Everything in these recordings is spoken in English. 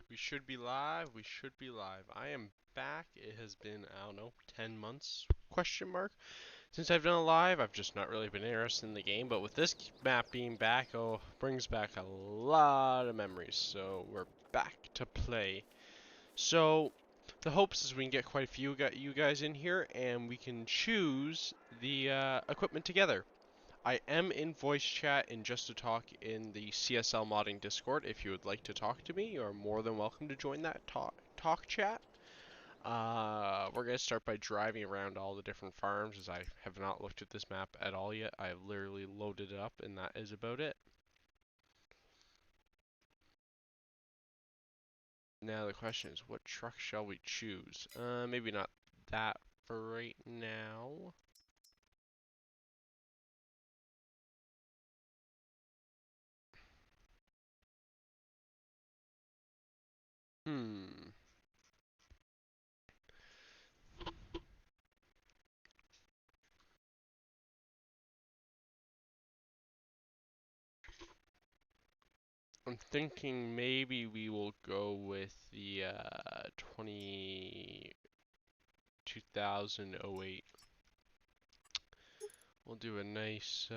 We should be live. We should be live. I am back. It has been, I don't know, 10 months, question mark, since I've done a live. I've just not really been interested in the game, but with this map being back, oh, brings back a lot of memories. So we're back to play. So the hopes is we can get quite a few you guys in here, and we can choose the equipment together. I am in voice chat in Just to Talk in the CSL Modding Discord. If you would like to talk to me, you are more than welcome to join that talk chat. We're going to start by driving around all the different farms, as I have not looked at this map at all yet. I have literally loaded it up, and that is about it. Now the question is, what truck shall we choose? Maybe not that for right now. Hmm. I'm thinking maybe we will go with the 2008. We'll do a nice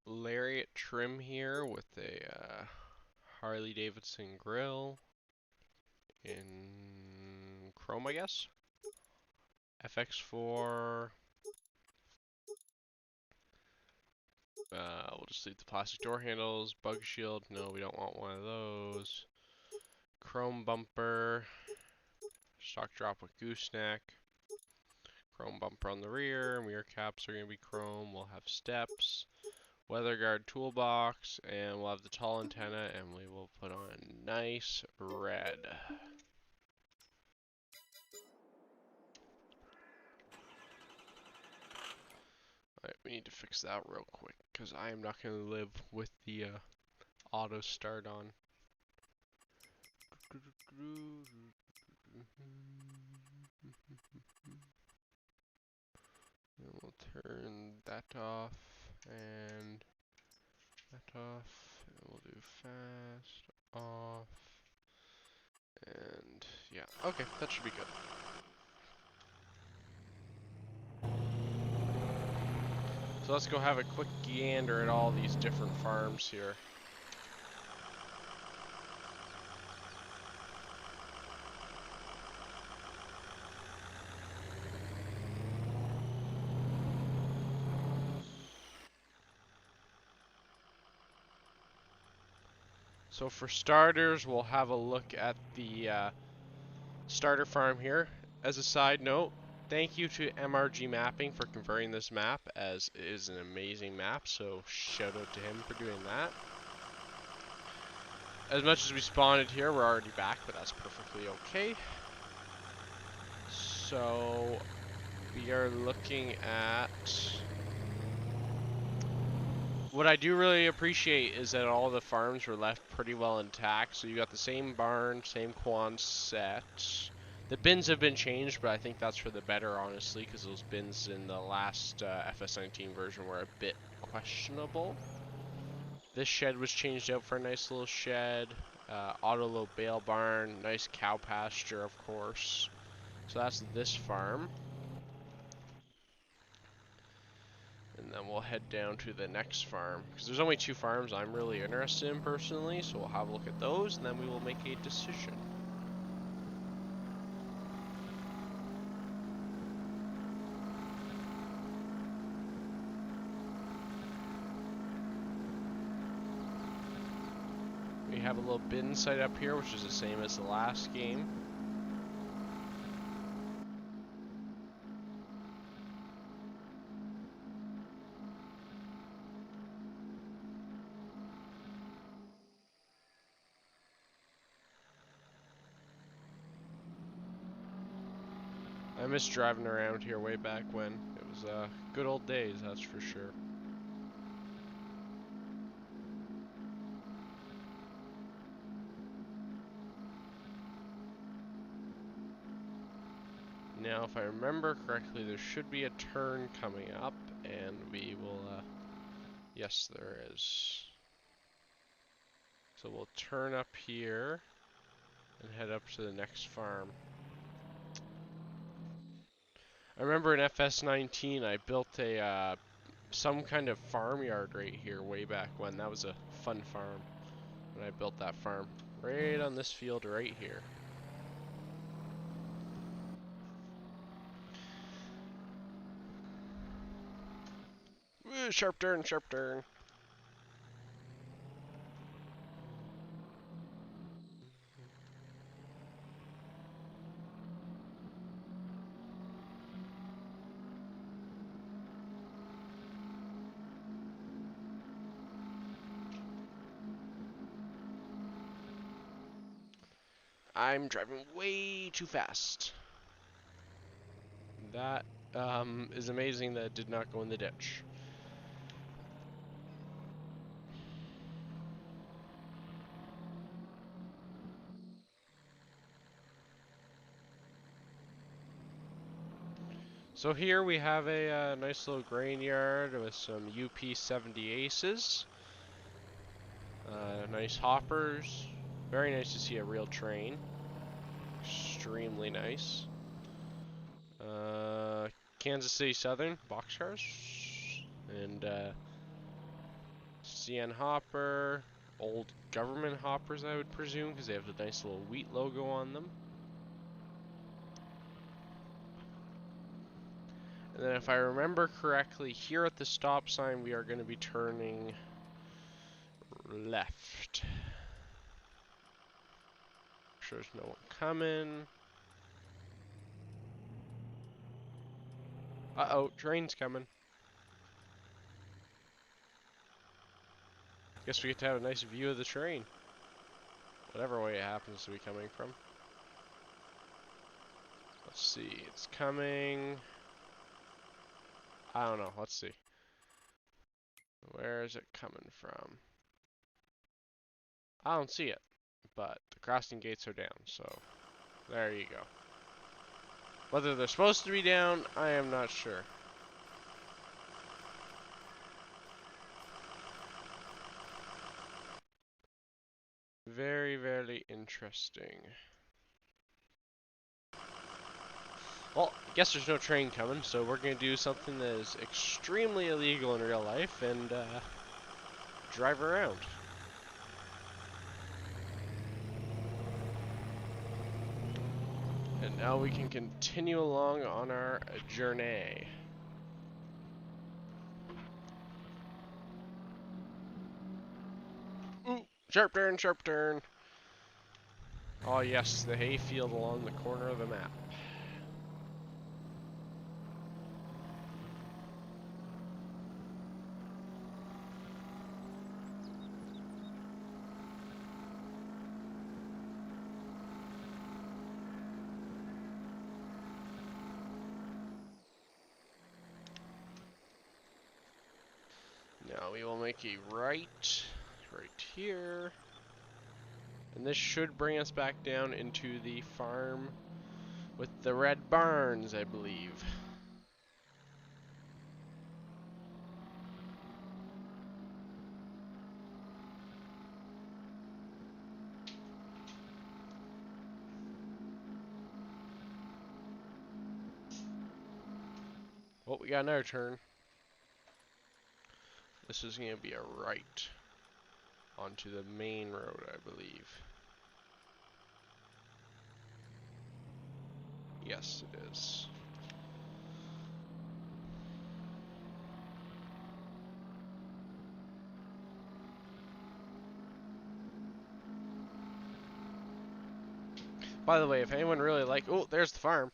Lariat trim here with a Harley Davidson grill in chrome, I guess. FX4. We'll just leave the plastic door handles. Bug shield. No, we don't want one of those. Chrome bumper. Stock drop with gooseneck. Chrome bumper on the rear. Mirror caps are going to be chrome. We'll have steps. Weather guard toolbox. And we'll have the tall antenna. And we will put on a nice red. Alright, we need to fix that real quick. Because I am not going to live with the auto start on. And we'll turn that off and that off. And we'll do fast, off, and yeah. Okay, that should be good. So let's go have a quick gander at all these different farms here. So for starters, we'll have a look at the starter farm here. As a side note, thank you to MRG Mapping for converting this map, as it is an amazing map, so shout out to him for doing that. As much as we spawned here, we're already back, but that's perfectly okay. So we are looking at... What I do really appreciate is that all the farms were left pretty well intact. So you got the same barn, same Quan set. The bins have been changed, but I think that's for the better, honestly, because those bins in the last FS19 version were a bit questionable. This shed was changed out for a nice little shed. Auto-load bale barn, nice cow pasture, of course. So that's this farm. And then we'll head down to the next farm, because there's only 2 farms I'm really interested in personally, so we'll have a look at those, and then we will make a decision. We have a little bin site up here, which is the same as the last game. I miss driving around here way back when. It was good old days, that's for sure. Now, if I remember correctly, there should be a turn coming up, and we will, yes, there is. So we'll turn up here and head up to the next farm. I remember in FS19 I built a some kind of farmyard right here way back when. That was a fun farm when I built that farm. Right on this field right here. Woo, sharp turn, sharp turn. I'm driving way too fast. That is amazing that it did not go in the ditch. So here we have a nice little grain yard with some UP70 aces. Nice hoppers. Very nice to see a real train. Extremely nice. Kansas City Southern boxcars. And CN hopper. Old government hoppers, I would presume, because they have the nice little wheat logo on them. And then if I remember correctly, here at the stop sign, we are going to be turning left. Sure there's no one coming. Uh-oh, train's coming. Guess we get to have a nice view of the train. Whatever way it happens to be coming from. Let's see, it's coming. I don't know, let's see. Where is it coming from? I don't see it, but the crossing gates are down, so there you go. Whether they're supposed to be down, I am not sure. Very, very interesting. Well, I guess there's no train coming, so we're going to do something that is extremely illegal in real life and drive around. And now we can continue along on our journey. Ooh, sharp turn, sharp turn. Oh yes, the hayfield along the corner of the map. Now we will make a right here. And this should bring us back down into the farm with the red barns, I believe. Oh, we got another turn. This is going to be a right onto the main road, I believe. Yes, it is. By the way, if anyone really oh, there's the farm.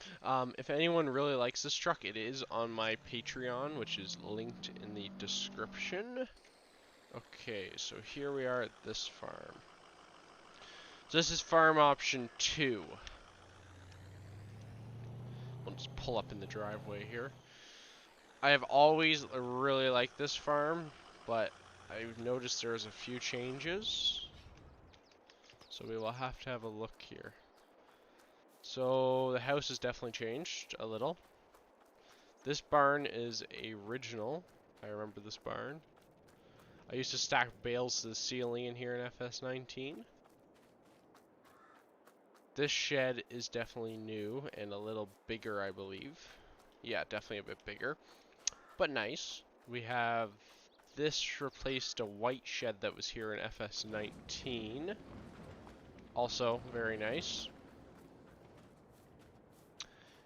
If anyone really likes this truck, it is on my Patreon, which is linked in the description. Okay, so here we are at this farm. So this is farm option 2. We'll just pull up in the driveway here. I have always really liked this farm, but I've noticed there's a few changes. So we will have to have a look here. So the house has definitely changed a little. This barn is original. I remember this barn. I used to stack bales to the ceiling in here in FS19. This shed is definitely new and a little bigger, I believe. Yeah, definitely a bit bigger, but nice. We have this replaced a white shed that was here in FS19. Also very nice.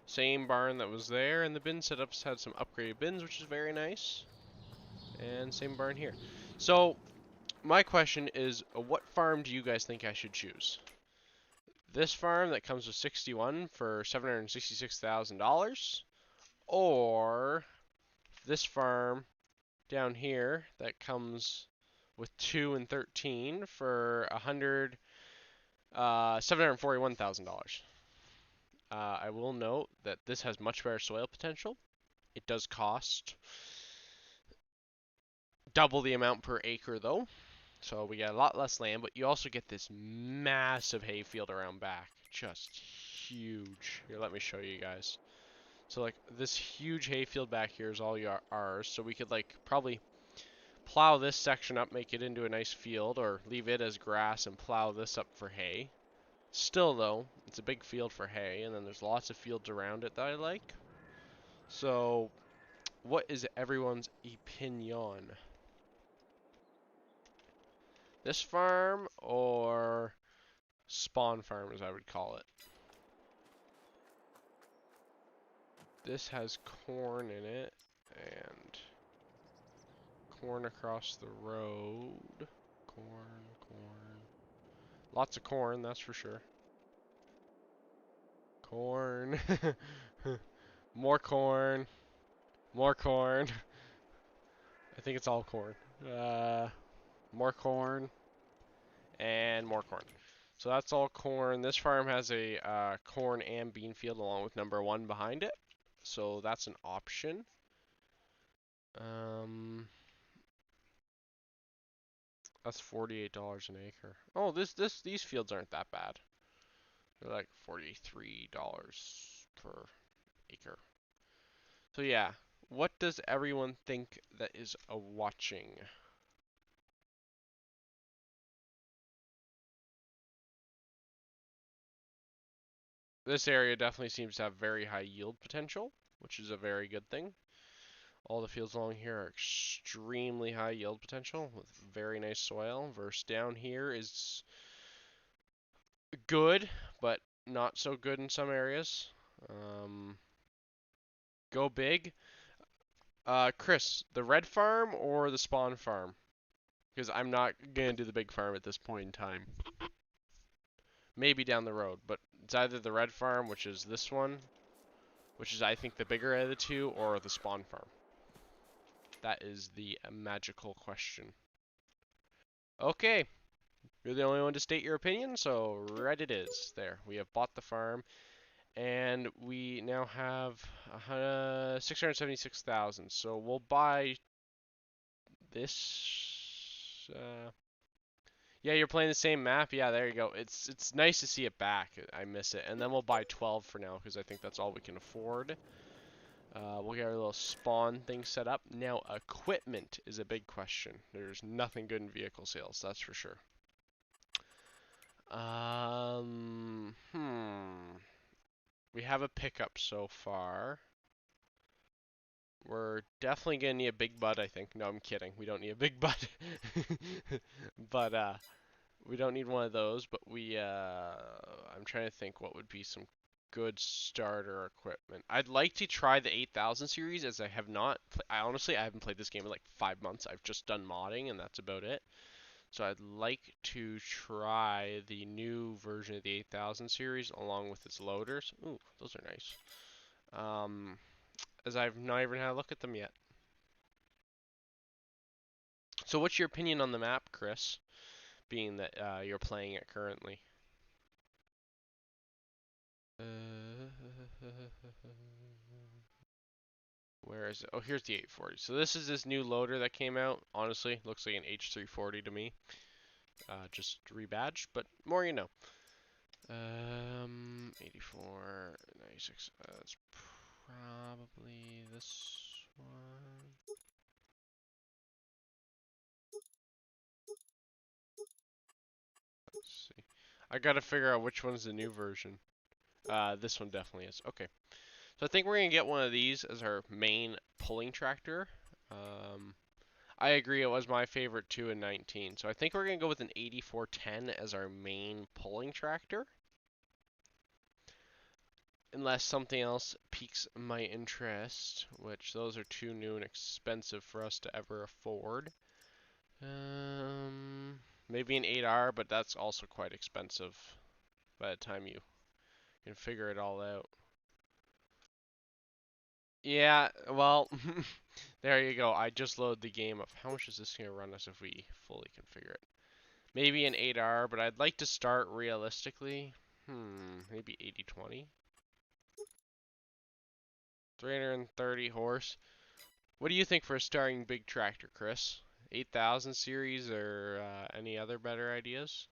Same barn that was there, and the bin setups had some upgraded bins, which is very nice. And same barn here. So, my question is, what farm do you guys think I should choose? This farm that comes with 61 for $766,000, or this farm down here that comes with 2 and 13 for $741,000. I will note that this has much better soil potential. It does cost double the amount per acre though, so we get a lot less land, but you also get this massive hayfield around back, just huge. Here, let me show you guys. So like this huge hayfield back here is all ours, so we could like probably plow this section up, make it into a nice field, or leave it as grass and plow this up for hay. Still though, it's a big field for hay, and then there's lots of fields around it that I like. So, what is everyone's opinion? This farm or spawn farm, as I would call it? This has corn in it, and corn across the road. Corn, corn. Lots of corn, that's for sure. Corn. More corn. More corn. I think it's all corn. More corn. And more corn. So that's all corn. This farm has a corn and bean field along with number 1 behind it. So that's an option. That's $48 an acre. Oh, these fields aren't that bad. They're like $43 per acre. So yeah, what does everyone think that is watching? This area definitely seems to have very high yield potential, which is a very good thing. All the fields along here are extremely high yield potential with very nice soil. Versus down here is good, but not so good in some areas. Go big. Chris, the red farm or the spawn farm? Because I'm not gonna do the big farm at this point in time. Maybe down the road, but it's either the red farm, which is this one, which is I think the bigger of the two, or the spawn farm. That is the magical question. Okay, you're the only one to state your opinion, so right it is. There, we have bought the farm, and we now have 676,000. So we'll buy this. Yeah, you're playing the same map. Yeah, there you go. It's nice to see it back. I miss it. And then we'll buy 12 for now because I think that's all we can afford. We'll get our little spawn thing set up. Now, equipment is a big question. There's nothing good in vehicle sales, that's for sure. We have a pickup so far. We're definitely gonna need a big butt, I think. No, I'm kidding. We don't need a big butt. But we don't need one of those, but I'm trying to think what would be some good starter equipment. I'd like to try the 8000 series as I have not, I haven't played this game in like 5 months. I've just done modding and that's about it. So I'd like to try the new version of the 8000 series along with its loaders. Ooh, those are nice. As I've not even had a look at them yet. So what's your opinion on the map, Chris? Being that you're playing it currently. Where is it? Oh, here's the 840. So this is this new loader that came out. Honestly, looks like an H340 to me. Just rebadged, but more you know. 84, 96. That's probably this one. Let's see. I gotta figure out which one's the new version. This one definitely is. Okay. So I think we're gonna get one of these as our main pulling tractor. I agree, it was my favorite too in 19. So I think we're gonna go with an 8410 as our main pulling tractor. Unless something else piques my interest, which those are too new and expensive for us to ever afford. Maybe an 8R, but that's also quite expensive by the time you can figure it all out. Yeah, well, there you go. I just loaded the game up. How much is this going to run us if we fully configure it? Maybe an 8R, but I'd like to start realistically. Maybe 8020. 330 horse. What do you think for a starting big tractor, Chris? 8000 series or any other better ideas?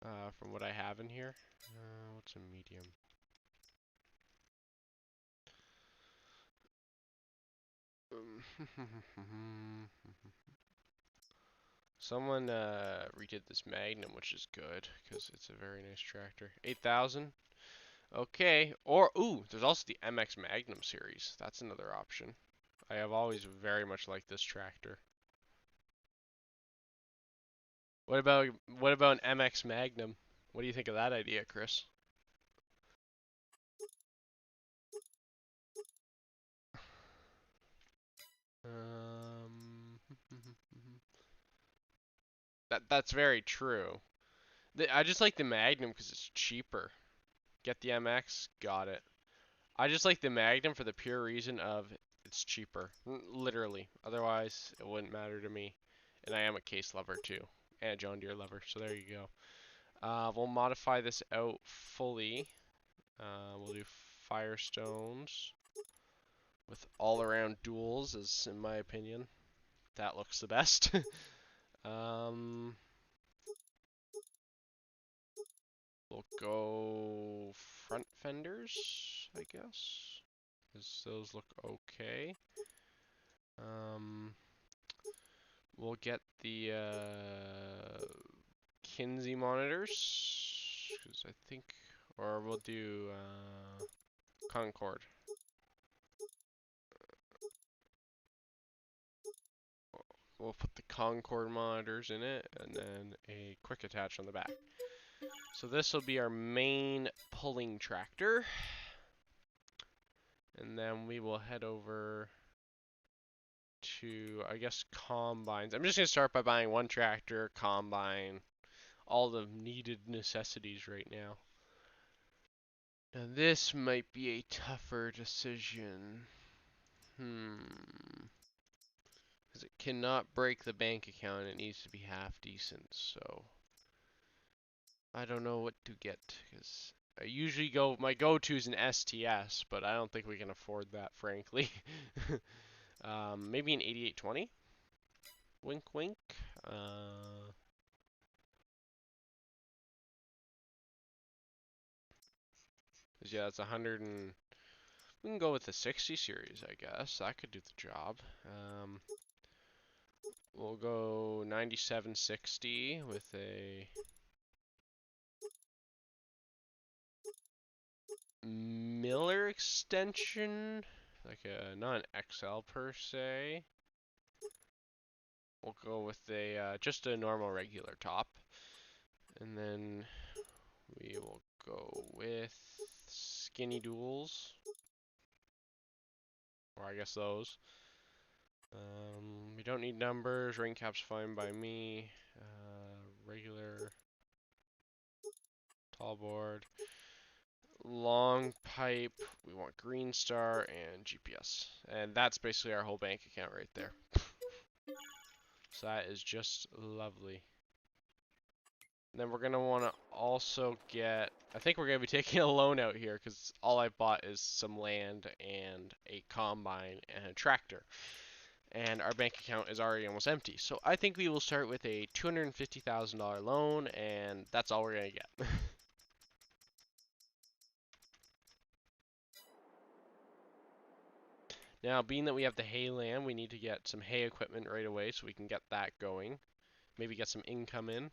From what I have in here. What's a medium? Someone redid this Magnum, which is good because it's a very nice tractor. 8000. Okay. Or ooh, there's also the MX Magnum series. That's another option. I have always very much liked this tractor. What about an MX Magnum? What do you think of that idea, Chris? Um, that's very true. I just like the Magnum because it's cheaper. Get the MX, got it. I just like the Magnum for the pure reason of it's cheaper, literally. Otherwise, it wouldn't matter to me. And I am a case lover too, and a John Deere lover. So there you go. We'll modify this out fully. We'll do Firestones with all-around duals, as in my opinion, that looks the best. um, we'll go front fenders, I guess, because those look okay. We'll get the Kinsey monitors, because I think, or we'll do Concord. We'll put the Concord monitors in it, and then a quick attach on the back. So this will be our main pulling tractor. And then we will head over to, I guess, combines. I'm just going to start by buying one tractor, combine, all the needed necessities right now. Now this might be a tougher decision. Because it cannot break the bank account, it needs to be half decent, so I don't know what to get, because I usually my go-to is an STS, but I don't think we can afford that, frankly. Maybe an 8820? Wink, wink. Yeah, that's 100 and... We can go with the 60 series, I guess. That could do the job. We'll go 9760 with a Miller extension, like not an XL per se. We'll go with a just a normal regular top, and then we will go with skinny duals, or I guess those. We don't need numbers. Ring cap's fine by me. Regular tall board. Long pipe, we want Green Star and GPS. And that's basically our whole bank account right there. So that is just lovely. And then we're going to want to also get, I think we're going to be taking a loan out here because all I bought is some land and a combine and a tractor. And our bank account is already almost empty. So I think we will start with a $250,000 loan, and that's all we're going to get. Now, being that we have the hay land, we need to get some hay equipment right away so we can get that going. Maybe get some income in.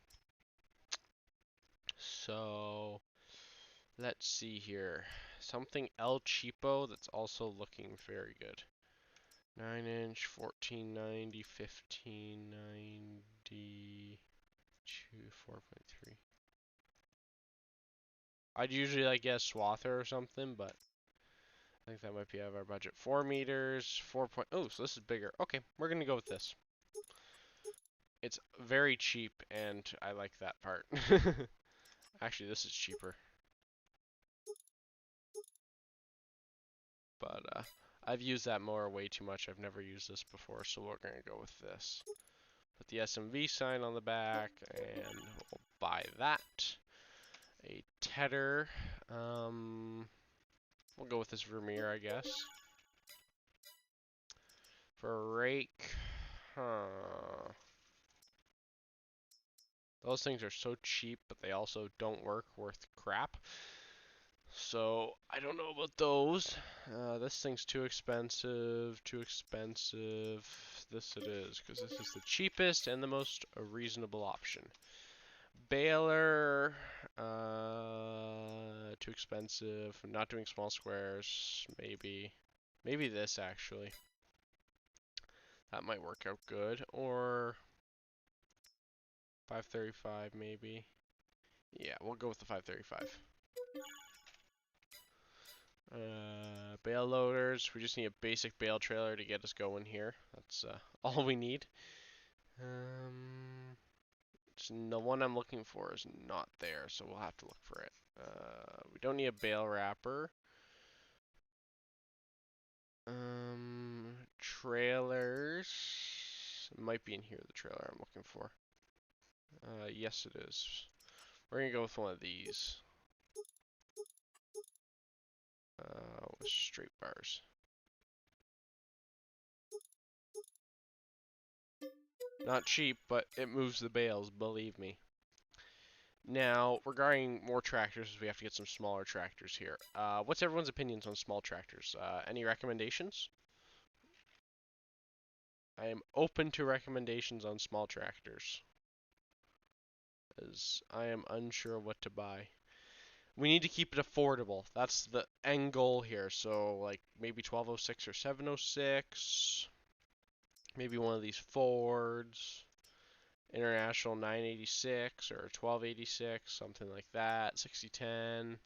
So let's see here. Something El Cheapo that's also looking very good. 9-inch, 1490, 1590, 4.3. I'd usually like get a swather or something, but I think that might be out of our budget. 4 meters, 4 point. Oh, so this is bigger. Okay, we're gonna go with this. It's very cheap, and I like that part. Actually, this is cheaper. But I've used that mower way too much. I've never used this before, so we're gonna go with this. Put the SMV sign on the back, and we'll buy that. A tedder. We'll go with this Vermeer, I guess. For a rake, huh. Those things are so cheap, but they also don't work worth crap. So, I don't know about those. This thing's too expensive, too expensive. This it is, because this is the cheapest and the most reasonable option. Baler, too expensive. I'm not doing small squares, maybe. Maybe this, actually. That might work out good. Or 535, maybe. Yeah, we'll go with the 535. Bale loaders. We just need a basic bale trailer to get us going here. That's all we need. The one I'm looking for is not there, so we'll have to look for it. We don't need a bale wrapper. Trailers. It might be in here, the trailer I'm looking for. Yes, it is. We're gonna go with one of these. With straight bars. Not cheap, but it moves the bales, believe me. Now, regarding more tractors, we have to get some smaller tractors here. What's everyone's opinions on small tractors? Any recommendations? I am open to recommendations on small tractors, as I am unsure what to buy. We need to keep it affordable. That's the end goal here. So, like, maybe 1206 or 706. Maybe one of these Fords. International 986 or 1286, something like that. 6010.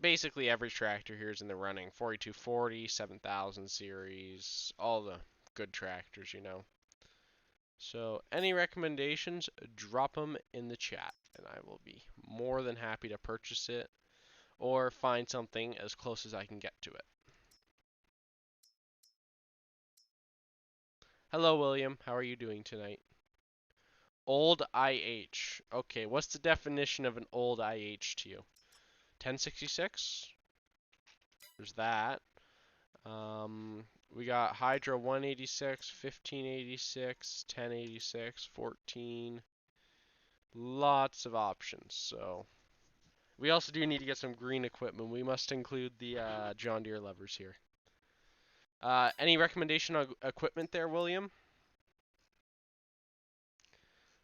Basically every tractor here is in the running. 4240, 7000 series, all the good tractors, you know. So, any recommendations, drop them in the chat, and I will be more than happy to purchase it or find something as close as I can get to it. Hello, William. How are you doing tonight? Old IH. Okay, what's the definition of an old IH to you? 1066? There's that. We got Hydra 186, 1586, 1086, 14. Lots of options. So we also do need to get some green equipment. We must include the John Deere levers here. Any recommendation on equipment there, William?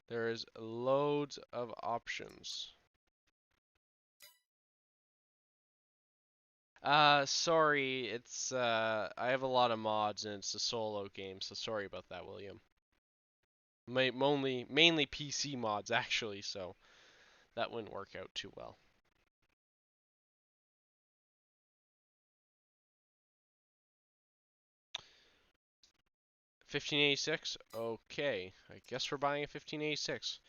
There's loads of options. Sorry, it's I have a lot of mods and it's a solo game, so sorry about that, William. Mainly PC mods actually, so that wouldn't work out too well. 1586. Okay, I guess we're buying a 1586.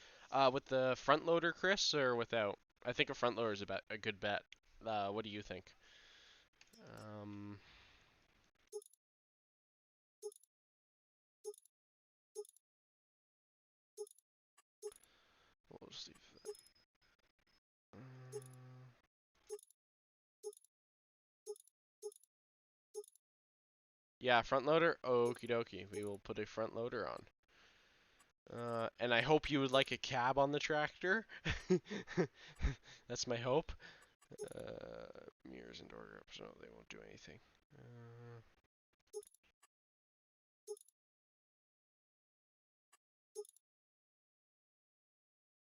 With the front loader, Chris, or without? I think a front loader is a good bet. What do you think? Um, we'll just leave that. Yeah, front loader. Okie dokie. We will put a front loader on. And I hope you would like a cab on the tractor. That's my hope. Mirrors and door grips. No, they won't do anything.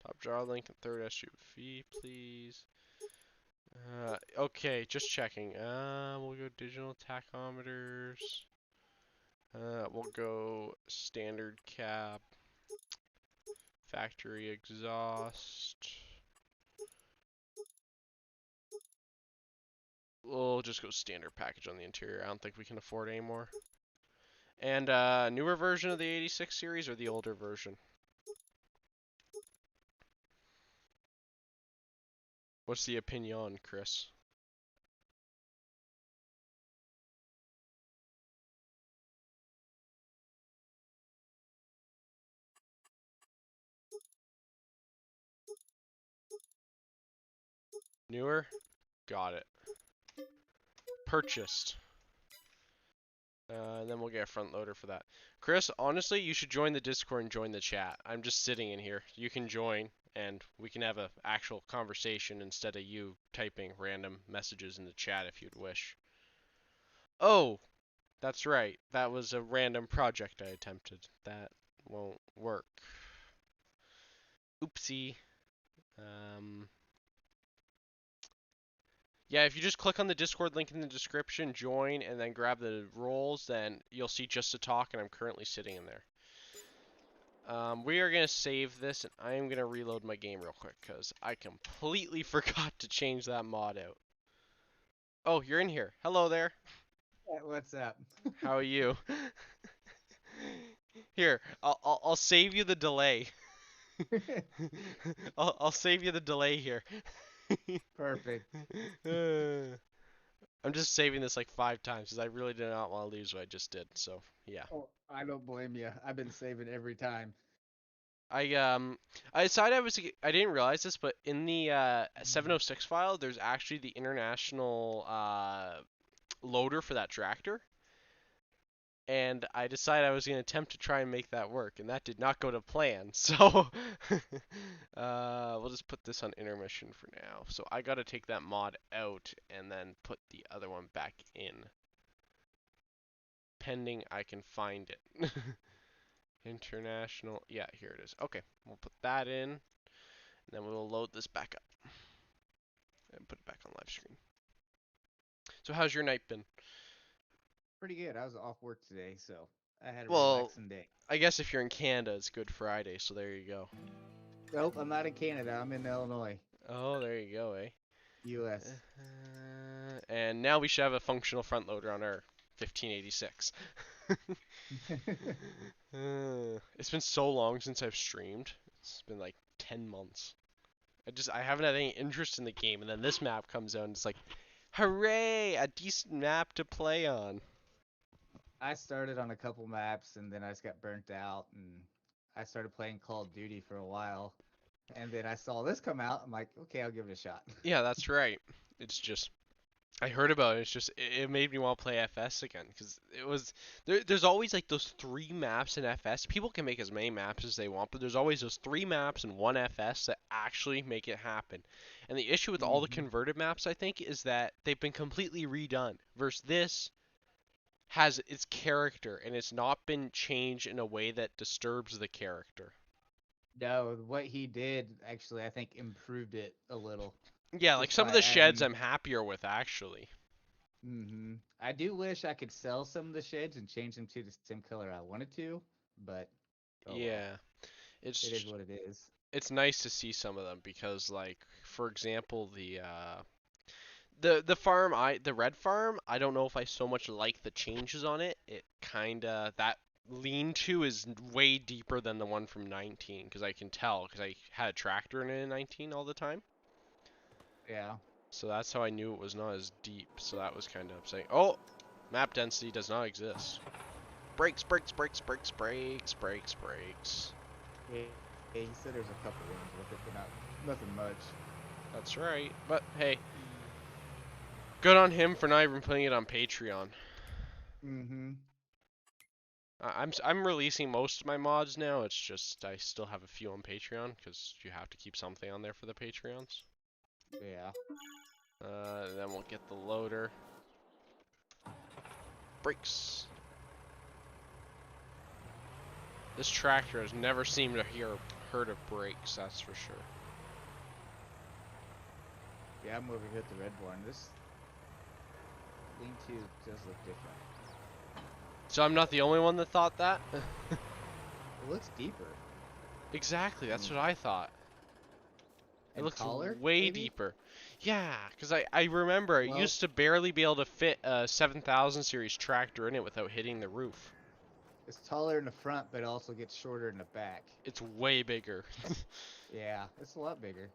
Top draw link and third SUV, please. Okay, just checking. We'll go digital tachometers. We'll go standard cab. Factory exhaust. We'll just go standard package on the interior. I don't think we can afford any more. And newer version of the 86 series or the older version? What's the opinion, Chris? Newer? Got it. Purchased. And then we'll get a front loader for that. Chris, honestly, you should join the Discord and join the chat. I'm just sitting in here. You can join, and we can have an actual conversation instead of you typing random messages in the chat if you'd wish. Oh, that's right. That was a random project I attempted. That won't work. Oopsie. Yeah, if you just click on the Discord link in the description, join, and then grab the roles, then you'll see just to talk, and I'm currently sitting in there. We are going to save this, and I am going to reload my game real quick, because I completely forgot to change that mod out. Oh, you're in here. Hello there. What's up? How are you? Here, I'll save you the delay. I'll save you the delay here. Perfect. I'm just saving this like 5 times because I really did not want to lose what I just did. So yeah. Oh, I don't blame you. I've been saving every time. I decided I didn't realize this, but in the 706 file, there's actually the international loader for that tractor. And I decided I was going to attempt to try and make that work, and that did not go to plan. So we'll just put this on intermission for now. So I got to take that mod out and then put the other one back in. Pending I can find it. International, yeah, here it is. Okay, we'll put that in, and then we'll load this back up and put it back on live screen. So how's your night been? Pretty good. I was off work today, so I had a Well, relaxing day. I guess if you're in Canada, it's Good Friday, so there you go. Nope, I'm not in Canada. I'm in Illinois, Oh, there you go, eh? U.S. And now we should have a functional front loader on our 1586. It's been so long since I've streamed. It's been like 10 months. I haven't had any interest in the game, and then this map comes out, and it's like, hooray! A decent map to play on. I started on a couple maps, and then I just got burnt out, and I started playing Call of Duty for a while, and then I saw this come out. I'm like, okay, I'll give it a shot. Yeah, that's right. It's just I heard about it. It's just it made me want to play FS again because it was there's always like those 3 maps in FS. People can make as many maps as they want, but there's always those 3 maps in one FS that actually make it happen. And the issue with all the hmm converted maps, I think, is that they've been completely redone. Versus this has its character and it's not been changed in a way that disturbs the character. No, what he did actually, I think, improved it a little Yeah, like just some of by the sheds adding. I'm happier with actually. I do wish I could sell some of the shades and change them to the same color I wanted to, but oh well. Yeah, It is it's what it is. it's nice to see some of them because like for example the farm the red farm I don't know if I so much like the changes on it. It kind of that lean-to is way deeper than the one from 19 because I can tell because I had a tractor in it in 19 all the time. Yeah. So that's how I knew it was not as deep. So that was kind of upsetting. Oh, map density does not exist. Brakes, brakes, brakes, brakes, brakes, brakes, brakes. Yeah, he said there's a couple ones with it, but not nothing much. That's right. But hey, good on him for not even putting it on Patreon. Mm-hmm. I'm releasing most of my mods now. It's just I still have a few on Patreon because you have to keep something on there for the Patreons. Yeah. Then we'll get the loader. Brakes. This tractor has never seemed to hear heard of brakes, that's for sure. Yeah, I'm over here at the Red Barn. This lean-to does look different. So I'm not the only one that thought that? It looks deeper Exactly, that's and, what I thought. It and looks taller, way maybe? deeper. Yeah, because I remember it Well, used to barely be able to fit a 7000 series tractor in it without hitting the roof. it's taller in the front, but it also gets shorter in the back. It's way bigger. Yeah, it's a lot bigger.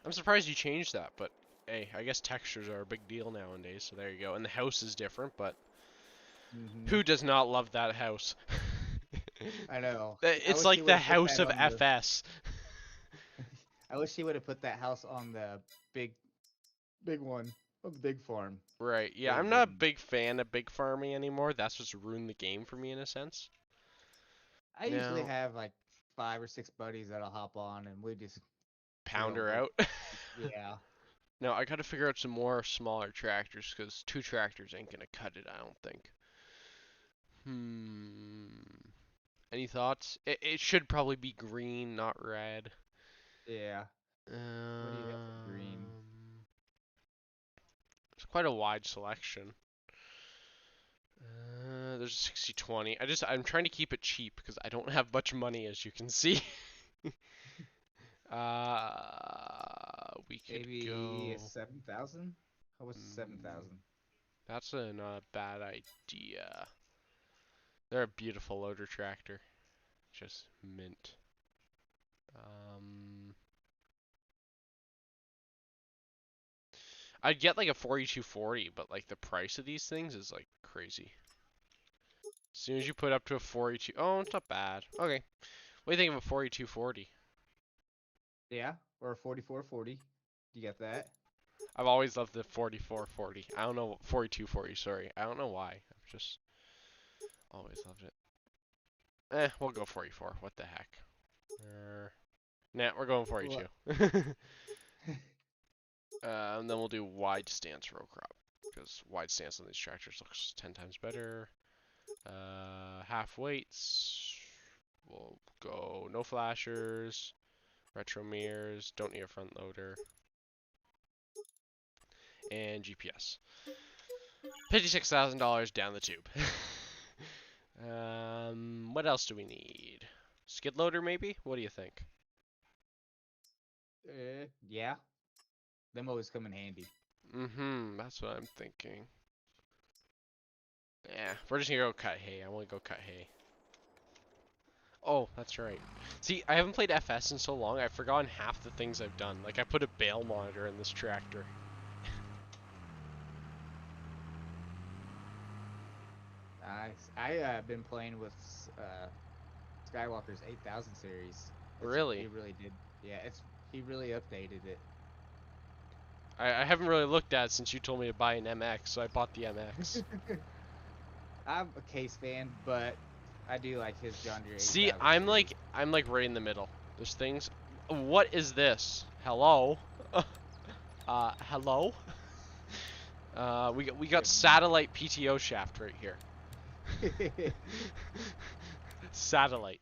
I'm surprised you changed that, but hey, I guess textures are a big deal nowadays, so there you go. And the house is different, but Mm-hmm. who does not love that house? I know. I It's wish he like would the have put house that of on the. FS. I wish he would have put that house on the big, big one, on the big farm, Right, but yeah, he I'm not a didn't. big fan of big farming anymore. That's what's ruined the game for me in a sense. I usually Now, have like 5 or 6 buddies that'll hop on, and we just pounder go. out. Yeah. Now, I gotta figure out some more smaller tractors, because 2 tractors ain't gonna cut it, I don't think. Any thoughts? It should probably be green, not red. Yeah. What do you have for green? It's quite a wide selection. There's a 60/20. I'm trying to keep it cheap because I don't have much money, as you can see. We could Maybe a go. 7,000? How was 7,000? Mm, that's not a bad idea. They're a beautiful loader tractor. Just mint. Um, I'd get like a 4240, but like the price of these things is like crazy. As soon as you put up to a 42, oh, it's not bad. Okay, what do you think of a 4240? Yeah, or a 4440. You got that? I've always loved the 4440. I don't know, 4240. Sorry, I don't know why. I've just always loved it. We'll go 44. What the heck? Nah, we're going Well, 42. And then we'll do wide stance row crop because wide stance on these tractors looks 10 times better. Half weights. We'll go no flashers, retro mirrors, don't need a front loader, and GPS. $56,000 down the tube. What else do we need? Skid loader maybe? What do you think? yeah. Them always come in handy. That's what I'm thinking. Yeah, we're just gonna go cut hay. I want to go cut hay. Oh, that's right. See, I haven't played FS in so long, I've forgotten half the things I've done. Like, I put a bale monitor in this tractor. Nice. I been playing with Skywalker's 8,000 series. He Really? really did. Yeah, he really updated it. I haven't really looked at it since you told me to buy an MX, so I bought the MX. I'm a Case fan, but I do like his John Deere See, 8,000 series. I'm like right in the middle. There's things. What is this? Hello? Hello? We got satellite PTO shaft right here. Satellite.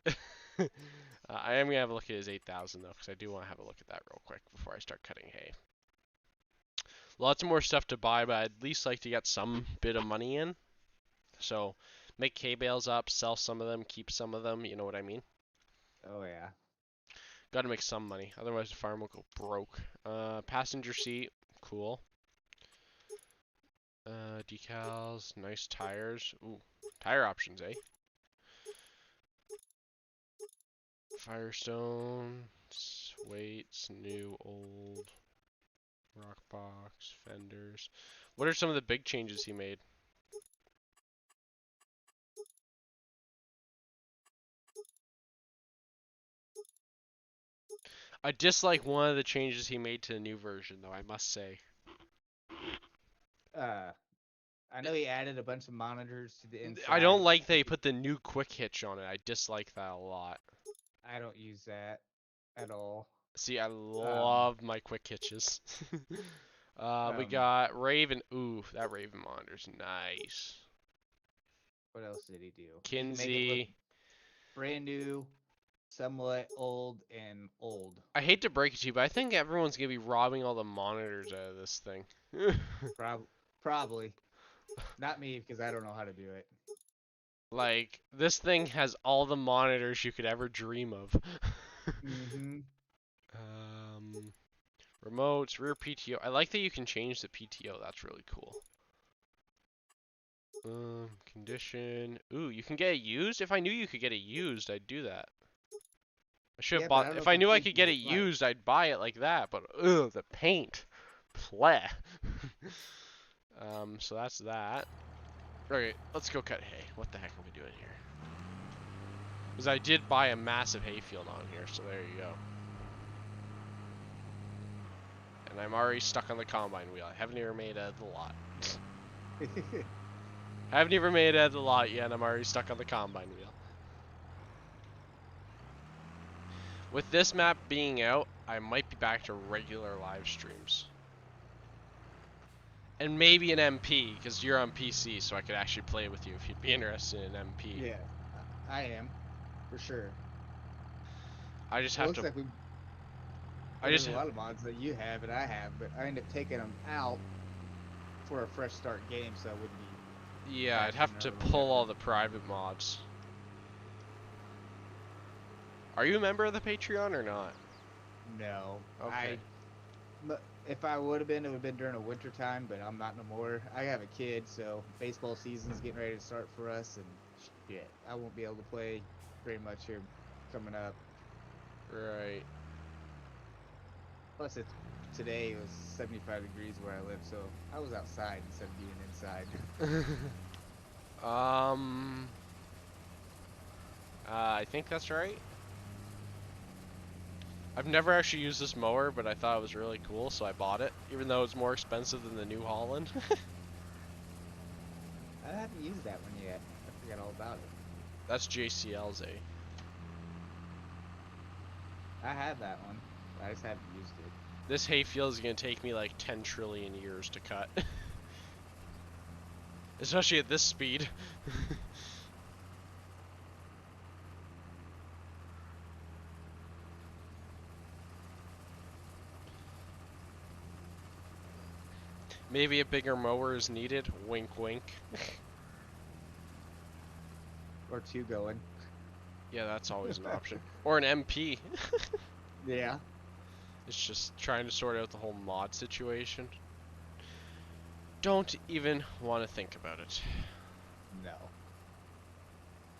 I am gonna have a look at his 8,000 though, because I do want to have a look at that real quick before I start cutting hay. Lots more stuff to buy, but I'd at least like to get some bit of money in. So, make hay bales up, sell some of them, keep some of them. You know what I mean? Oh yeah. Got to make some money, otherwise the farm will go broke. Passenger seat, cool. Decals, nice tires. Ooh, tire options, eh? Firestone, weights, new, old, rock box, fenders. What are some of the big changes he made? I dislike one of the changes he made to the new version, though, I must say. Uh, I know he added a bunch of monitors to the I inside. don't like that he put the new quick hitch on it. I dislike that a lot. I don't use that at all. See, I Um, love my quick hitches. We um, got Raven. Ooh, that Raven monitor's nice. what else did he do? He made it look Kinsey. brand new. somewhat old. I hate to break it to you, but I think everyone's gonna be robbing all the monitors out of this thing. Probably. Not me, because I don't know how to do it. Like, this thing has all the monitors you could ever dream of. Mm-hmm. um, Remotes, rear PTO. I like that you can change the PTO. That's really cool. Condition. Ooh, you can get it used? If I knew you could get it used, I'd do that. I should have Yeah, but I bought. don't know If if I it's knew I could easy get to it find. used, I'd buy it like that. But ugh, the paint. Pleh. So that's that. Okay, let's go cut hay. What the heck are we doing here? Because I did buy a massive hayfield on here, so there you go. And I'm already stuck on the combine wheel. I haven't even made it out of the lot. I haven't even made it out of the lot yet, and I'm already stuck on the combine wheel. With this map being out, I might be back to regular live streams. And maybe an MP, because you're on PC, so I could actually play with you if you'd be interested in MP. Yeah, I am, for sure. I just Well, it have looks to. like we. I Well, there's just. a lot of mods that you have and I have, but I end up taking them out for a fresh start game, so I wouldn't be Yeah, I'd patching have to another one pull all ever. the private mods. Are you a member of the Patreon or not? No, Okay. if I would have been, it would have been during the winter time, but I'm not no more. I have a kid, so baseball season's getting ready to start for us, and shit, I won't be able to play very much here coming up. Right. Plus, today it was 75 degrees where I live, so I was outside instead of being inside. um. I think that's right. I've never actually used this mower, but I thought it was really cool, so I bought it, even though it's more expensive than the New Holland. I haven't used that one yet. I forgot all about it. That's JCL's, eh? I have that one. I just haven't used it. This hayfield is gonna take me like 10 trillion years to cut. Especially at this speed. Maybe a bigger mower is needed. Wink, wink. Or two going. Yeah, that's always an option. Or an MP. Yeah. It's just trying to sort out the whole mod situation. Don't even want to think about it. No.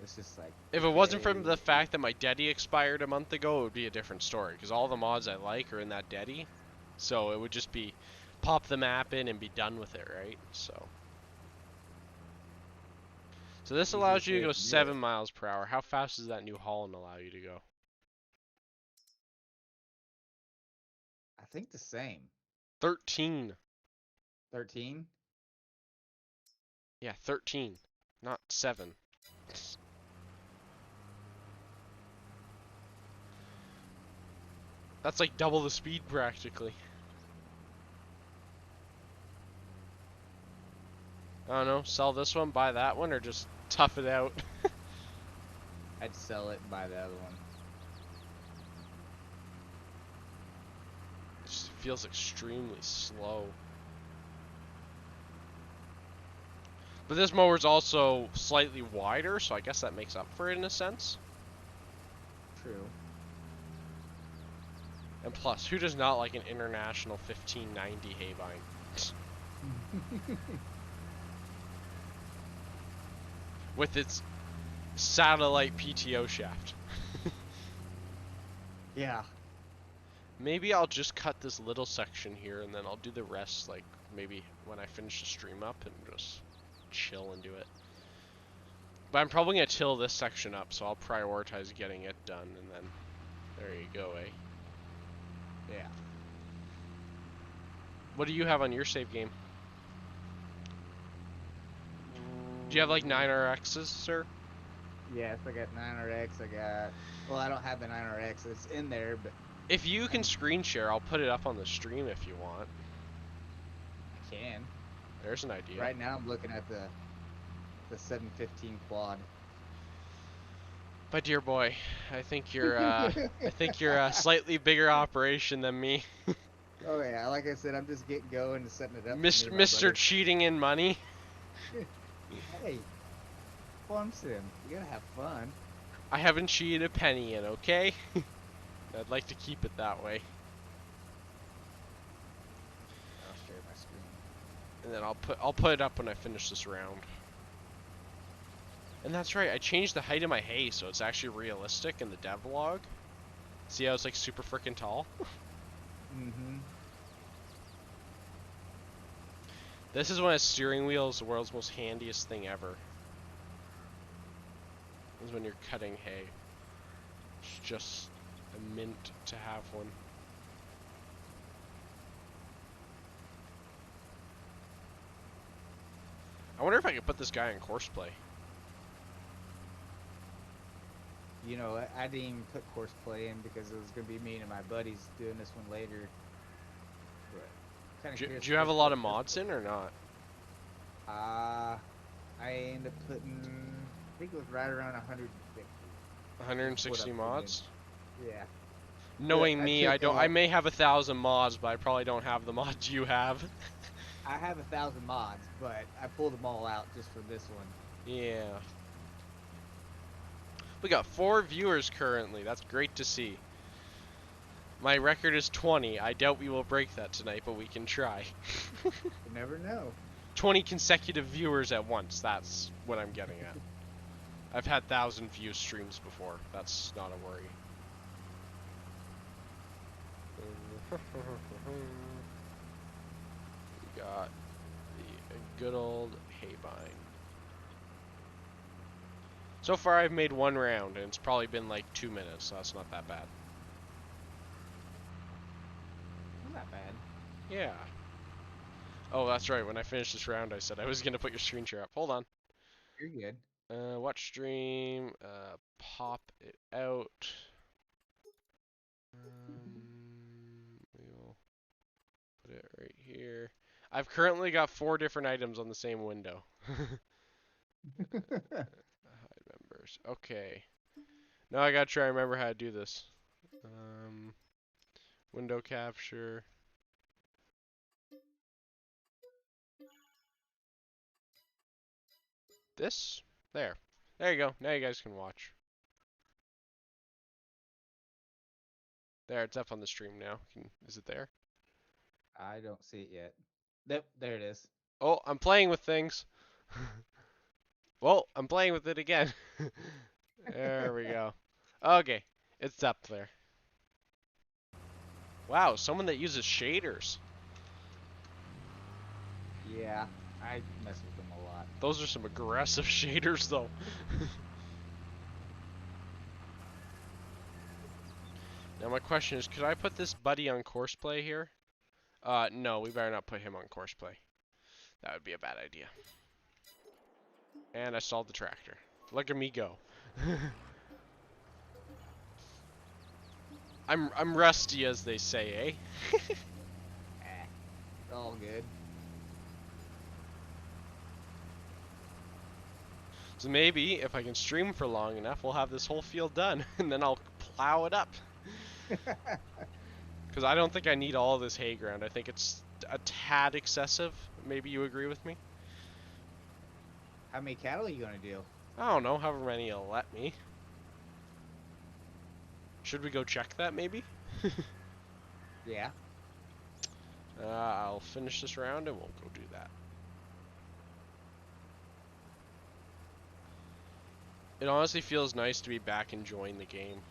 It's just like. If it wasn't for the fact that my Dedi expired a month ago, it would be a different story. Because all the mods I like are in that Dedi. So it would just be pop the map in and be done with it, right? So this allows Easiest you to way go to do it. 7 miles per hour. How fast does that New Holland allow you to go? I think the same. 13. 13? Yeah, 13. Not 7. That's like double the speed practically. I don't know, sell this one, buy that one, or just tough it out. I'd sell it and buy the other one. It just feels extremely slow. But this mower's also slightly wider, so I guess that makes up for it in a sense. True. And plus, who does not like an international 1590 Haybine? With its satellite PTO shaft. Yeah. Maybe I'll just cut this little section here and then I'll do the rest, like, maybe when I finish the stream up and just chill and do it. But I'm probably going to till this section up, so I'll prioritize getting it done, and then there you go, eh? Yeah. What do you have on your save game? Do you have like 9RXs, sir? Yes, I got 9RX. Well, I don't have the 9RX. It's in there, but If you can screen share, I'll put it up on the stream if you want. I can. There's an idea. Right now, I'm looking at the 715 quad. My dear boy, I think you're a slightly bigger operation than me. Oh yeah, like I said, I'm just getting going and setting it up for me and my Mr. brother. Cheating in money. Hey, fun sim. You gotta have fun. I haven't cheated a penny in, okay? I'd like to keep it that way. I'll share my screen. And then I'll put it up when I finish this round. And that's right, I changed the height of my hay so it's actually realistic in the devlog. See how it's like super freaking tall? Mm-hmm. This is when a steering wheel is the world's most handiest thing ever. This is when you're cutting hay. It's just a mint to have one. I wonder if I could put this guy in course play. You know, I didn't even put course play in because it was gonna be me and my buddies doing this one later. But Do you have a lot of mods in or not? I ended up putting, I think it was right around 150. 160 mods? Yeah. Knowing I me, took, I may have 1,000 mods, but I probably don't have the mods you have. I have 1,000 mods, but I pulled them all out just for this one. Yeah. We got 4 viewers currently. That's great to see. My record is 20. I doubt we will break that tonight, but we can try. You never know. 20 consecutive viewers at once. That's what I'm getting at. I've had 1,000 view streams before. That's not a worry. We got the good old haybine. So far I've made 1 round, and it's probably been like 2 minutes, so that's not that bad. Not bad. Yeah. Oh, that's right. When I finished this round, I said I was going to put your screen share up. Hold on. You're good. Watch stream. Pop it out. We'll put it right here. I've currently got 4 different items on the same window. Hide members. Okay. Now I gotta try to remember how to do this. Window capture. This? There. There you go. Now you guys can watch. There, it's up on the stream now. Is it there? I don't see it yet. Yep, there it is. Oh, I'm playing with things. Well, I'm playing with it again. There we go. Okay, it's up there. Wow, someone that uses shaders. Yeah, I mess with them a lot. Those are some aggressive shaders, though. Now my question is, could I put this buddy on course play here? No, we better not put him on course play. That would be a bad idea. And I stalled the tractor. Look at me go. I'm rusty, as they say, eh? It's all good. So maybe, if I can stream for long enough, we'll have this whole field done, and then I'll plow it up. Because I don't think I need all of this hay ground. I think it's a tad excessive. Maybe you agree with me? How many cattle are you gonna do? I don't know, however many you'll let me. Should we go check that, maybe? Yeah. I'll finish this round and we'll go do that. It honestly feels nice to be back enjoying the game.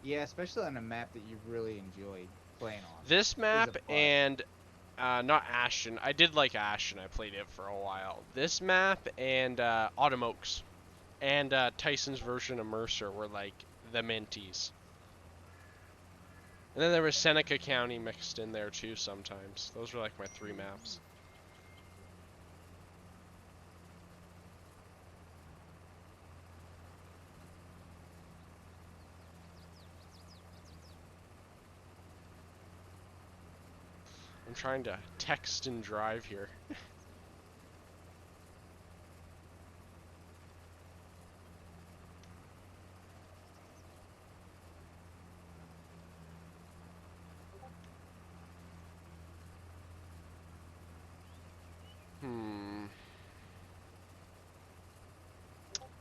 Yeah, especially on a map that you really enjoyed playing on. This map fun. and not Ashton. I did like Ashton. I played it for a while. This map and Autumn Oaks and Tyson's version of Mercer were like the minties. And then there was Seneca County mixed in there too sometimes. Those were like my 3 maps. I'm trying to text and drive here.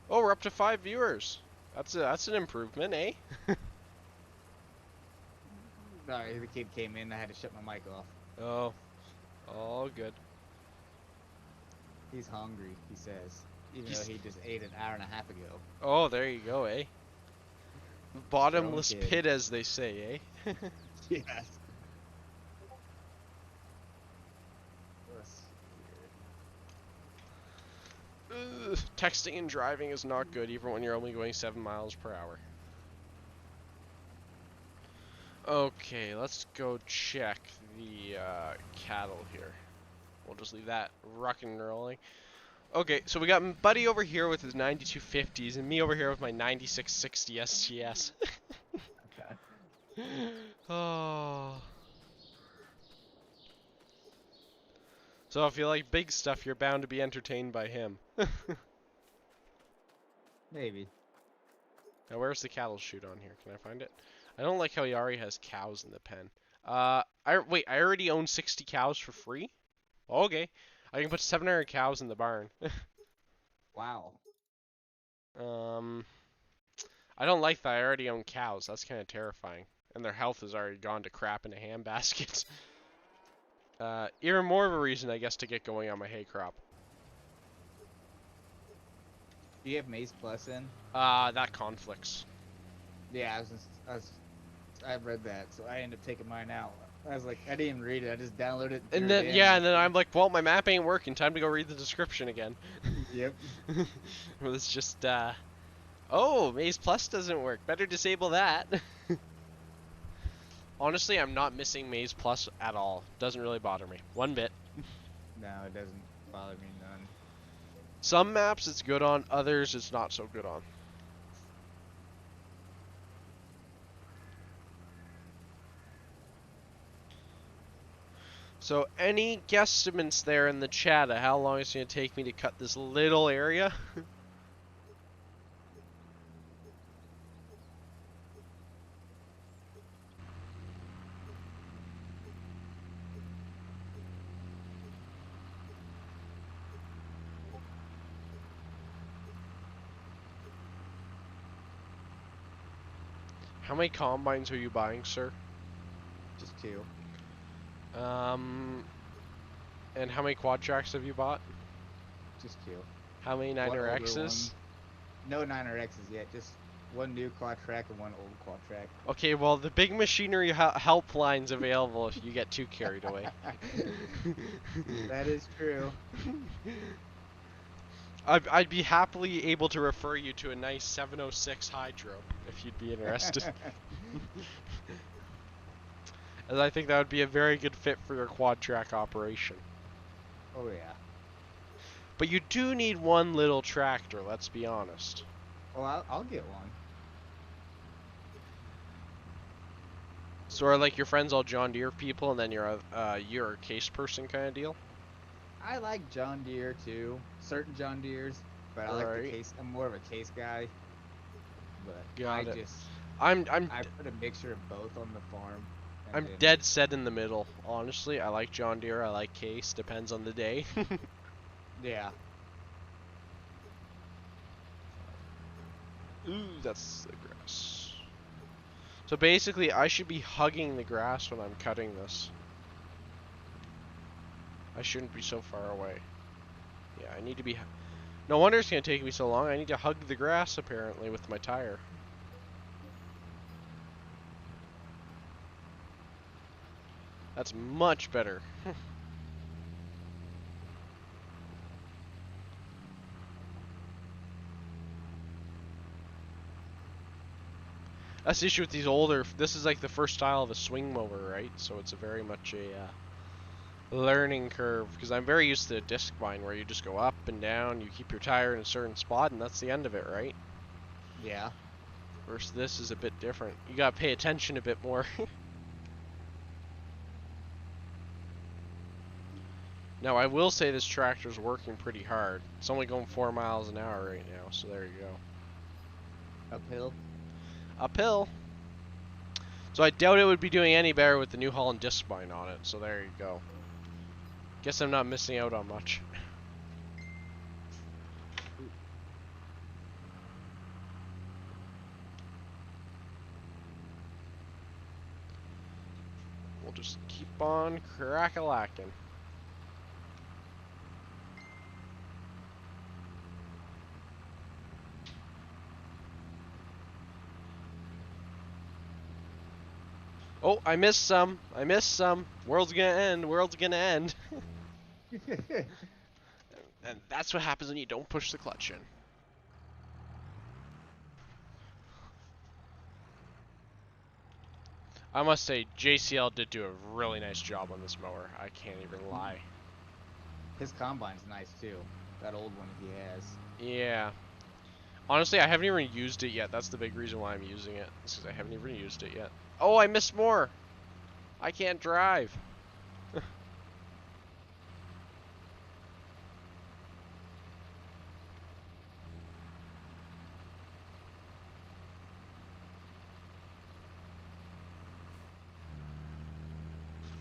Oh, we're up to 5 viewers. That's an improvement, eh? Sorry, the kid came in. I had to shut my mic off. Oh, all good. He's hungry, he says. Even though He's... he just ate an hour and a half ago. Oh, there you go, eh? Strong Bottomless kid. pit, as they say, eh? Yes. Let's Ugh, texting and driving is not good, even when you're only going 7 miles per hour. Okay, let's go check the cattle here. We'll just leave that rocking and rolling. Okay, so we got Buddy over here with his 9250s and me over here with my 9660 STS. Okay. Oh. So if you like big stuff, you're bound to be entertained by him. Maybe. Now where's the cattle chute on here? Can I find it? I don't like how he already has cows in the pen. Wait, I already own 60 cows for free? Okay. I can put 700 cows in the barn. Wow. I don't like that I already own cows. That's kind of terrifying. And their health has already gone to crap in a handbasket. Even more of a reason, I guess, to get going on my hay crop. Do you have Maze Plus in? That conflicts. Yeah, I've read that, so I ended up taking mine out. I was like, I didn't even read it. I just downloaded it. And then, yeah, and then I'm like, well, my map ain't working. Time to go read the description again. Yep. Well, it's just, oh, Maze Plus doesn't work. Better disable that. Honestly, I'm not missing Maze Plus at all. Doesn't really bother me. One bit. No, it doesn't bother me none. Some maps it's good on, others it's not so good on. So, any guesstimates there in the chat of how long it's going to take me to cut this little area? How many combines are you buying, sir? Just two. And how many quad tracks have you bought? Just two. How many One 9er older one. X's? No 9er X's yet. Just one new quad track and one old quad track. Okay, well, the big machinery helpline's available if you get too carried away. That is true. I'd be happily able to refer you to a nice 706 Hydro if you'd be interested. As I think that would be a very good fit for your quad track operation. Oh yeah. But you do need one little tractor, let's be honest. Oh, I'll get one. So are like your friends all John Deere people and then you're a case person kind of deal? I like John Deere too. Certain John Deeres, but I like the case. I'm more of a case guy. But I put a mixture of both on the farm. I'm dead set in the middle. Honestly, I like John Deere, I like case, depends on the day. Yeah. Ooh, that's the grass. So basically, I should be hugging the grass when I'm cutting this. I shouldn't be so far away. Yeah, I need to be... No wonder it's going to take me so long. I need to hug the grass, apparently, with my tire. That's much better. That's the issue with these older... This is like the first style of a swing mower, right? So it's a very much a learning curve. Because I'm very used to a disc mine where you just go up and down, you keep your tire in a certain spot, and that's the end of it, right? Yeah. Versus this is a bit different. You gotta pay attention a bit more. Now, I will say this tractor's working pretty hard. It's only going 4 miles an hour right now, so there you go. Uphill? Uphill. So I doubt it would be doing any better with the New Holland disc mine on it, so there you go. Guess I'm not missing out on much. Just keep on crack-a-lacking. Oh, I missed some. I missed some. World's gonna end. World's gonna end. And that's what happens when you don't push the clutch in. I must say, JCL did do a really nice job on this mower. I can't even lie. His combine's nice too. That old one he has. Yeah. Honestly, I haven't even used it yet. That's the big reason why I'm using it. It's because I haven't even used it yet. Oh, I missed more. I can't drive.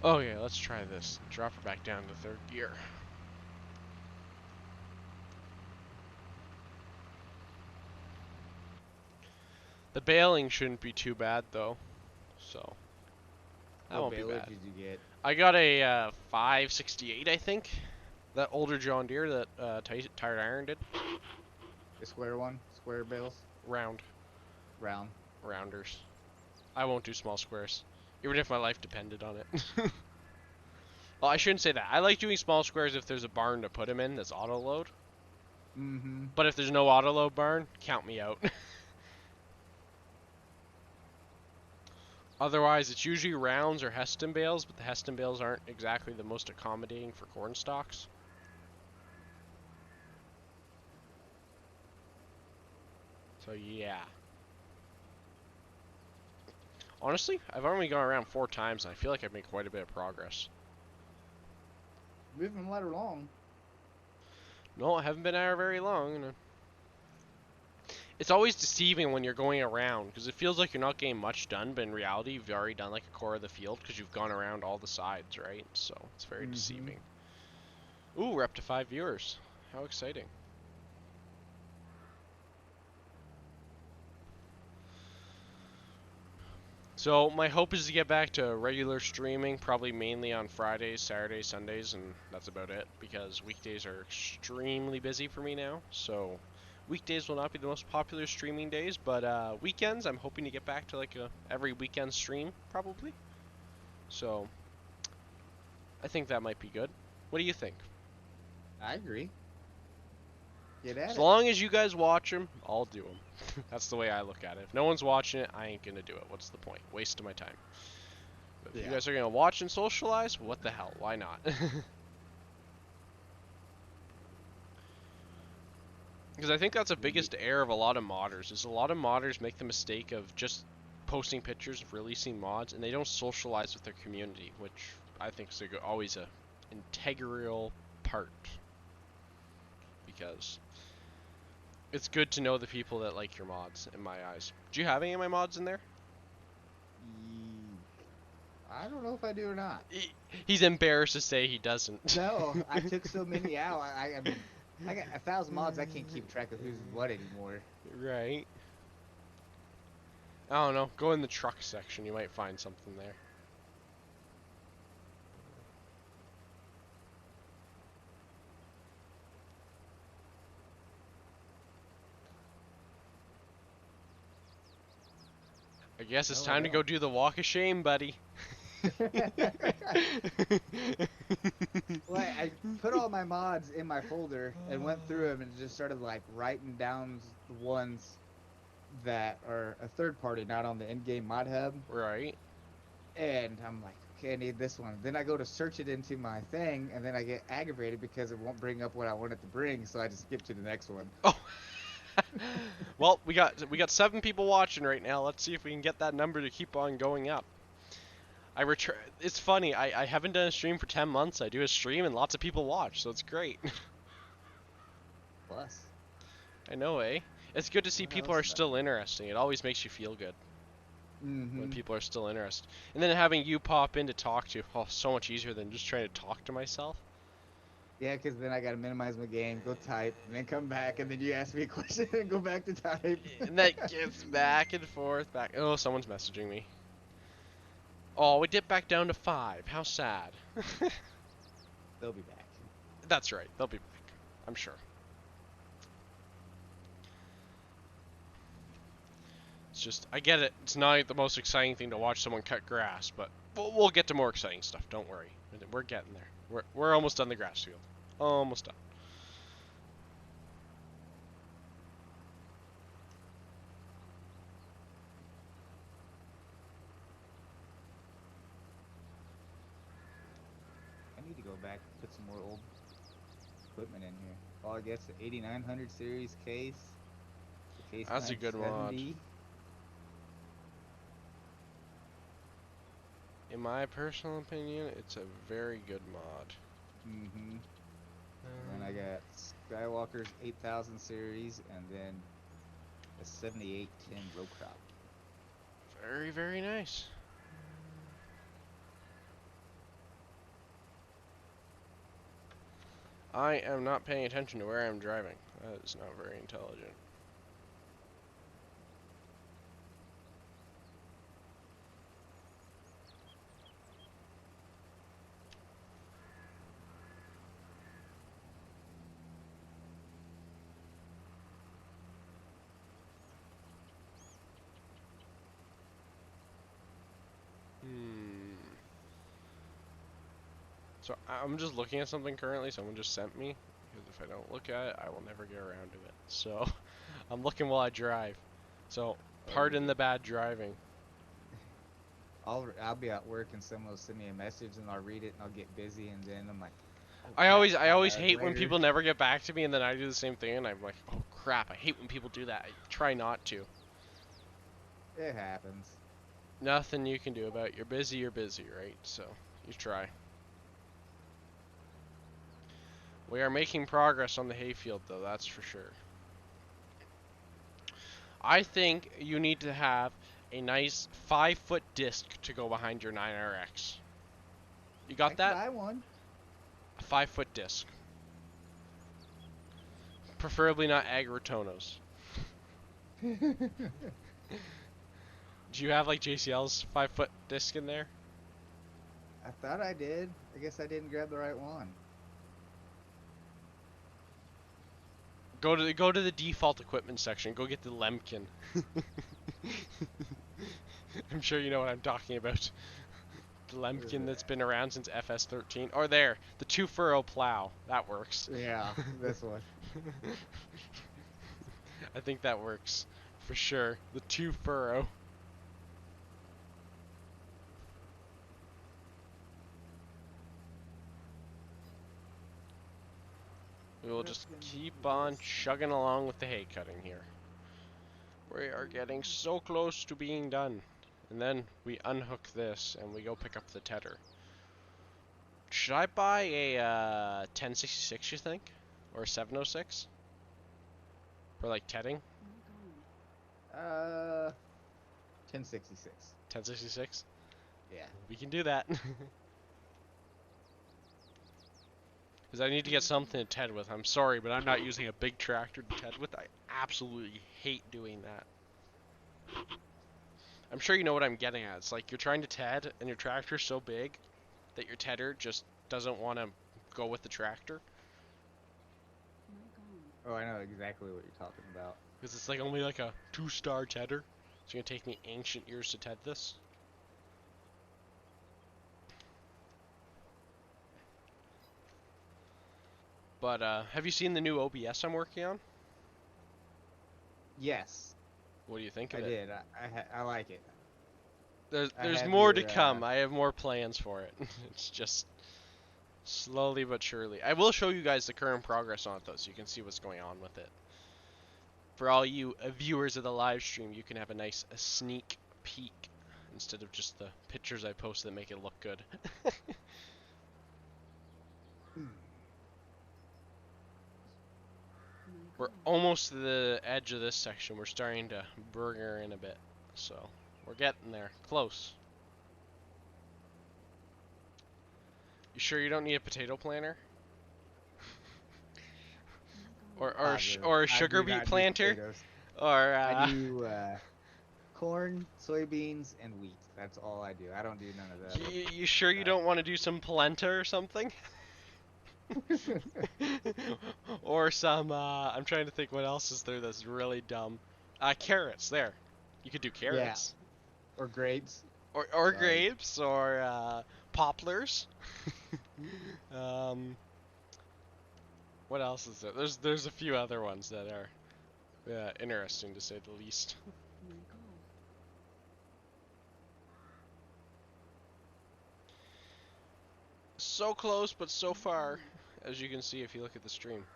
Okay, let's try this. Drop her back down to third gear. The baling shouldn't be too bad though, so that won't be What bad. did you get? I got a 568, I think. That older John Deere that Tired Iron did. The square one? Square bales? Round. Round. Rounders. I won't do small squares, even if my life depended on it. Well, I shouldn't say that. I like doing small squares if there's a barn to put them in that's auto load. Mm-hmm. But if there's no auto load barn, count me out. Otherwise, it's usually rounds or Heston bales, but the Heston bales aren't exactly the most accommodating for corn stalks. So yeah. Honestly, I've only gone around 4 times, and I feel like I've made quite a bit of progress. Moving right along. No, I haven't been out very long. And it's always deceiving when you're going around, because it feels like you're not getting much done, but in reality, you've already done like a core of the field, because you've gone around all the sides, right? So it's very deceiving. Ooh, we're up to 5 viewers. How exciting. So my hope is to get back to regular streaming, probably mainly on Fridays, Saturdays, Sundays, and that's about it, because weekdays are extremely busy for me now. So weekdays will not be the most popular streaming days, but weekends I'm hoping to get back to like a every weekend stream probably. So I think that might be good. What do you think? I agree. Get at it. As long as you guys watch them, I'll do them. That's the way I look at it. If no one's watching it, I ain't gonna do it. What's the point? Waste of my time. But if you guys are gonna watch and socialize, what the hell? Why not? Because I think that's the biggest error of a lot of modders, is a lot of modders make the mistake of just posting pictures of releasing mods, and they don't socialize with their community, which I think is always a integral part. Because it's good to know the people that like your mods, in my eyes. Do you have any of my mods in there? I don't know if I do or not. He's embarrassed to say he doesn't. No, I took so many out. I mean, I got 1,000 mods. I can't keep track of who's what anymore. Right. I don't know. Go in the truck section. You might find something there. I guess it's time to go do the walk of shame, buddy. Well, I put all my mods in my folder and went through them and just started like writing down the ones that are a third party, not on the in-game mod hub. Right. And I'm like, okay, I need this one. Then I go to search it into my thing, and then I get aggravated because it won't bring up what I want it to bring, so I just skip to the next one. Oh. Well, we got 7 people watching right now. Let's see if we can get that number to keep on going up. It's funny. I haven't done a stream for 10 months. I do a stream and lots of people watch, so it's great. Plus. I know, eh? It's good to see people are still interesting. It always makes you feel good when people are still interested. And then having you pop in to talk to, oh, so much easier than just trying to talk to myself. Yeah, because then I gotta minimize my game, go type, and then come back, and then you ask me a question and go back to type. And that gets back and forth, back. Oh, someone's messaging me. Oh, we dipped back down to 5. How sad. They'll be back. That's right. They'll be back. I'm sure. It's just, I get it. It's not the most exciting thing to watch someone cut grass, but we'll get to more exciting stuff. Don't worry. We're getting there. We're almost done the grass field. Almost done. I need to go back and put some more old equipment in here. Oh, I guess the 8900 series case. The case That's a good mod. 970. In my personal opinion, it's a very good mod. Mm-hmm. And I got Skywalker's 8000 series, and then a 7810 row crop. Very, very nice. I am not paying attention to where I'm driving. That is not very intelligent. So I'm just looking at something currently. Someone just sent me, because if I don't look at it, I will never get around to it. So I'm looking while I drive. So pardon the bad driving. I'll be at work and someone will send me a message and I'll read it and I'll get busy and then I'm like, oh, I always hate when later. people never get back to me, and then I do the same thing, and I'm like, oh crap, I hate when people do that. I try not to. It happens. Nothing you can do about it. You're busy, right? So you try. We are making progress on the hayfield, though, that's for sure. I think you need to have a nice 5-foot disc to go behind your 9RX. You got that? I can buy one. A 5-foot disc. Preferably not Agritonos. Do you have like JCL's 5-foot disc in there? I thought I did. I guess I didn't grab the right one. Go to the default equipment section. Go get the Lemkin. I'm sure you know what I'm talking about. The Lemkin that's been around since FS13. Or there, the 2-furrow plow. That works. Yeah, this one. I think that works for sure. The 2-furrow. We will just keep on chugging along with the hay cutting here. We are getting so close to being done. And then we unhook this and we go pick up the tedder. Should I buy a 1066, you think? Or a 706? For like tedding? 1066. 1066? Yeah. We can do that. Because I need to get something to ted with. I'm sorry, but I'm not using a big tractor to ted with. I absolutely hate doing that. I'm sure you know what I'm getting at. It's like you're trying to ted, and your tractor's so big that your tedder just doesn't want to go with the tractor. Oh, I know exactly what you're talking about. Because it's like only like a 2-star tedder. It's going to take me ancient years to ted this. But have you seen the new OBS I'm working on? Yes. What do you think of it? I did. I like it. There's more to come. I have more plans for it. It's just slowly but surely. I will show you guys the current progress on it, though, so you can see what's going on with it. For all you viewers of the live stream, you can have a nice sneak peek instead of just the pictures I post that make it look good. We're almost to the edge of this section. We're starting to burger in a bit, so we're getting there. Close. You sure you don't need a potato planter? or a sugar beet planter? Or I do corn, soybeans, and wheat. That's all I do. I don't do none of the other You sure you crap. don't want to do some polenta or something? Or some, I'm trying to think what else is there that's really dumb. Carrots, there. You could do Yeah, carrots. or grapes. Or Sorry. grapes, or, poplars. Um, what else is there? There's a few other ones that are interesting to say the least. So close, but so far, as you can see if you look at the stream.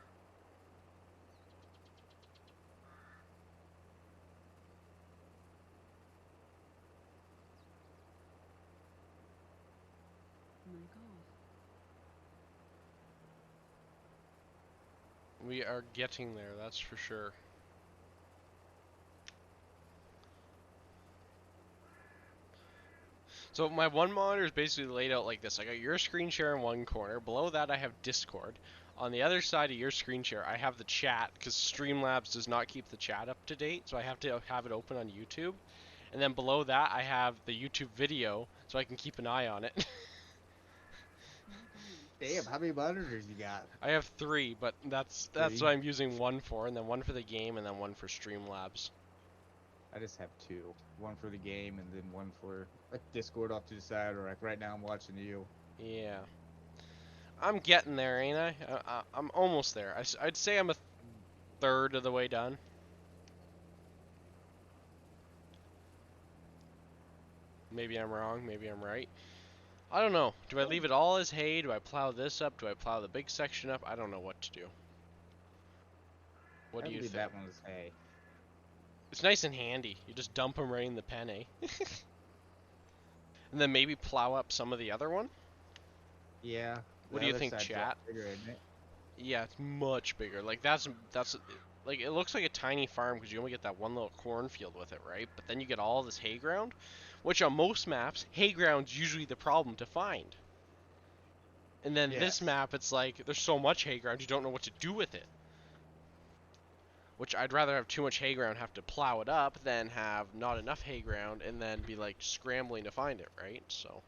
We are getting there, that's for sure. So my one monitor is basically laid out like this. I got your screen share in one corner. Below that I have Discord. On the other side of your screen share I have the chat, because Streamlabs does not keep the chat up to date, so I have to have it open on YouTube. And then below that I have the YouTube video, so I can keep an eye on it. Damn, how many monitors you got? I have 3, but that's what 3? I'm using one for, and then one for the game, and then one for Streamlabs. I just have 2. One for the game, and then one for like Discord off to the side, or like right now I'm watching you. Yeah. I'm getting there, ain't I? I'm almost there. I'd say I'm a third of the way done. Maybe I'm wrong, maybe I'm right. I don't know. Do I leave it all as hay? Do I plow this up? Do I plow the big section up? I don't know what to do. What I do you believe think? that one was hay. It's nice and handy. You just dump them right in the pen, eh? And then maybe plow up some of the other one? Yeah. What The do you other think, side's a lot chat? bigger, isn't it? Yeah, it's much bigger. Like that's like it looks like a tiny farm because you only get that one little cornfield with it, right? But then you get all this hay ground, which on most maps, hay ground's usually the problem to find. And then this Yes. map, it's like there's so much hay ground you don't know what to do with it. Which I'd rather have too much hay ground, have to plow it up, than have not enough hay ground and then be like scrambling to find it, right? So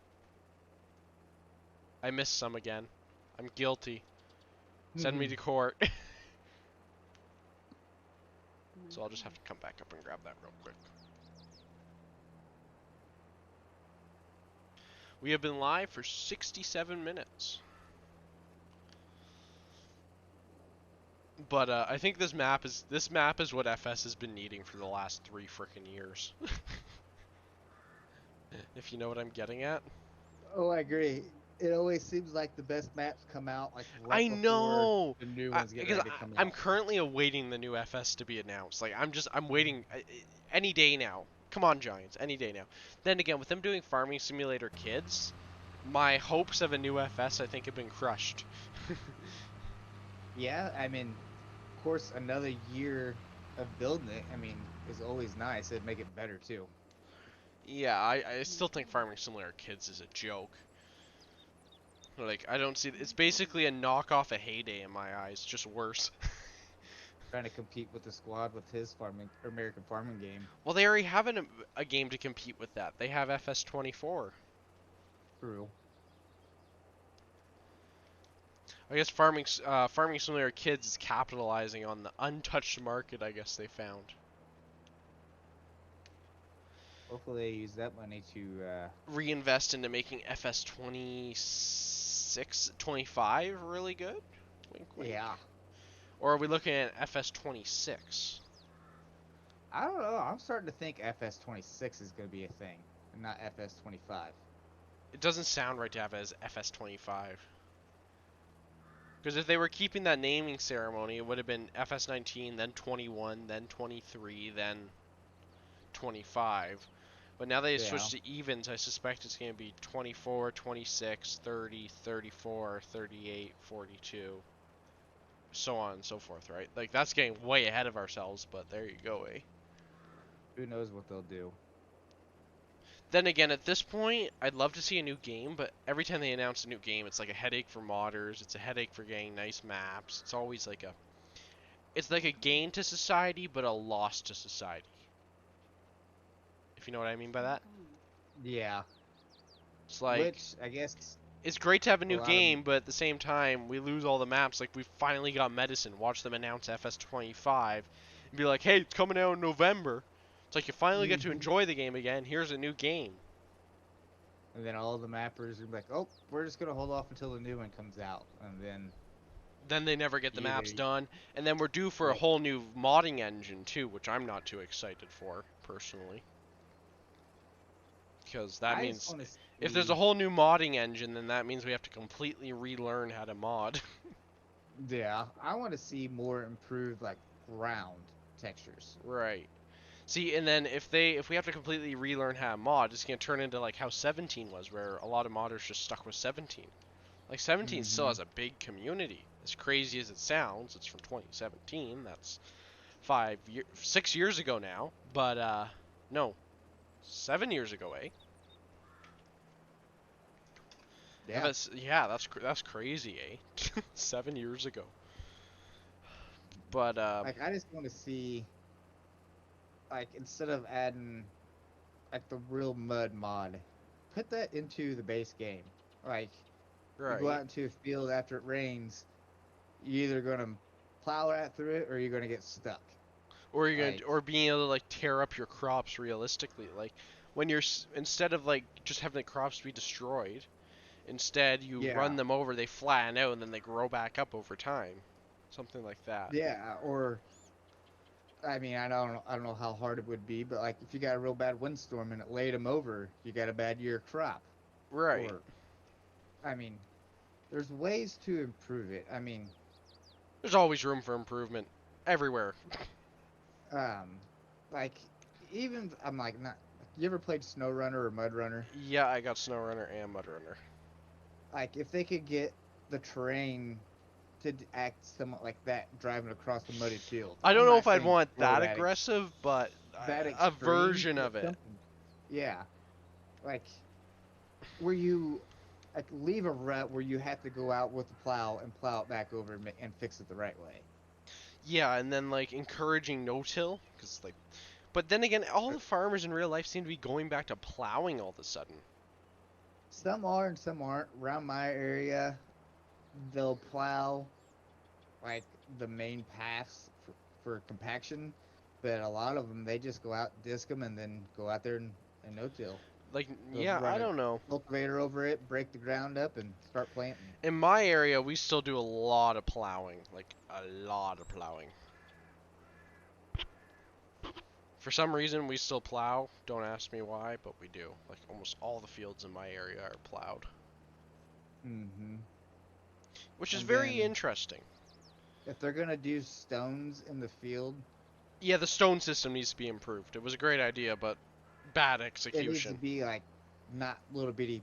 I missed some again. I'm guilty. Send me to court. So I'll just have to come back up and grab that real quick. We have been live for 67 minutes. But I think this map is what FS has been needing for the last 3 frickin' years. If you know what I'm getting at. Oh, I agree. It always seems like the best maps come out like I right before know, the new ones get because ready to come I'm out. currently awaiting the new FS to be announced. Like I'm waiting any day now. Come on, Giants, any day now. Then again, with them doing Farming Simulator Kids, my hopes of a new FS I think have been crushed. Yeah, I mean, of course, another year of building it, I mean, is always nice. It'd make it better too. Yeah, I still think Farming Simulator Kids is a joke. Like I don't see it's basically a knockoff of Heyday in my eyes, just worse. Trying to compete with the squad with his farming or American farming game. Well, they already have a game to compete with that. They have FS24. True. I guess Farming Simulator Kids is capitalizing on the untouched market. I guess they found. Hopefully, they use that money to. Reinvest into making FS26, 25 really good. Wink, wink. Yeah. Or are we looking at FS26? I don't know. I'm starting to think FS26 is going to be a thing, and not FS25. It doesn't sound right to have it as FS25. Because if they were keeping that naming ceremony, it would have been FS19, then 21, then 23, then 25. But now they Yeah. switched to evens, I suspect it's going to be 24, 26, 30, 34, 38, 42, so on and so forth, right? Like, that's getting way ahead of ourselves, but there you go, eh? Who knows what they'll do? Then again, at this point, I'd love to see a new game, but every time they announce a new game, it's like a headache for modders, it's a headache for getting nice maps, it's always like it's like a gain to society, but a loss to society. if you know what I mean by that. Yeah. It's like, Which I guess it's great to have a a new lot of game, but at the same time, we lose all the maps. Like, we finally got Medicine. Watch them announce FS25 and be like, hey, it's coming out in November. It's like you finally get to Mhm. enjoy the game again. Here's a new game. And then all the mappers are like, "Oh, we're just gonna hold off until the new one comes out," and Then they never get the maps either done. And then we're due for a yep. whole new modding engine, too, which I'm not too excited for, personally. Because that I just means want to if there's a see. whole new modding engine, then that means we have to completely relearn how to mod. Yeah, I want to see more improved like ground textures. Right. See, and then if we have to completely relearn how to mod, it's gonna turn into like how 17 was, where a lot of modders just stuck with 17. Like 17 still Hmm. has a big community. As crazy as it sounds, it's from 2017. That's 6 years ago now. But no, 7 years ago, eh? Yeah, Yeah, that's crazy, eh? 7 years ago. But like I just want to see like instead of adding like the real mud mod, put that into the base game. Like you go right. out into a field after it rains, you're either gonna plow right through it or you're gonna get stuck. Or you're Like gonna, or being able to like tear up your crops realistically, like when instead of like just having the crops be destroyed, instead you yeah, run them over, they flatten out, and then they grow back up over time, something like that. yeah, or I mean, I don't know how hard it would be, but like if you got a real bad windstorm and it laid them over, you got a bad year crop. Right. Or I mean, there's ways to improve it. I mean, There's always room for improvement everywhere. um, like even I'm like not. You ever played Snow Runner or Mud Runner? Yeah, I got Snow Runner and Mud Runner. Like if they could get the terrain to act somewhat like that, driving across the muddy field. I don't I'm know not if I'd saying want go that that aggressive, but that a extreme, version but of it. something. Yeah, like where you like leave a rut where you have to go out with the plow and plow it back over and fix it the right way. Yeah, and then like encouraging no-till, because like, but then again, all the farmers in real life seem to be going back to plowing all of a sudden. Some are and some aren't. Around my area, they'll plow like the main paths for compaction, but a lot of them they just go out, disc them, and then go out there and no-till. Like, They'll yeah, run I a don't know. cultivator over it, break the ground up, and start planting. In my area, we still do a lot of plowing, like a lot of plowing. For some reason, we still plow. Don't ask me why, but we do. Like almost all the fields in my area are plowed, Hmm. which is And very then interesting. if they're gonna do stones in the field, Yeah, the stone system needs to be improved. It was a great idea, but bad it needs to execution. be like not little bitty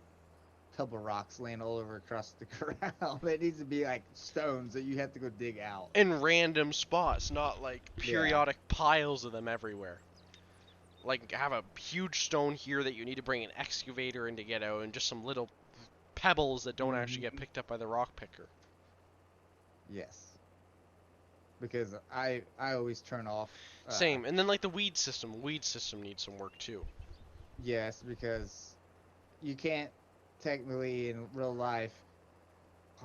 pebble rocks laying all over across the ground. It needs to be like stones that you have to go dig out. In random spots, not like Yeah. periodic piles of them everywhere. Like have a huge stone here that you need to bring an excavator in to get out, and just some little pebbles that don't actually get Hmm. picked up by the rock picker. Yes. Because I always turn off. Same, and then like the weed system. Weed system needs some work too. Yes, because you can't technically in real life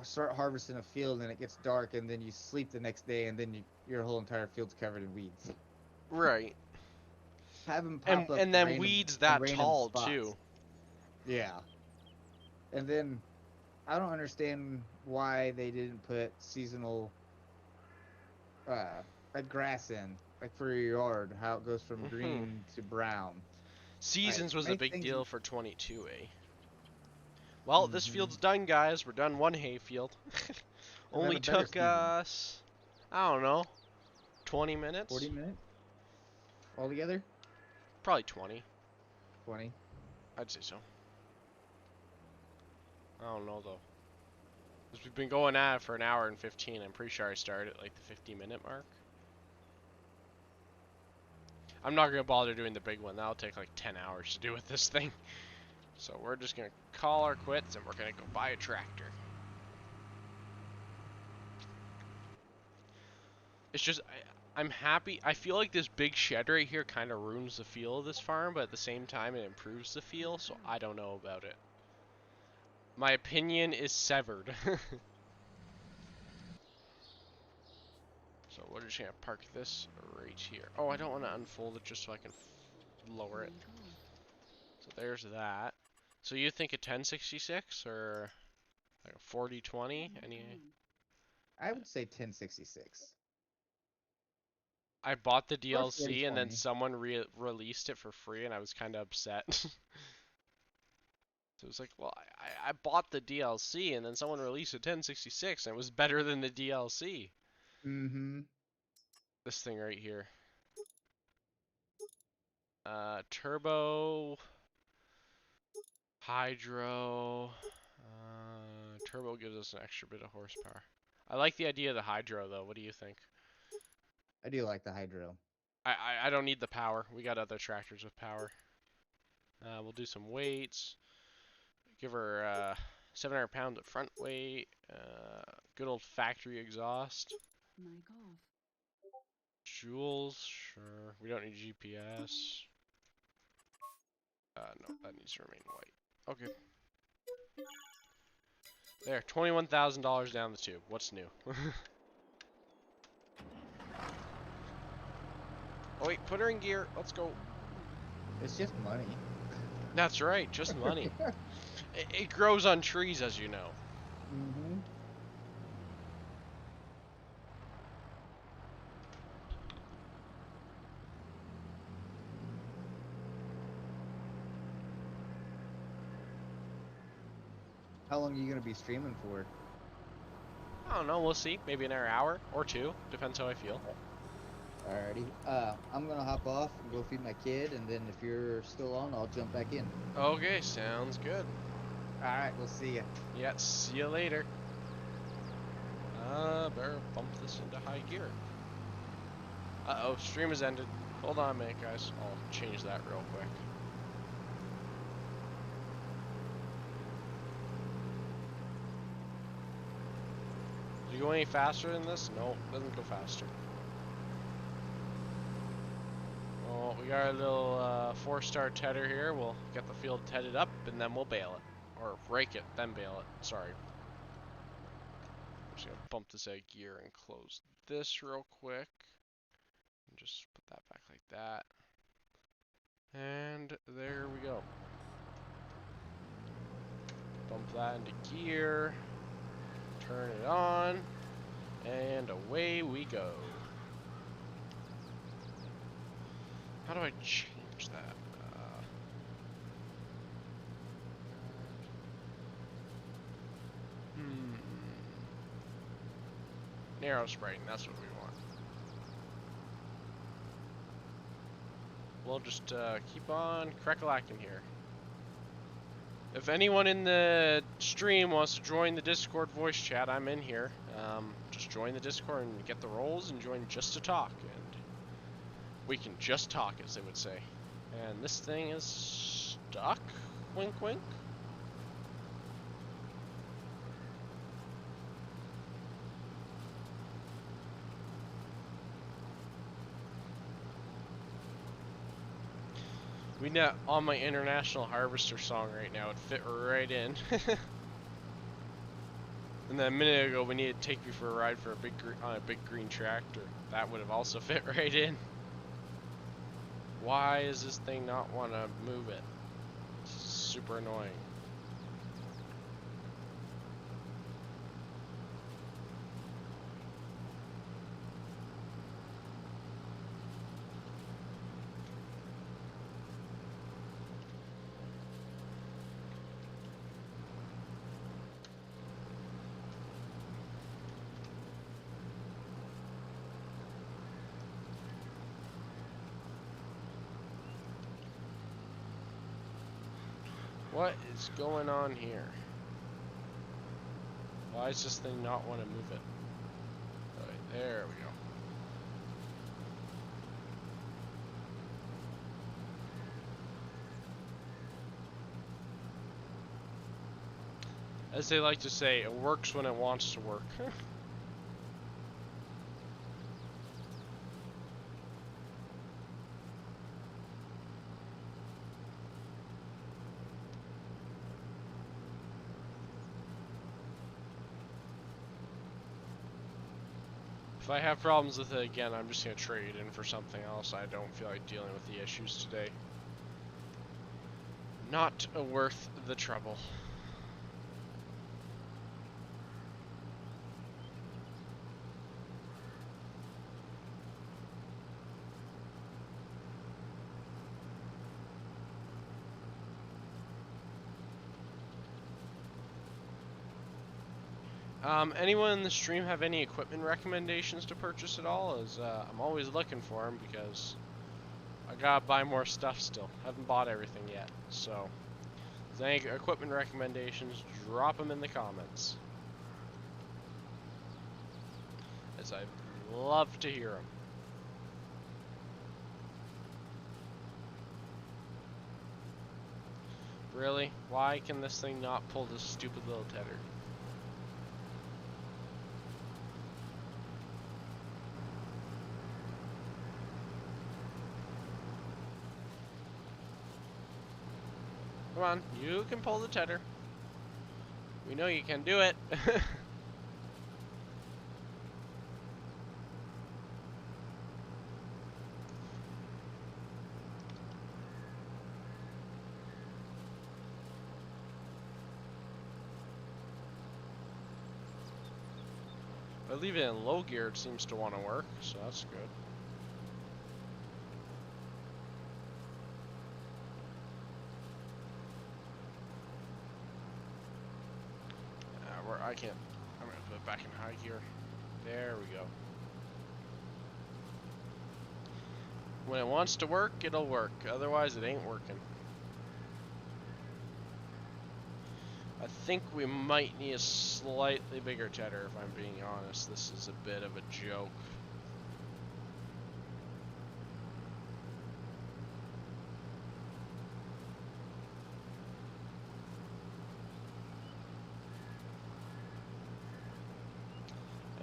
start harvesting a field and it gets dark and then you sleep the next day and then your whole entire field's covered in weeds. Right. Have them pop And up and then random weeds in that random tall spots. too. Yeah. And then I don't understand why they didn't put seasonal like grass in, like for your yard, how it goes from Hmm. green to brown. Like Seasons was a make big things. deal for 22, eh? Well, this Hmm. field's done, guys. We're done one hay field. And then Only a better took season. us, I don't know, 20 40 minutes? minutes altogether. Probably 20. 20. I'd say so. I don't know though. 'Cause we've been going at it for an hour and 15. I'm pretty sure I started at like the 50-minute mark. I'm not gonna bother doing the big one. That'll take like 10 hours to do with this thing. So we're just gonna call our quits and we're gonna go buy a tractor. It's just I'm happy. I feel like this big shed right here kind of ruins the feel of this farm, but at the same time it improves the feel, so I don't know about it. My opinion is severed. So we're just gonna park this right here. Oh, I don't want to unfold it just so I can lower it. So there's that. So you think a 1066 or like a 4020? Any? I would say 1066. I bought the Or DLC and then 4020. someone released it for free, and I was kind of upset. So it was like, well, I bought the DLC and then someone released a 1066 and it was better than the DLC. Mm-hmm. This thing right here. Turbo, hydro. Turbo gives us an extra bit of horsepower. I like the idea of the hydro though. What do you think? I do like the hydro. I don't need the power. We got other tractors with power. We'll do some weights. Give her 700 pounds of front weight. Good old factory exhaust. Joules, sure. We don't need GPS. No, that needs to remain white. Okay. There, $21,000 down the tube. What's new? Oh wait, put her in gear. Let's go. It's just money. That's right, just money. It grows on trees, as you know. Mm-hmm. How long are you gonna be streaming for? I don't know, we'll see. Maybe another hour or two. Depends how I feel. Alrighty. I'm gonna hop off and go feed my kid, and then if you're still on, I'll jump back in. Okay, sounds good. Alright, we'll see ya. Yeah, see you later. Better bump this into high gear. Uh-oh, stream has ended. Hold on a minute, guys. I'll change that real quick. Did you go any faster than this? No, doesn't go faster. Well, we got a little 4-star tedder here. We'll get the field tedded up, and then we'll bale it. Or rake it, then bale it. Sorry. I'm just going to bump this out of gear and close this real quick. And just put that back like that. And there we go. Bump that into gear. Turn it on. And away we go. How do I change that? Narrow spriting, that's what we want. We'll just keep on crack-a-lacking here. If anyone in the stream wants to join the Discord voice chat, I'm in here. Just join the Discord and get the roles and join just to talk. And we can just talk, as they would say. And this thing is stuck? Wink, wink. We net on my International Harvester song right now. It fit right in. And then a minute ago, we needed to take me for a ride for on a big green tractor. That would have also fit right in. Why does this thing not want to move it? It's super annoying. What is going on here? Why does this thing not want to move it? Alright, there we go. As they like to say, it works when it wants to work. If I have problems with it again, I'm just gonna trade in for something else. I don't feel like dealing with the issues today. Not worth the trouble. Anyone in the stream have any equipment recommendations to purchase at all? As I'm always looking for them because I gotta buy more stuff still. Haven't bought everything yet. So, if there's any equipment recommendations, drop them in the comments. As I'd love to hear them. Really? Why can this thing not pull this stupid little tedder? Come on, you can pull the tedder. We know you can do it. I leave it in low gear, it seems to want to work, so that's good. I can't. I'm gonna put it back in high gear. There we go. When it wants to work, it'll work. Otherwise, it ain't working. I think we might need a slightly bigger tedder, if I'm being honest. This is a bit of a joke.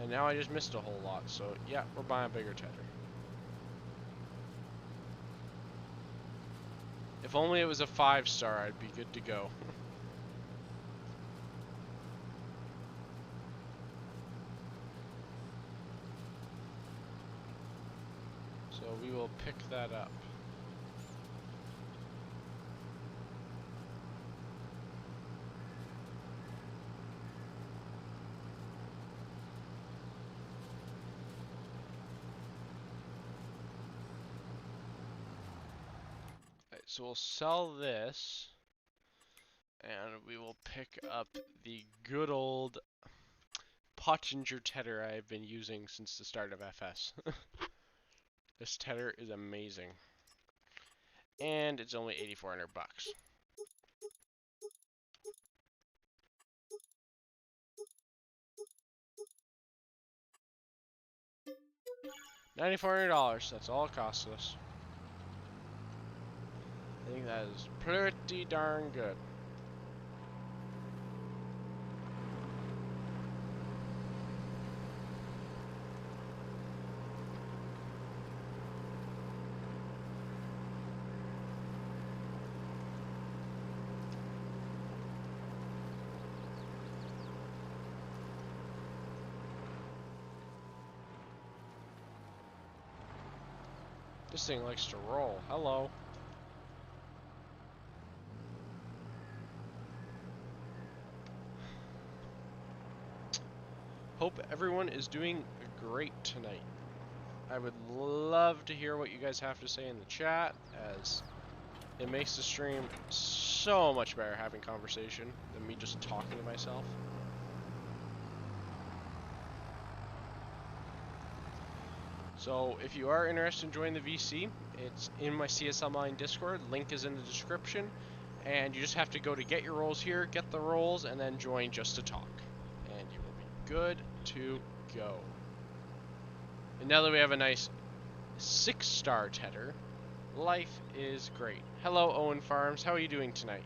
And now I just missed a whole lot, so yeah, we're buying a bigger tedder. If only it was a 5-star, I'd be good to go. So we will pick that up. So we'll sell this, and we will pick up the good old Pottinger tedder I've been using since the start of FS. This tedder is amazing, and it's only 8,400 bucks. $9,400. That's all it costs us. I think that is pretty darn good. This thing likes to roll. Hello. Hope everyone is doing great tonight. I would love to hear what you guys have to say in the chat, as it makes the stream so much better having conversation than me just talking to myself. So if you are interested in joining the VC, it's in my CSL Modding Discord. Link is in the description. And you just have to go to get your roles here, get the roles, and then join just to talk. And you will be good to go. And now that we have a nice 6-star tedder, life is great. Hello, Owen Farms. How are you doing tonight?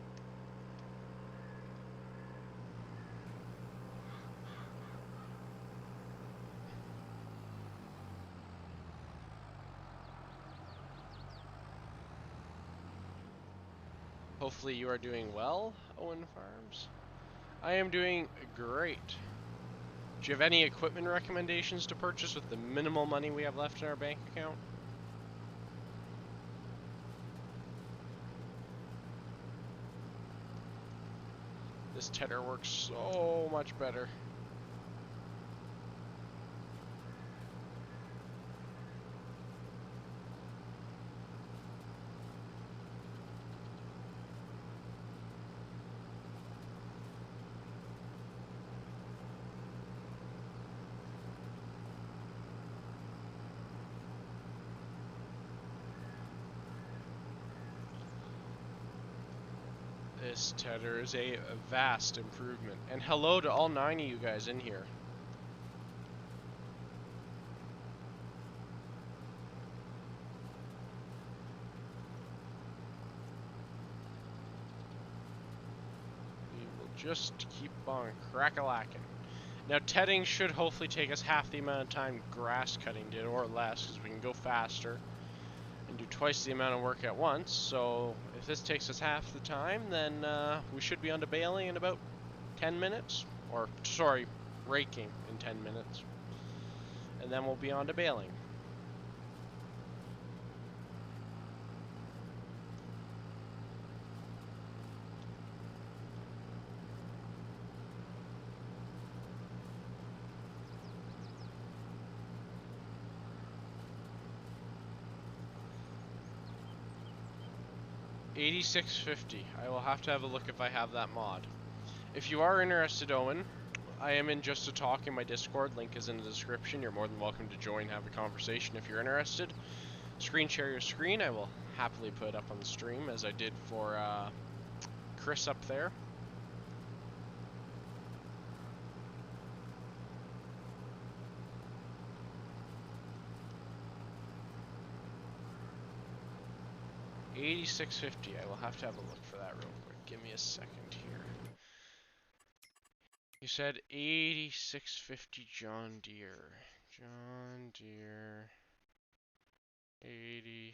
Hopefully you are doing well, Owen Farms. I am doing great. Do you have any equipment recommendations to purchase with the minimal money we have left in our bank account? This tedder works so much better. This tedder is a vast improvement. And hello to all 9 of you guys in here. We will just keep on crack-a-lacking. Now tedding should hopefully take us half the amount of time grass cutting did, or less, because we can go faster and do twice the amount of work at once. So if this takes us half the time, then we should be on to baling in about 10 minutes. Or, sorry, raking in 10 minutes. And then we'll be on to baling. $86.50. I will have to have a look if I have that mod. If you are interested, Owen, I am in Just to Talk in my Discord. Link is in the description. You're more than welcome to join, have a conversation if you're interested. Screen share your screen. I will happily put it up on the stream, as I did for Chris up there. $86.50. I will have to have a look for that real quick. Give me a second here. You said $86.50 John Deere. John Deere. $86.50.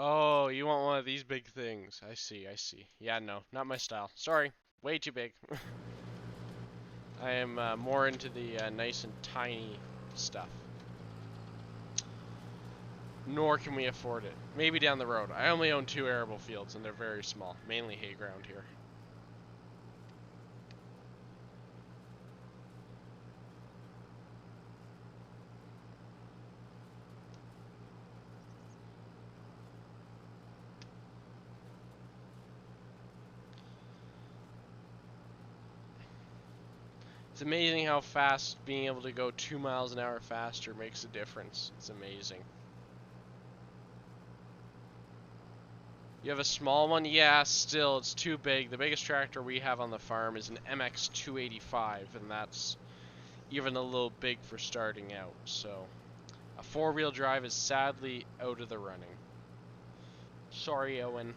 Oh, you want one of these big things. I see, I see. Yeah, no, not my style. Sorry, way too big. I am more into the nice and tiny stuff. Nor can we afford it. Maybe down the road. I only own 2 arable fields, and they're very small. Mainly hay ground here. It's amazing how fast being able to go 2 miles an hour faster makes a difference. It's amazing. You have a small one? Yeah, still, it's too big. The biggest tractor we have on the farm is an MX 285, and that's even a little big for starting out. So, a 4-wheel drive is sadly out of the running. Sorry, Owen.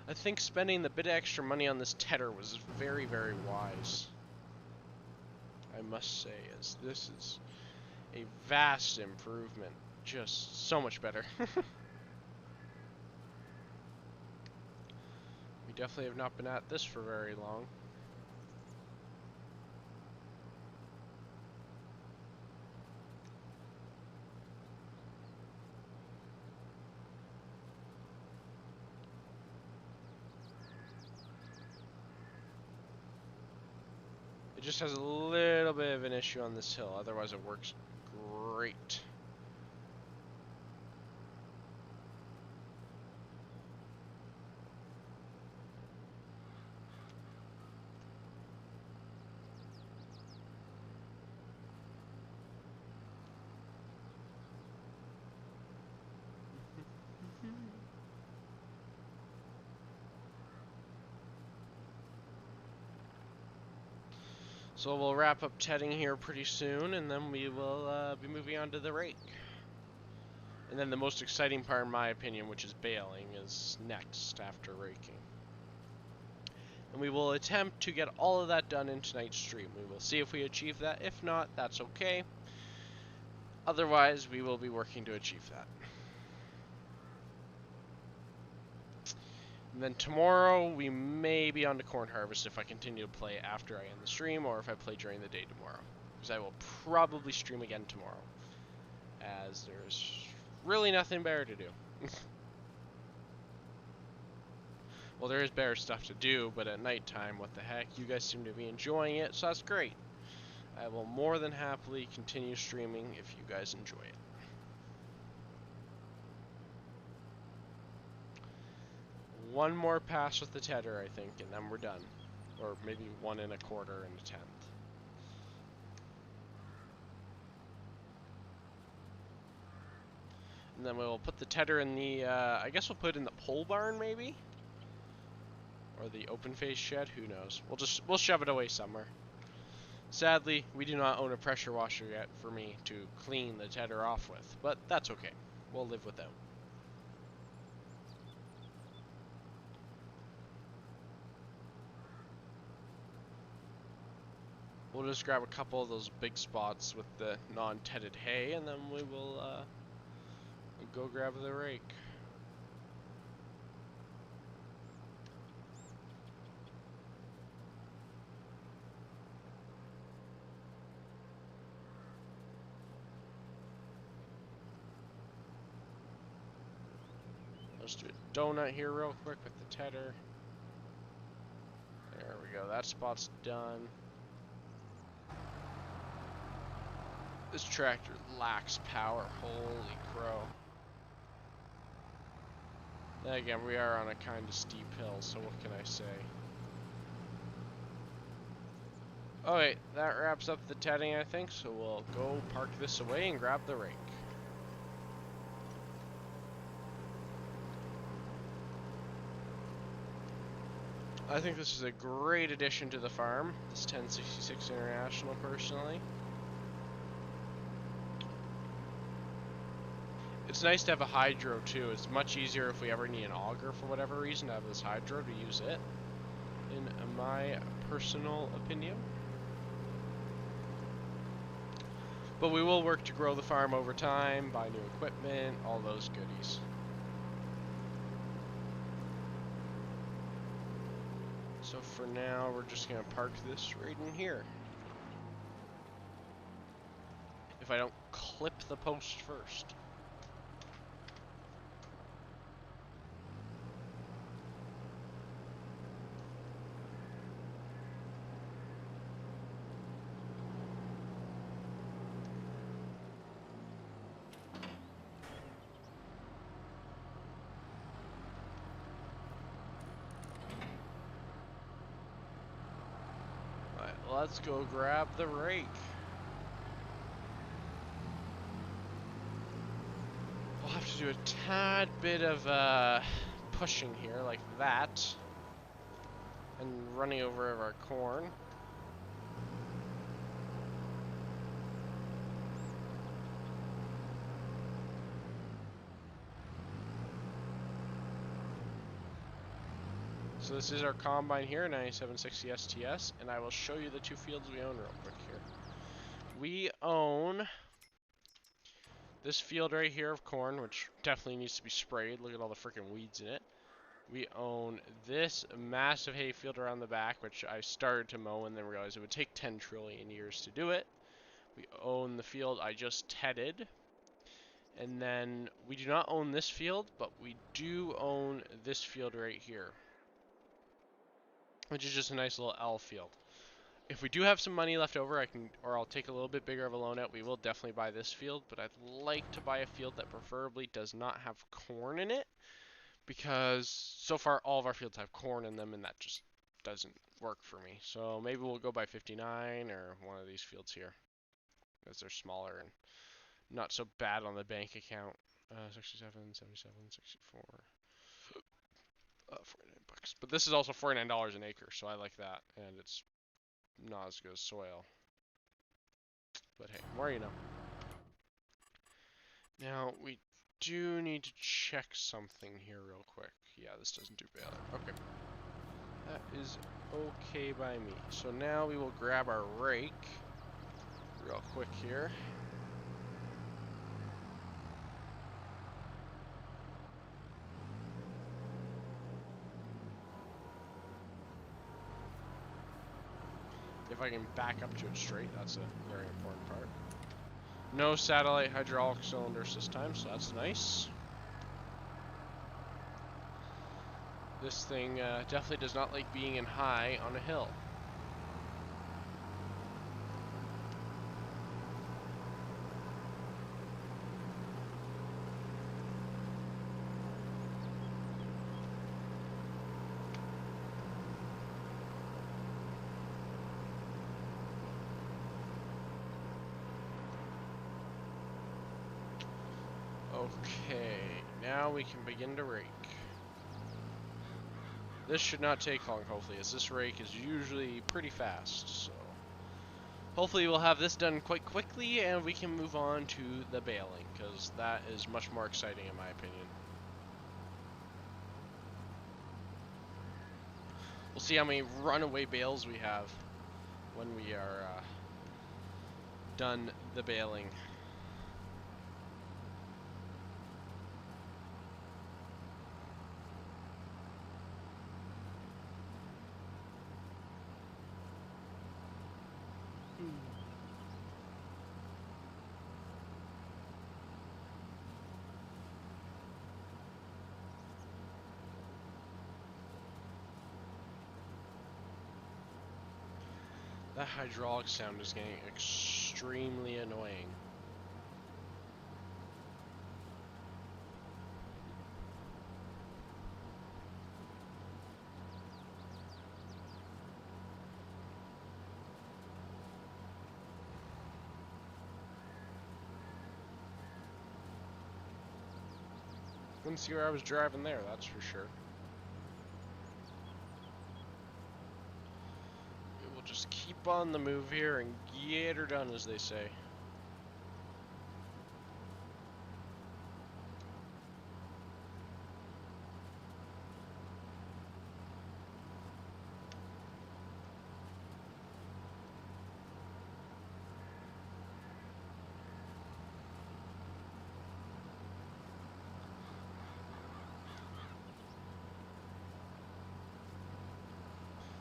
I think spending the bit of extra money on this tedder was very, very wise. I must say, as this is a vast improvement. Just so much better. We definitely have not been at this for very long. It just has a little bit of an issue on this hill, otherwise it works great. So we'll wrap up tedding here pretty soon, and then we will be moving on to the rake. And then the most exciting part, in my opinion, which is baling, is next after raking. And we will attempt to get all of that done in tonight's stream. We will see if we achieve that. If not, that's okay. Otherwise, we will be working to achieve that. And then tomorrow, we may be on to corn harvest if I continue to play after I end the stream, or if I play during the day tomorrow. Because I will probably stream again tomorrow, as there's really nothing better to do. Well, there is better stuff to do, but at nighttime, what the heck? You guys seem to be enjoying it, so that's great. I will more than happily continue streaming if you guys enjoy it. One more pass with the tedder, I think, and then we're done. Or maybe 1 1/4 and a 10th. And then we'll put the tedder in the, I guess we'll put it in the pole barn, maybe? Or the open face shed, who knows. We'll shove it away somewhere. Sadly, we do not own a pressure washer yet for me to clean the tedder off with, but that's okay. We'll live without. We'll just grab a couple of those big spots with the non-tedded hay, and then we will we'll go grab the rake. Let's do a donut here real quick with the tedder. There we go, that spot's done. This tractor lacks power, holy crow. Then again, we are on a kind of steep hill, so what can I say? Okay, that wraps up the tedding, I think, so we'll go park this away and grab the rake. I think this is a great addition to the farm, this 1066 International, personally. It's nice to have a hydro too. It's much easier if we ever need an auger for whatever reason to have this hydro to use it, in my personal opinion. But we will work to grow the farm over time, buy new equipment, all those goodies. So for now, we're just gonna park this right in here. If I don't clip the post first. Let's go grab the rake. We'll have to do a tad bit of pushing here, like that, and running over of our corn. So this is our combine here, 9760 STS, and I will show you the two fields we own real quick here. We own this field right here of corn, which definitely needs to be sprayed. Look at all the freaking weeds in it. We own this massive hay field around the back, which I started to mow and then realized it would take 10 trillion years to do it. We own the field I just tedded. And then we do not own this field, but we do own this field right here, which is just a nice little L field. If we do have some money left over, I'll take a little bit bigger of a loan out. We will definitely buy this field, but I'd like to buy a field that preferably does not have corn in it, because so far all of our fields have corn in them, and that just doesn't work for me. So maybe we'll go by 59 or one of these fields here, because they're smaller and not so bad on the bank account. 67, 77, 64. 49 bucks. But this is also $49 an acre, so I like that, and it's not as good as soil. But hey, more you know. Now, we do need to check something here real quick. Yeah, this doesn't do baler. Okay. That is okay by me. So now we will grab our rake real quick here. If I can back up to it straight, that's a very important part. No satellite hydraulic cylinders this time, so that's nice. This thing definitely does not like being in high on a hill. Okay, now we can begin to rake. This should not take long, hopefully, as this rake is usually pretty fast, so... Hopefully we'll have this done quite quickly, and we can move on to the baling, because that is much more exciting in my opinion. We'll see how many runaway bales we have when we are done the baling. That hydraulic sound is getting extremely annoying. Couldn't see where I was driving there, that's for sure. We will just keep on the move here and get her done, as they say.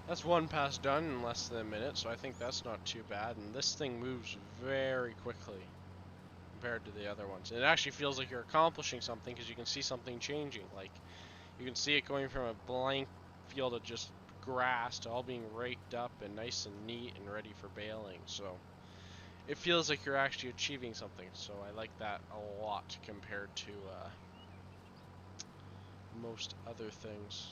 That's one pass done in less than a minute, so I think that's not too bad. And this thing moves very quickly compared to the other ones. It actually feels like you're accomplishing something because you can see something changing. Like, you can see it going from a blank field of just grass to all being raked up and nice and neat and ready for baling. So it feels like you're actually achieving something. So I like that a lot compared to most other things.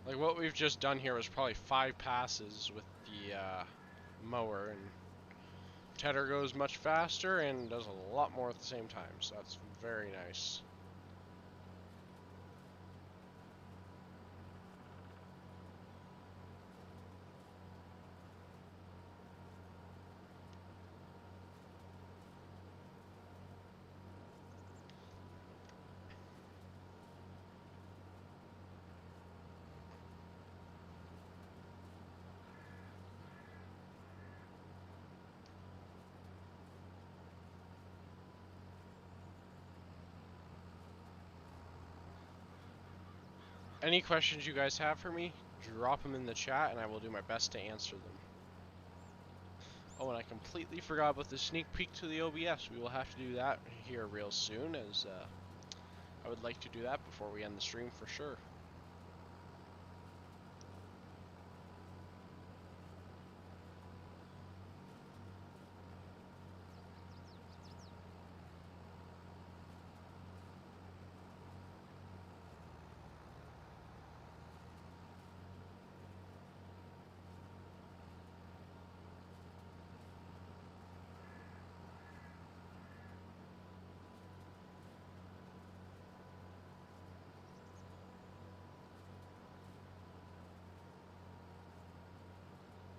Like what we've just done here was probably 5 passes with the mower, and Tedder goes much faster and does a lot more at the same time, so that's very nice. Any questions you guys have for me, drop them in the chat and I will do my best to answer them. Oh, and I completely forgot about the sneak peek to the OBS. We will have to do that here real soon, as I would like to do that before we end the stream for sure.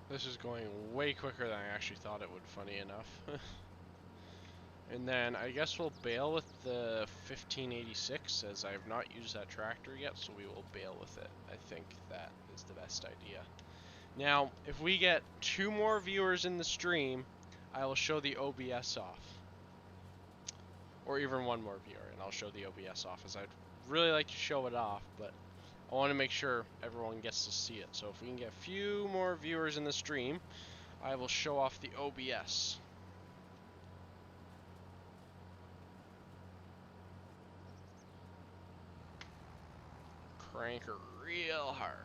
This is going way quicker than I actually thought it would, funny enough. And then I guess we'll bale with the 1586, as I have not used that tractor yet, so we will bale with it. I think that is the best idea. Now, if we get 2 more viewers in the stream, I will show the OBS off. Or even 1 more viewer, and I'll show the OBS off, as I'd really like to show it off, but I want to make sure everyone gets to see it. So if we can get a few more viewers in the stream, I will show off the OBS. Crank her real hard.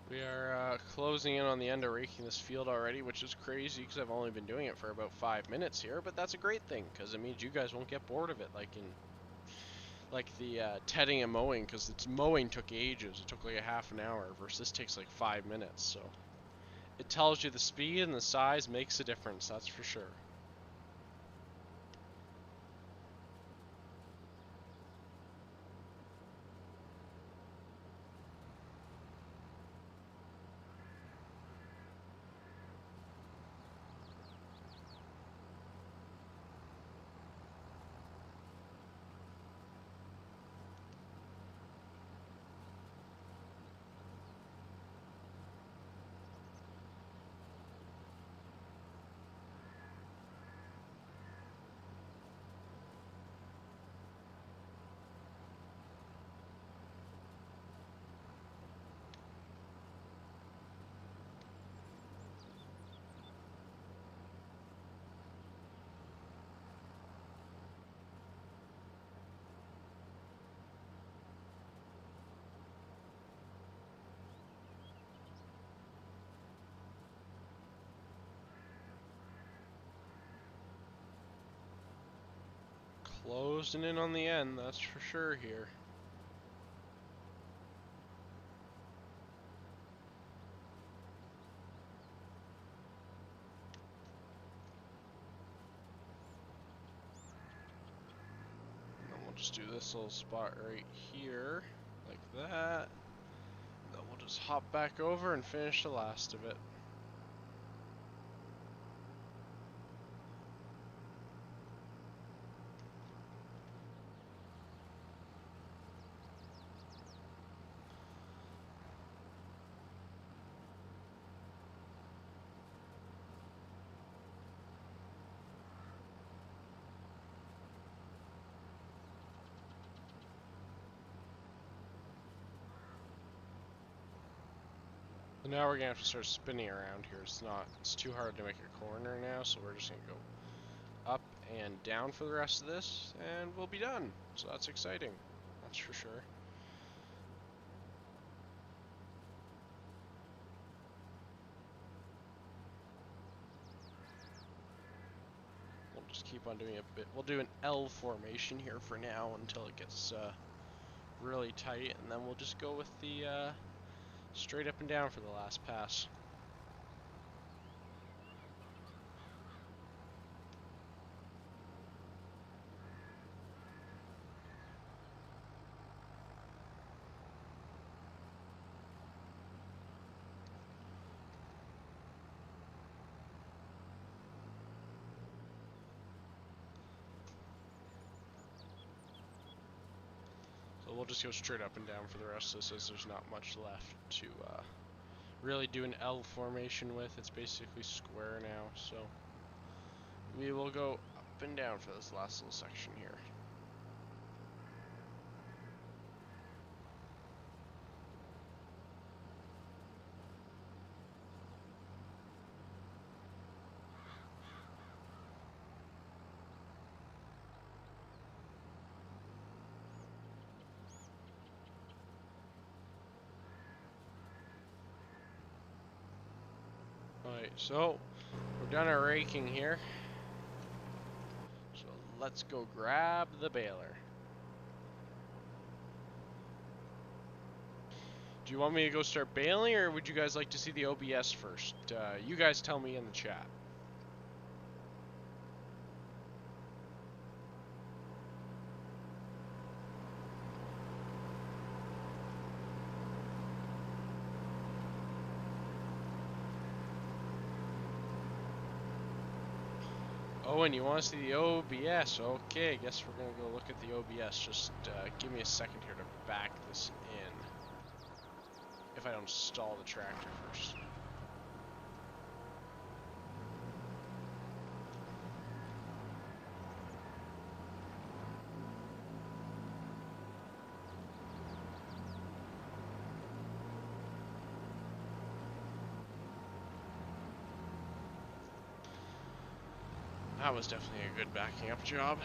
We are closing in on the end of raking this field already, which is crazy because I've only been doing it for about 5 minutes here, but that's a great thing because it means you guys won't get bored of it like the tedding and mowing, because its mowing took ages. It took like a half an hour versus this takes like 5 minutes, so it tells you the speed and the size makes a difference, that's for sure. Closing in on the end, that's for sure here. And then we'll just do this little spot right here, like that. Then we'll just hop back over and finish the last of it. So now we're gonna have to start spinning around here. It's too hard to make a corner now, so we're just gonna go up and down for the rest of this, and we'll be done. So that's exciting, that's for sure. We'll just keep on doing a bit. We'll do an L formation here for now until it gets really tight, and then we'll just go with the straight up and down for the last pass. So we'll just go straight up and down for the rest of this, as there's not much left to really do an L formation with. It's basically square now, so we will go up and down for this last little section here. Alright, so we're done our raking here. So let's go grab the baler. Do you want me to go start baling, or would you guys like to see the OBS first? You guys tell me in the chat. Oh, and you want to see the OBS? Okay, I guess we're going to go look at the OBS. Just give me a second here to back this in. If I don't stall the tractor first. That was definitely a good backing up job.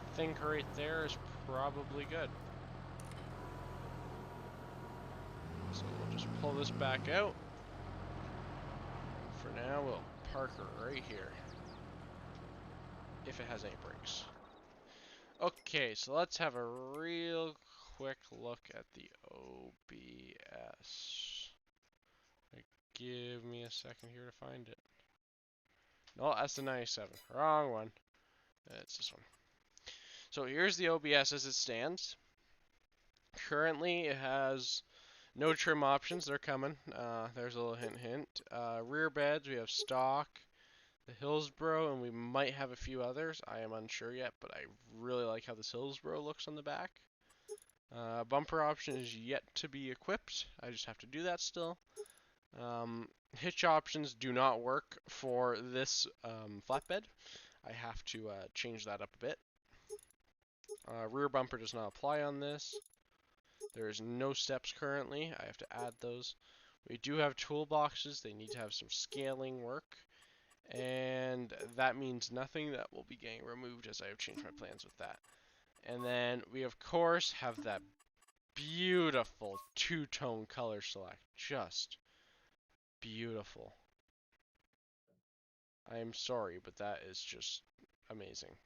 I think right there is probably good. So we'll just pull this back out. For now, we'll park her right here. If it has any brakes. Okay, so let's have a real quick look at the OBS. Give me a second here to find it. No, that's the 97. Wrong one. It's this one. So here's the OBS as it stands. Currently, it has no trim options. They're coming. There's a little hint. Rear beds, we have stock, the Hillsborough, and we might have a few others. I am unsure yet, but I really like how this Hillsborough looks on the back. Bumper option is yet to be equipped. I just have to do that still. Hitch options do not work for this flatbed. I have to change that up a bit. Rear bumper does not apply on this. There is no steps currently. I have to add those. We do have toolboxes. They need to have some scaling work. And that means nothing. That will be getting removed as I have changed my plans with that. And then we, of course, have that beautiful two-tone color select. Just beautiful. I am sorry, but that is just amazing.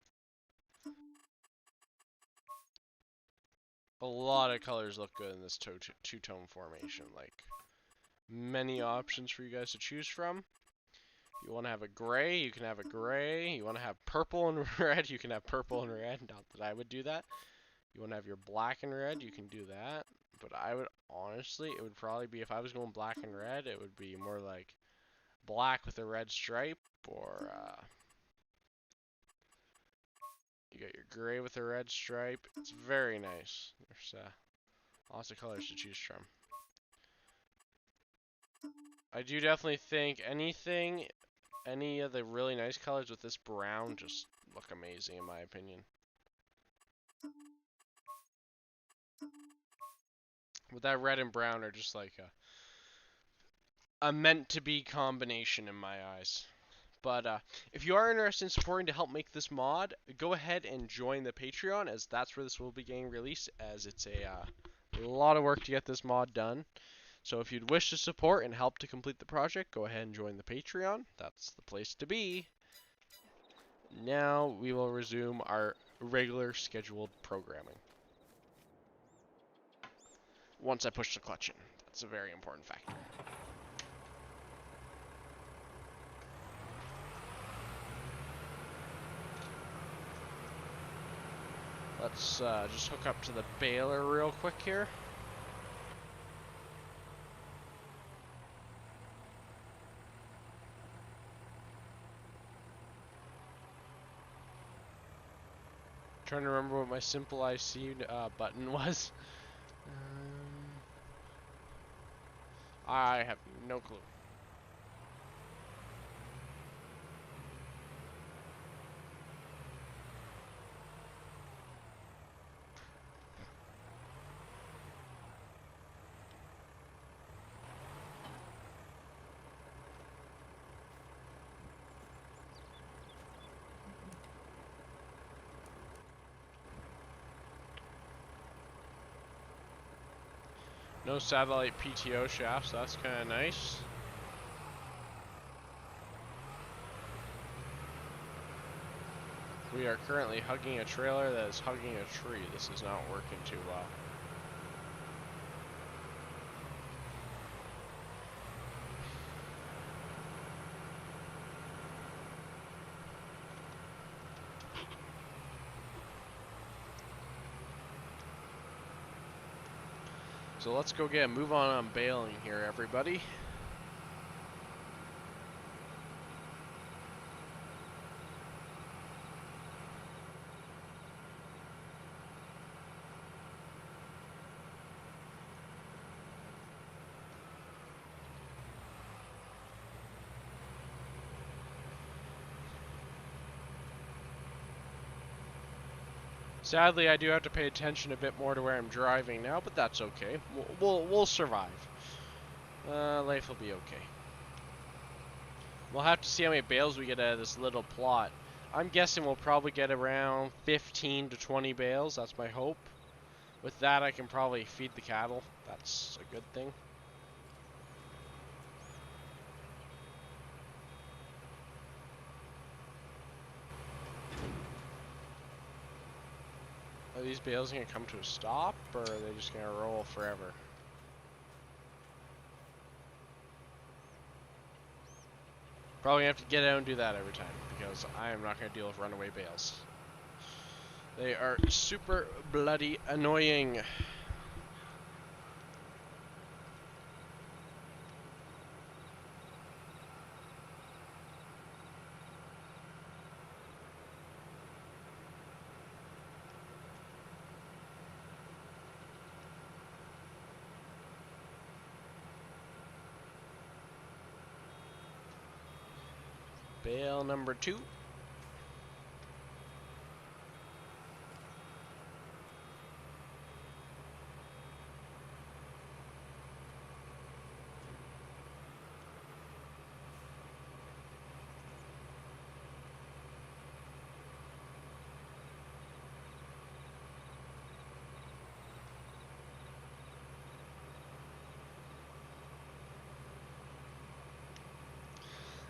A lot of colors look good in this two-tone formation. Like, many options for you guys to choose from. You want to have a gray, you can have a gray. You want to have purple and red, you can have purple and red. Not that I would do that. You want to have your black and red, you can do that. But I would, honestly, it would probably be, if I was going black and red, it would be more like black with a red stripe, or you got your gray with a red stripe. It's very nice. There's lots of colors to choose from. I do definitely think any of the really nice colors with this brown just look amazing in my opinion. But that red and brown are just like a meant-to-be combination in my eyes. But if you are interested in supporting to help make this mod, go ahead and join the Patreon, as that's where this will be getting released, as it's a lot of work to get this mod done. So if you'd wish to support and help to complete the project, go ahead and join the Patreon. That's the place to be. Now we will resume our regular scheduled programming. Once I push the clutch in. That's a very important factor. Let's just hook up to the baler real quick here. Trying to remember what my simple IC button was. I have no clue. No satellite PTO shafts, that's kind of nice. We are currently hugging a trailer that is hugging a tree. This is not working too well. So let's go get a move on baling here, everybody. Sadly, I do have to pay attention a bit more to where I'm driving now, but that's okay. We'll survive. Life will be okay. We'll have to see how many bales we get out of this little plot. I'm guessing we'll probably get around 15 to 20 bales. That's my hope. With that, I can probably feed the cattle. That's a good thing. Are these bales going to come to a stop, or are they just going to roll forever? Probably have to get out and do that every time, because I am not going to deal with runaway bales. They are super bloody annoying. Bale number 2.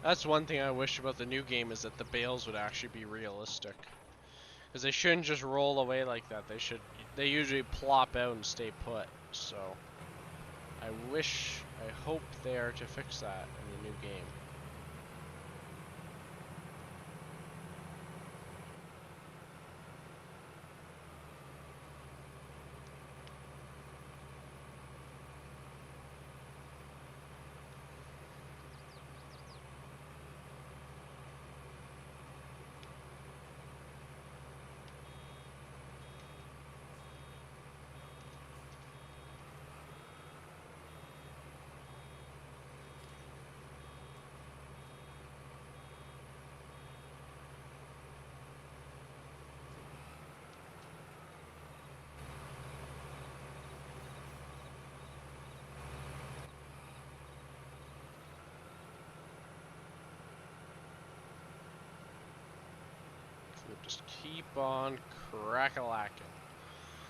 That's one thing I wish about the new game, is that the bales would actually be realistic. Because they shouldn't just roll away like that. They usually plop out and stay put. So I hope they are to fix that in the new game. We'll just keep on crack-a-lacking.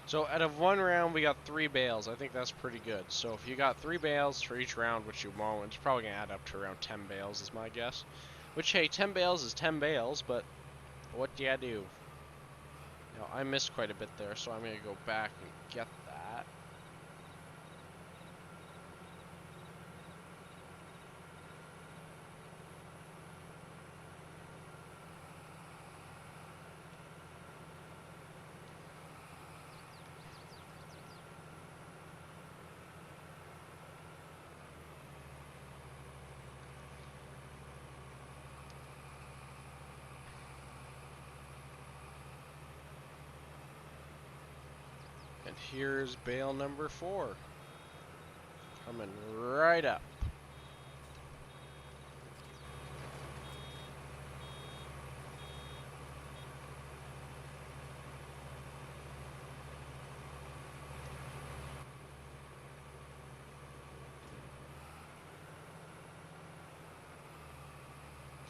So out of one round, we got 3 bales. I think that's pretty good. So if you got 3 bales for each round, which you won't, it's probably going to add up to around 10 bales is my guess. Which, hey, 10 bales is 10 bales, but what do you do? Now, I missed quite a bit there, so I'm going to go back and get that. And here's bale number 4. Coming right up.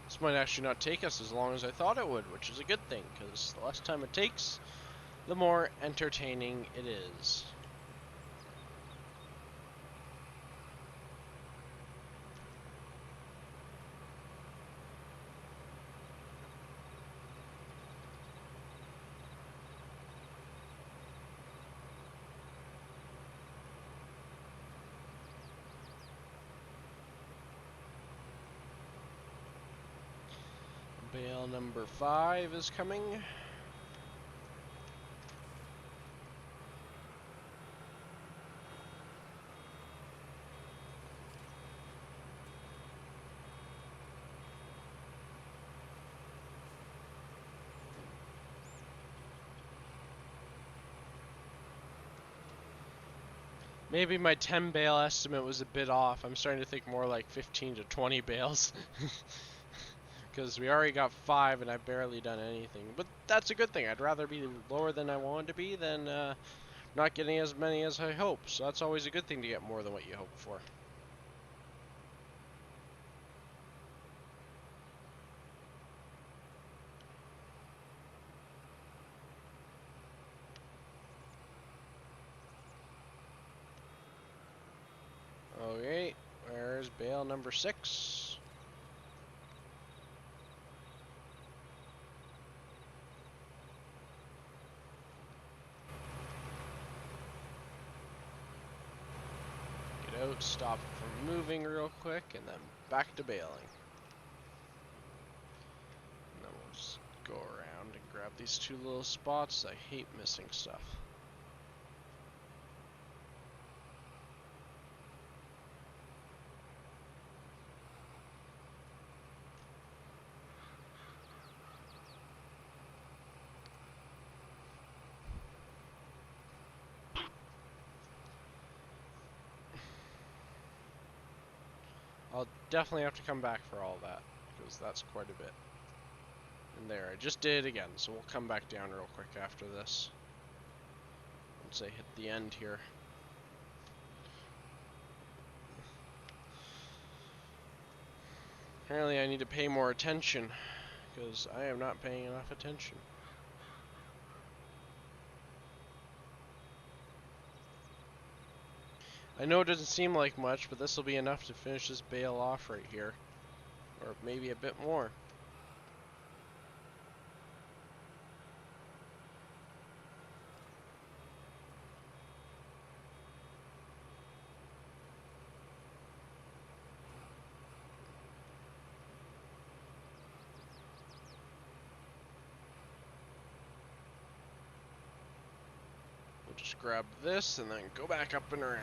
This might actually not take us as long as I thought it would, which is a good thing, because the less time it takes, the more entertaining it is. Bale number 5 is coming. Maybe my 10 bale estimate was a bit off. I'm starting to think more like 15 to 20 bales. Because we already got 5 and I've barely done anything. But that's a good thing. I'd rather be lower than I wanted to be than not getting as many as I hope. So that's always a good thing to get more than what you hope for. Okay, where's bale number 6? Get out, stop it from moving real quick, and then back to baling. And then we'll just go around and grab these 2 little spots. I hate missing stuff. I'll definitely have to come back for all that, because that's quite a bit. And there, I just did it again, so we'll come back down real quick after this. Once I hit the end here. Apparently I need to pay more attention, because I am not paying enough attention. I know it doesn't seem like much, but this will be enough to finish this bale off right here. Or maybe a bit more. We'll just grab this and then go back up and around.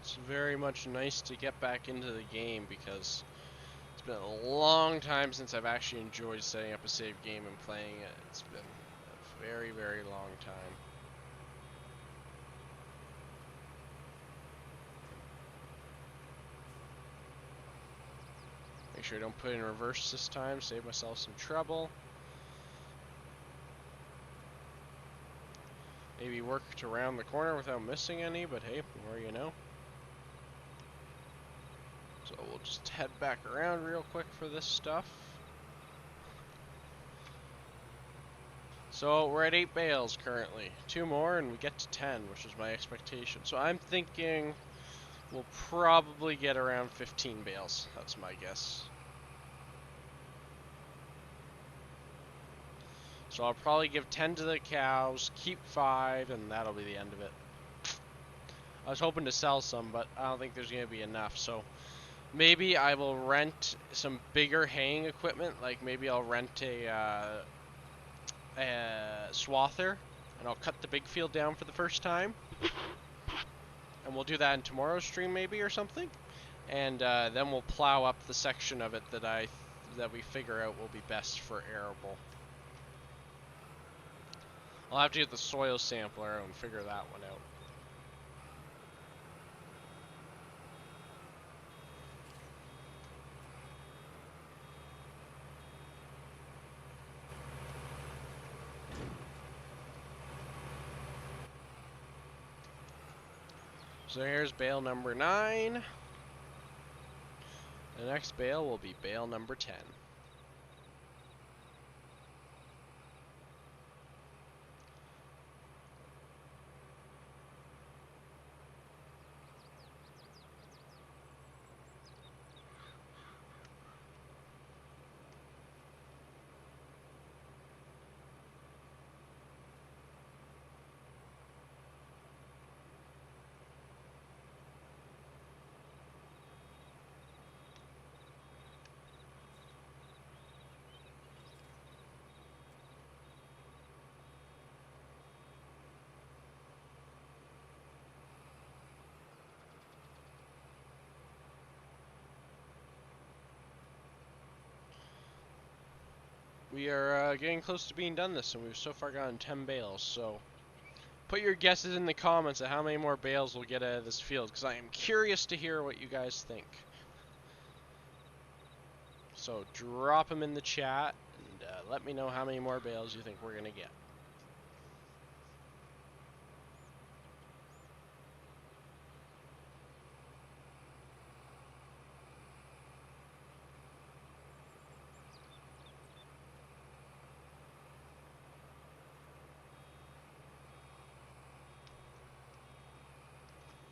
It's very much nice to get back into the game because it's been a long time since I've actually enjoyed setting up a save game and playing it. It's been a very, very long time. Make sure I don't put it in reverse this time, save myself some trouble. Maybe worked around the corner without missing any, but hey, more you know. So we'll just head back around real quick for this stuff. So we're at 8 bales currently. 2 more and we get to 10, which is my expectation. So I'm thinking we'll probably get around 15 bales. That's my guess. So I'll probably give 10 to the cows, keep 5, and that'll be the end of it. I was hoping to sell some, but I don't think there's going to be enough. So maybe I will rent some bigger haying equipment. Like maybe I'll rent a swather, and I'll cut the big field down for the first time. And we'll do that in tomorrow's stream maybe or something. And then we'll plow up the section of it that we figure out will be best for arable. I'll have to get the soil sampler and figure that one out. So here's bale number 9. The next bale will be bale number 10. We are getting close to being done this, and we've so far gotten 10 bales, so put your guesses in the comments at how many more bales we'll get out of this field, because I am curious to hear what you guys think. So drop them in the chat, and let me know how many more bales you think we're going to get.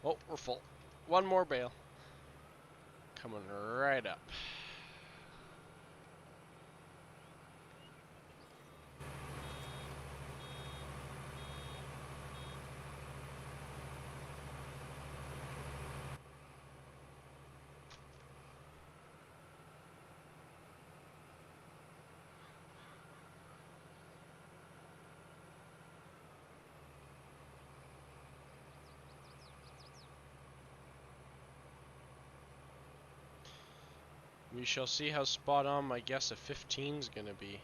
Oh, we're full. One more bale. Coming right up. We shall see how spot on my guess of 15 is going to be.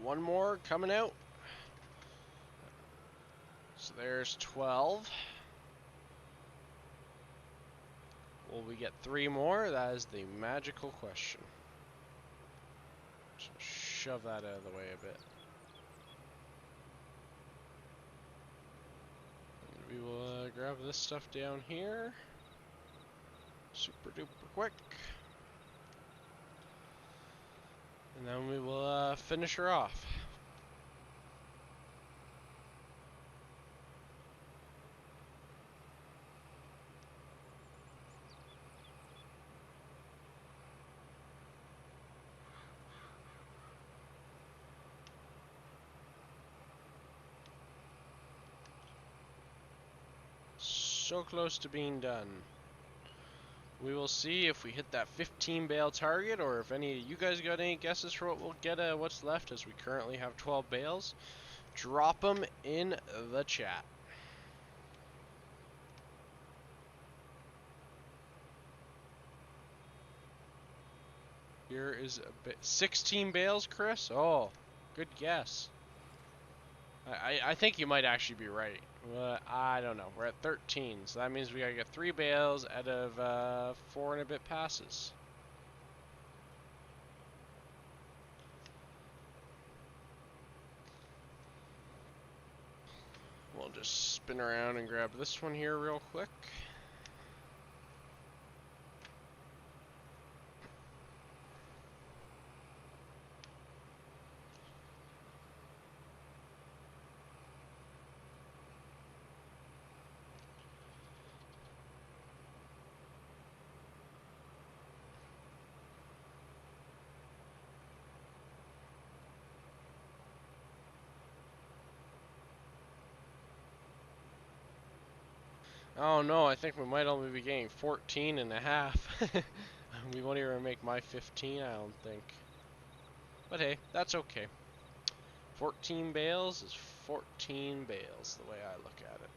One more coming out. So there's 12. Will we get 3 more? That is the magical question. So shove that out of the way a bit. And we will grab this stuff down here. Super duper quick. And then we will finish her off. So close to being done. We will see if we hit that 15 bale target, or if any of you guys got any guesses for what we'll get what's left, as we currently have 12 bales. Drop them in the chat. Here is a bit 16 bales, Chris. Oh, good guess. I think you might actually be right. I don't know. We're at 13, so that means we gotta get 3 bales out of 4 and a bit passes. We'll just spin around and grab this one here real quick. Oh no, I think we might only be getting 14 and a half. We won't even make my 15, I don't think. But hey, that's okay. 14 bales is 14 bales, the way I look at it.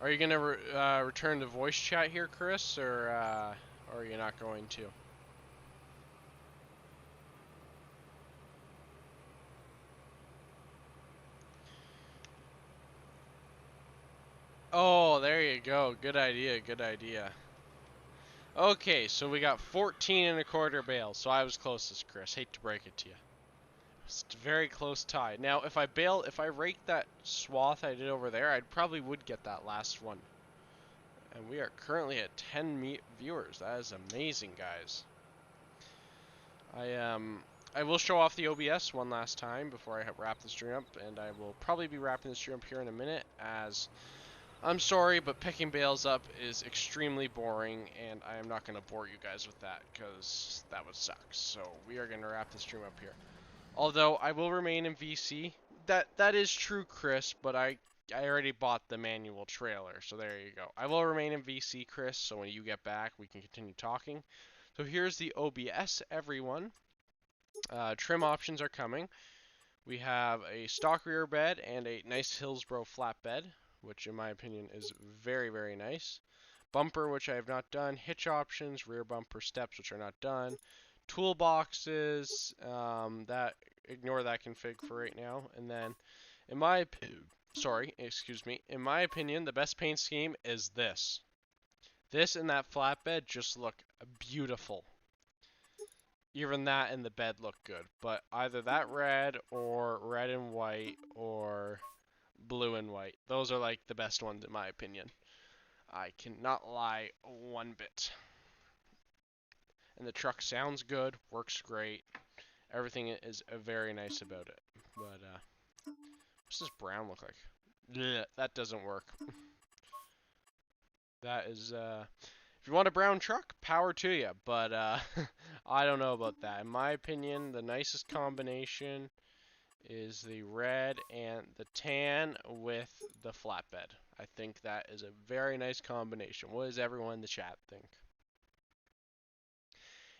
Are you gonna return to voice chat here, Chris, or are you not going to? Oh, there you go. Good idea. Good idea. Okay, so we got 14 and a quarter bales. So I was closest, Chris. Hate to break it to you. It's a very close tie. Now, if I rake that swath I did over there, I probably would get that last one. And we are currently at 10 viewers. That is amazing, guys. I will show off the OBS one last time before I wrap the stream up, and I will probably be wrapping the stream up here in a minute, as I'm sorry, but picking bales up is extremely boring, and I am not going to bore you guys with that, because that would suck. So we are going to wrap the stream up here. Although I will remain in VC. That is true, Chris, but I already bought the manual trailer, so there you go. I will remain in VC, Chris, so when you get back, we can continue talking. So here's the OBS, everyone. Trim options are coming. We have a stock rear bed and a nice Hillsborough flatbed, which in my opinion is very, very nice. Bumper, which I have not done. Hitch options, rear bumper steps, which are not done. Toolboxes, ignore that config for right now. And then, in my opinion, the best paint scheme is this. This and that flatbed just look beautiful. Even that and the bed look good, but either that red or red and white or blue and white. Those are like the best ones in my opinion. I cannot lie one bit. And the truck sounds good, works great. Everything is very nice about it. But what's this brown look like? Blech, that doesn't work. That is if you want a brown truck, power to you, but I don't know about that. In my opinion, the nicest combination is the red and the tan with the flatbed. I think that is a very nice combination. What does everyone in the chat think?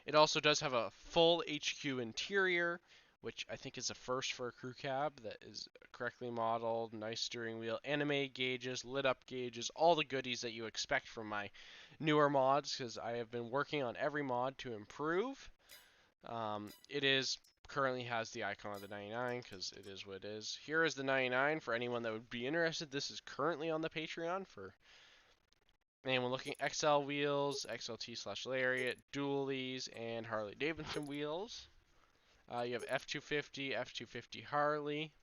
It also does have a full HQ interior, which I think is a first for a crew cab that is correctly modeled, nice steering wheel, animated gauges, lit up gauges, all the goodies that you expect from my newer mods, because I have been working on every mod to improve. It is currently has the icon of the 99 because it is what it is. Here is the 99 for anyone that would be interested. This is currently on the Patreon for anyone looking. XL wheels, XLT/Lariat, dualies, and Harley Davidson wheels. You have F250, F250 Harley,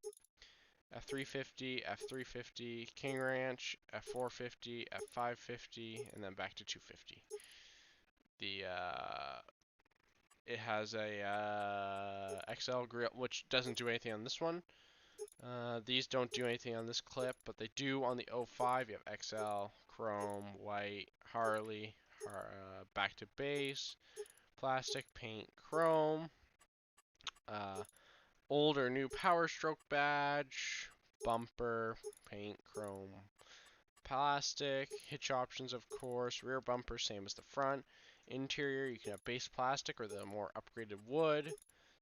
F350, F350 King Ranch, F450, F550, and then back to 250. It has a XL grill, which doesn't do anything on this one. These don't do anything on this clip, but they do on the 05. You have XL, chrome, white, Harley, back to base, plastic, paint, chrome, old or new Power Stroke badge, bumper, paint, chrome, plastic, hitch options of course, rear bumper same as the front, interior you can have base plastic or the more upgraded wood,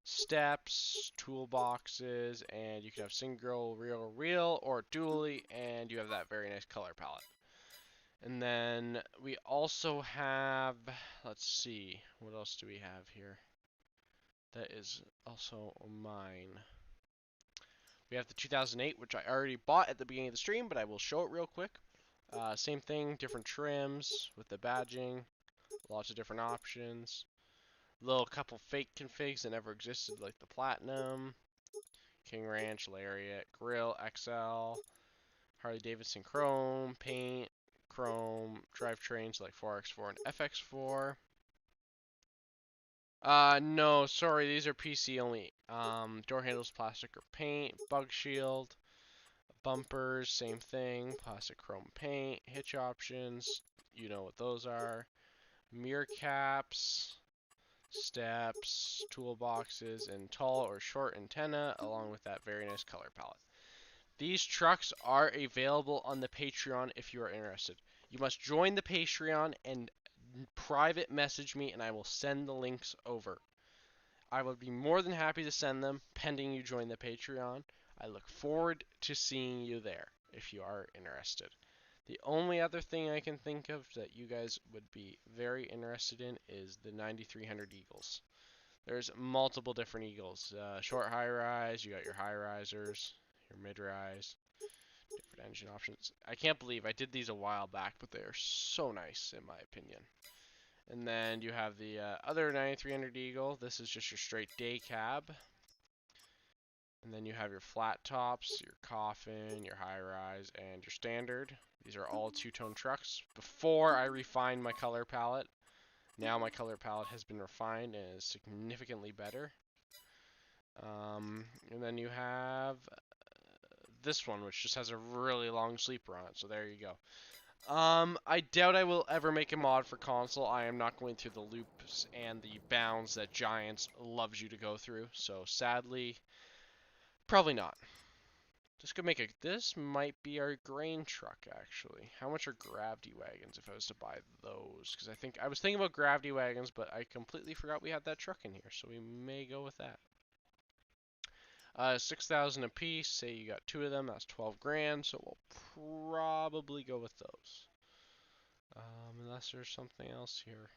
steps, toolboxes, and you can have single reel or dually, and you have that very nice color palette. And then we also have, let's see, what else do we have here? That is also mine. We have the 2008, which I already bought at the beginning of the stream, but I will show it real quick. Same thing, different trims with the badging, lots of different options. Little couple fake configs that never existed, like the Platinum, King Ranch, Lariat, Grill, XL, Harley Davidson Chrome, Paint, Chrome, drivetrains like 4X4 and FX4. No, sorry, these are PC only. Door handles, plastic or paint, bug shield, bumpers, same thing, plastic chrome paint, hitch options, you know what those are, mirror caps, steps, toolboxes, and tall or short antenna, along with that very nice color palette. These trucks are available on the Patreon if you are interested. You must join the Patreon and private message me and I will send the links over. I would be more than happy to send them pending you join the Patreon. I look forward to seeing you there if you are interested. The only other thing I can think of that you guys would be very interested in is the 9300 Eagles. There's multiple different Eagles. Short high rise, you got your high risers, your mid rise, different engine options. I can't believe I did these a while back, but they are so nice in my opinion. And then you have the other 9300 Eagle. This is just your straight day cab. And then you have your flat tops, your coffin, your high rise, and your standard. These are all two-tone trucks. Before I refined my color palette, now my color palette has been refined and is significantly better. And then you have this one, which just has a really long sleeper on it. So there you go. I doubt I will ever make a mod for console. I am not going through the loops and the bounds that Giants loves you to go through. So sadly, probably not. This could make a. This might be our grain truck actually. How much are gravity wagons if I was to buy those? Because I was thinking about gravity wagons, but I completely forgot we had that truck in here. So we may go with that. 6,000 a piece. Say you got 2 of them. That's 12 grand. So we'll probably go with those. Unless there's something else here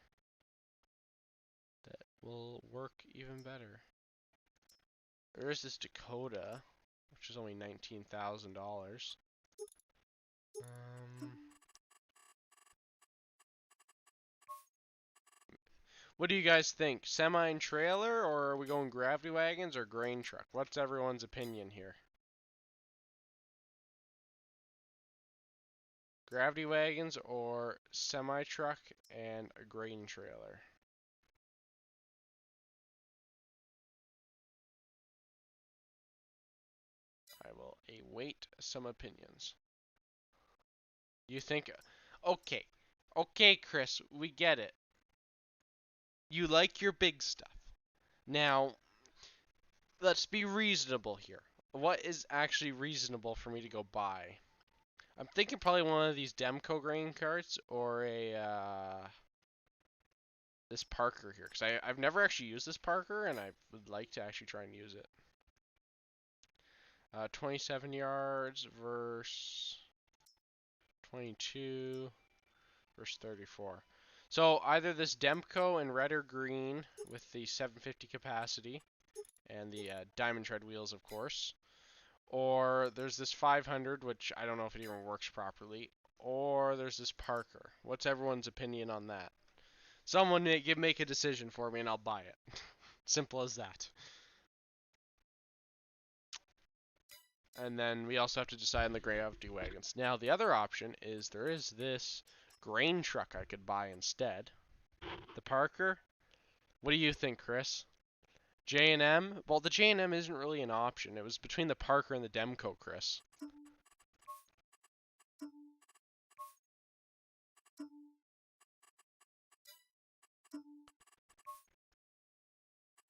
that will work even better. There is this Dakota, which is only $19,000. What do you guys think? Semi and trailer, or are we going gravity wagons or grain truck? What's everyone's opinion here? Gravity wagons or semi truck and a grain trailer? I will await some opinions. You think, okay, okay, Chris, we get it. You like your big stuff. Now, let's be reasonable here. What is actually reasonable for me to go buy? I'm thinking probably one of these Demco grain carts or this Parker here, because I've never actually used this Parker and I would like to actually try and use it. 27 yards versus 22 versus 34. So either this Demco in red or green with the 750 capacity and the diamond tread wheels, of course. Or there's this 500, which I don't know if it even works properly. Or there's this Parker. What's everyone's opinion on that? Someone make a decision for me and I'll buy it. Simple as that. And then we also have to decide on the gravity wagons. Now, the other option is there is this grain truck I could buy instead. The Parker. What do you think, Chris? J&M? Well, the J&M isn't really an option. It was between the Parker and the Demco, Chris.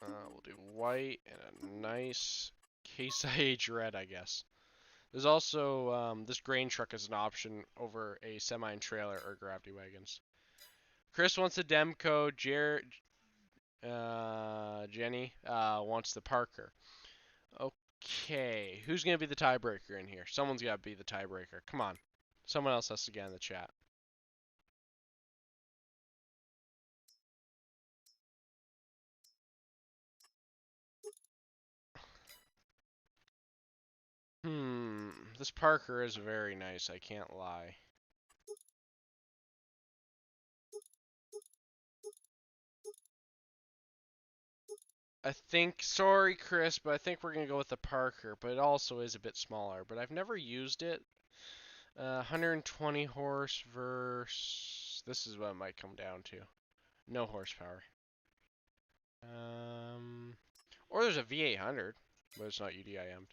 We'll do white and a nice Case IH red, I guess. There's also this grain truck as an option over a semi and trailer or gravity wagons. Chris wants a Demco. Jenny wants the Parker. Okay, who's gonna be the tiebreaker in here? Someone's gotta be the tiebreaker. Come on, someone else has to get in the chat. This Parker is very nice, I can't lie. I think, sorry Chris, but I think we're going to go with the Parker, but it also is a bit smaller. But I've never used it. 120 horse versus, this is what it might come down to. No horsepower. Or there's a V800, but it's not UDIM'd.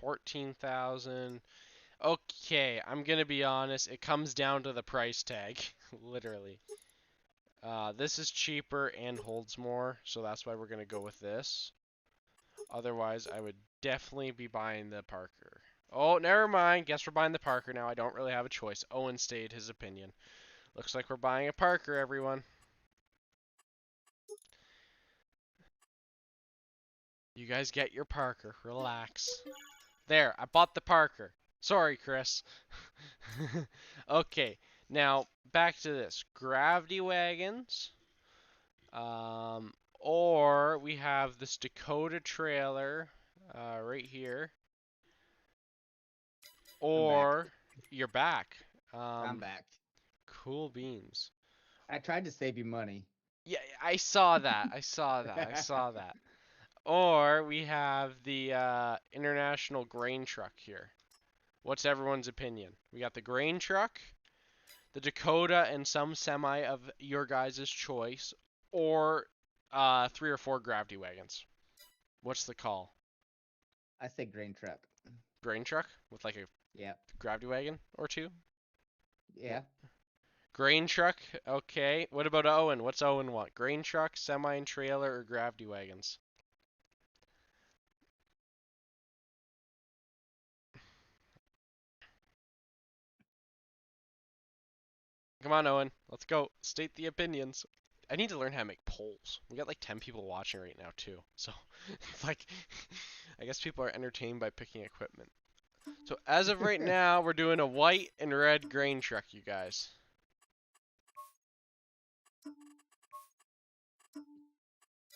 14,000. Okay, I'm gonna be honest. It comes down to the price tag, literally. This is cheaper and holds more, so that's why we're gonna go with this. Otherwise, I would definitely be buying the Parker. Oh, never mind. Guess we're buying the Parker now. I don't really have a choice. Owen stated his opinion. Looks like we're buying a Parker, everyone. You guys get your Parker. Relax. There, I bought the Parker. Sorry, Chris. Okay, now back to this. Gravity wagons. Or we have this Dakota trailer right here. I'm back. Or you're back. I'm back. Cool beans. I tried to save you money. Yeah, I saw that. I saw that. I saw that. Or we have the international grain truck here. What's everyone's opinion? We got the grain truck, the Dakota, and some semi of your guys' choice, or 3 or 4 gravity wagons. What's the call? I say grain truck. Grain truck with like a Yeah. gravity wagon or two? Yeah. Grain truck, okay. What about Owen? What's Owen want? Grain truck, semi and trailer, or gravity wagons? Come on, Owen. Let's go. State the opinions. I need to learn how to make polls. We got like 10 people watching right now too. So it's like I guess people are entertained by picking equipment. So as of right now, we're doing a white and red grain truck, you guys.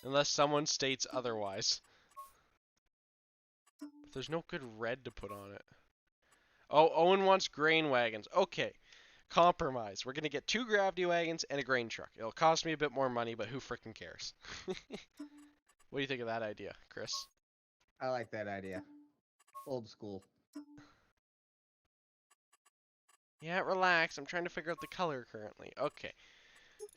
Unless someone states otherwise. But there's no good red to put on it. Oh, Owen wants grain wagons. Okay. Compromise. We're gonna get 2 gravity wagons and a grain truck. It'll cost me a bit more money, but who frickin' cares? What do you think of that idea, Chris? I like that idea. Old school. Yeah, relax. I'm trying to figure out the color currently. Okay.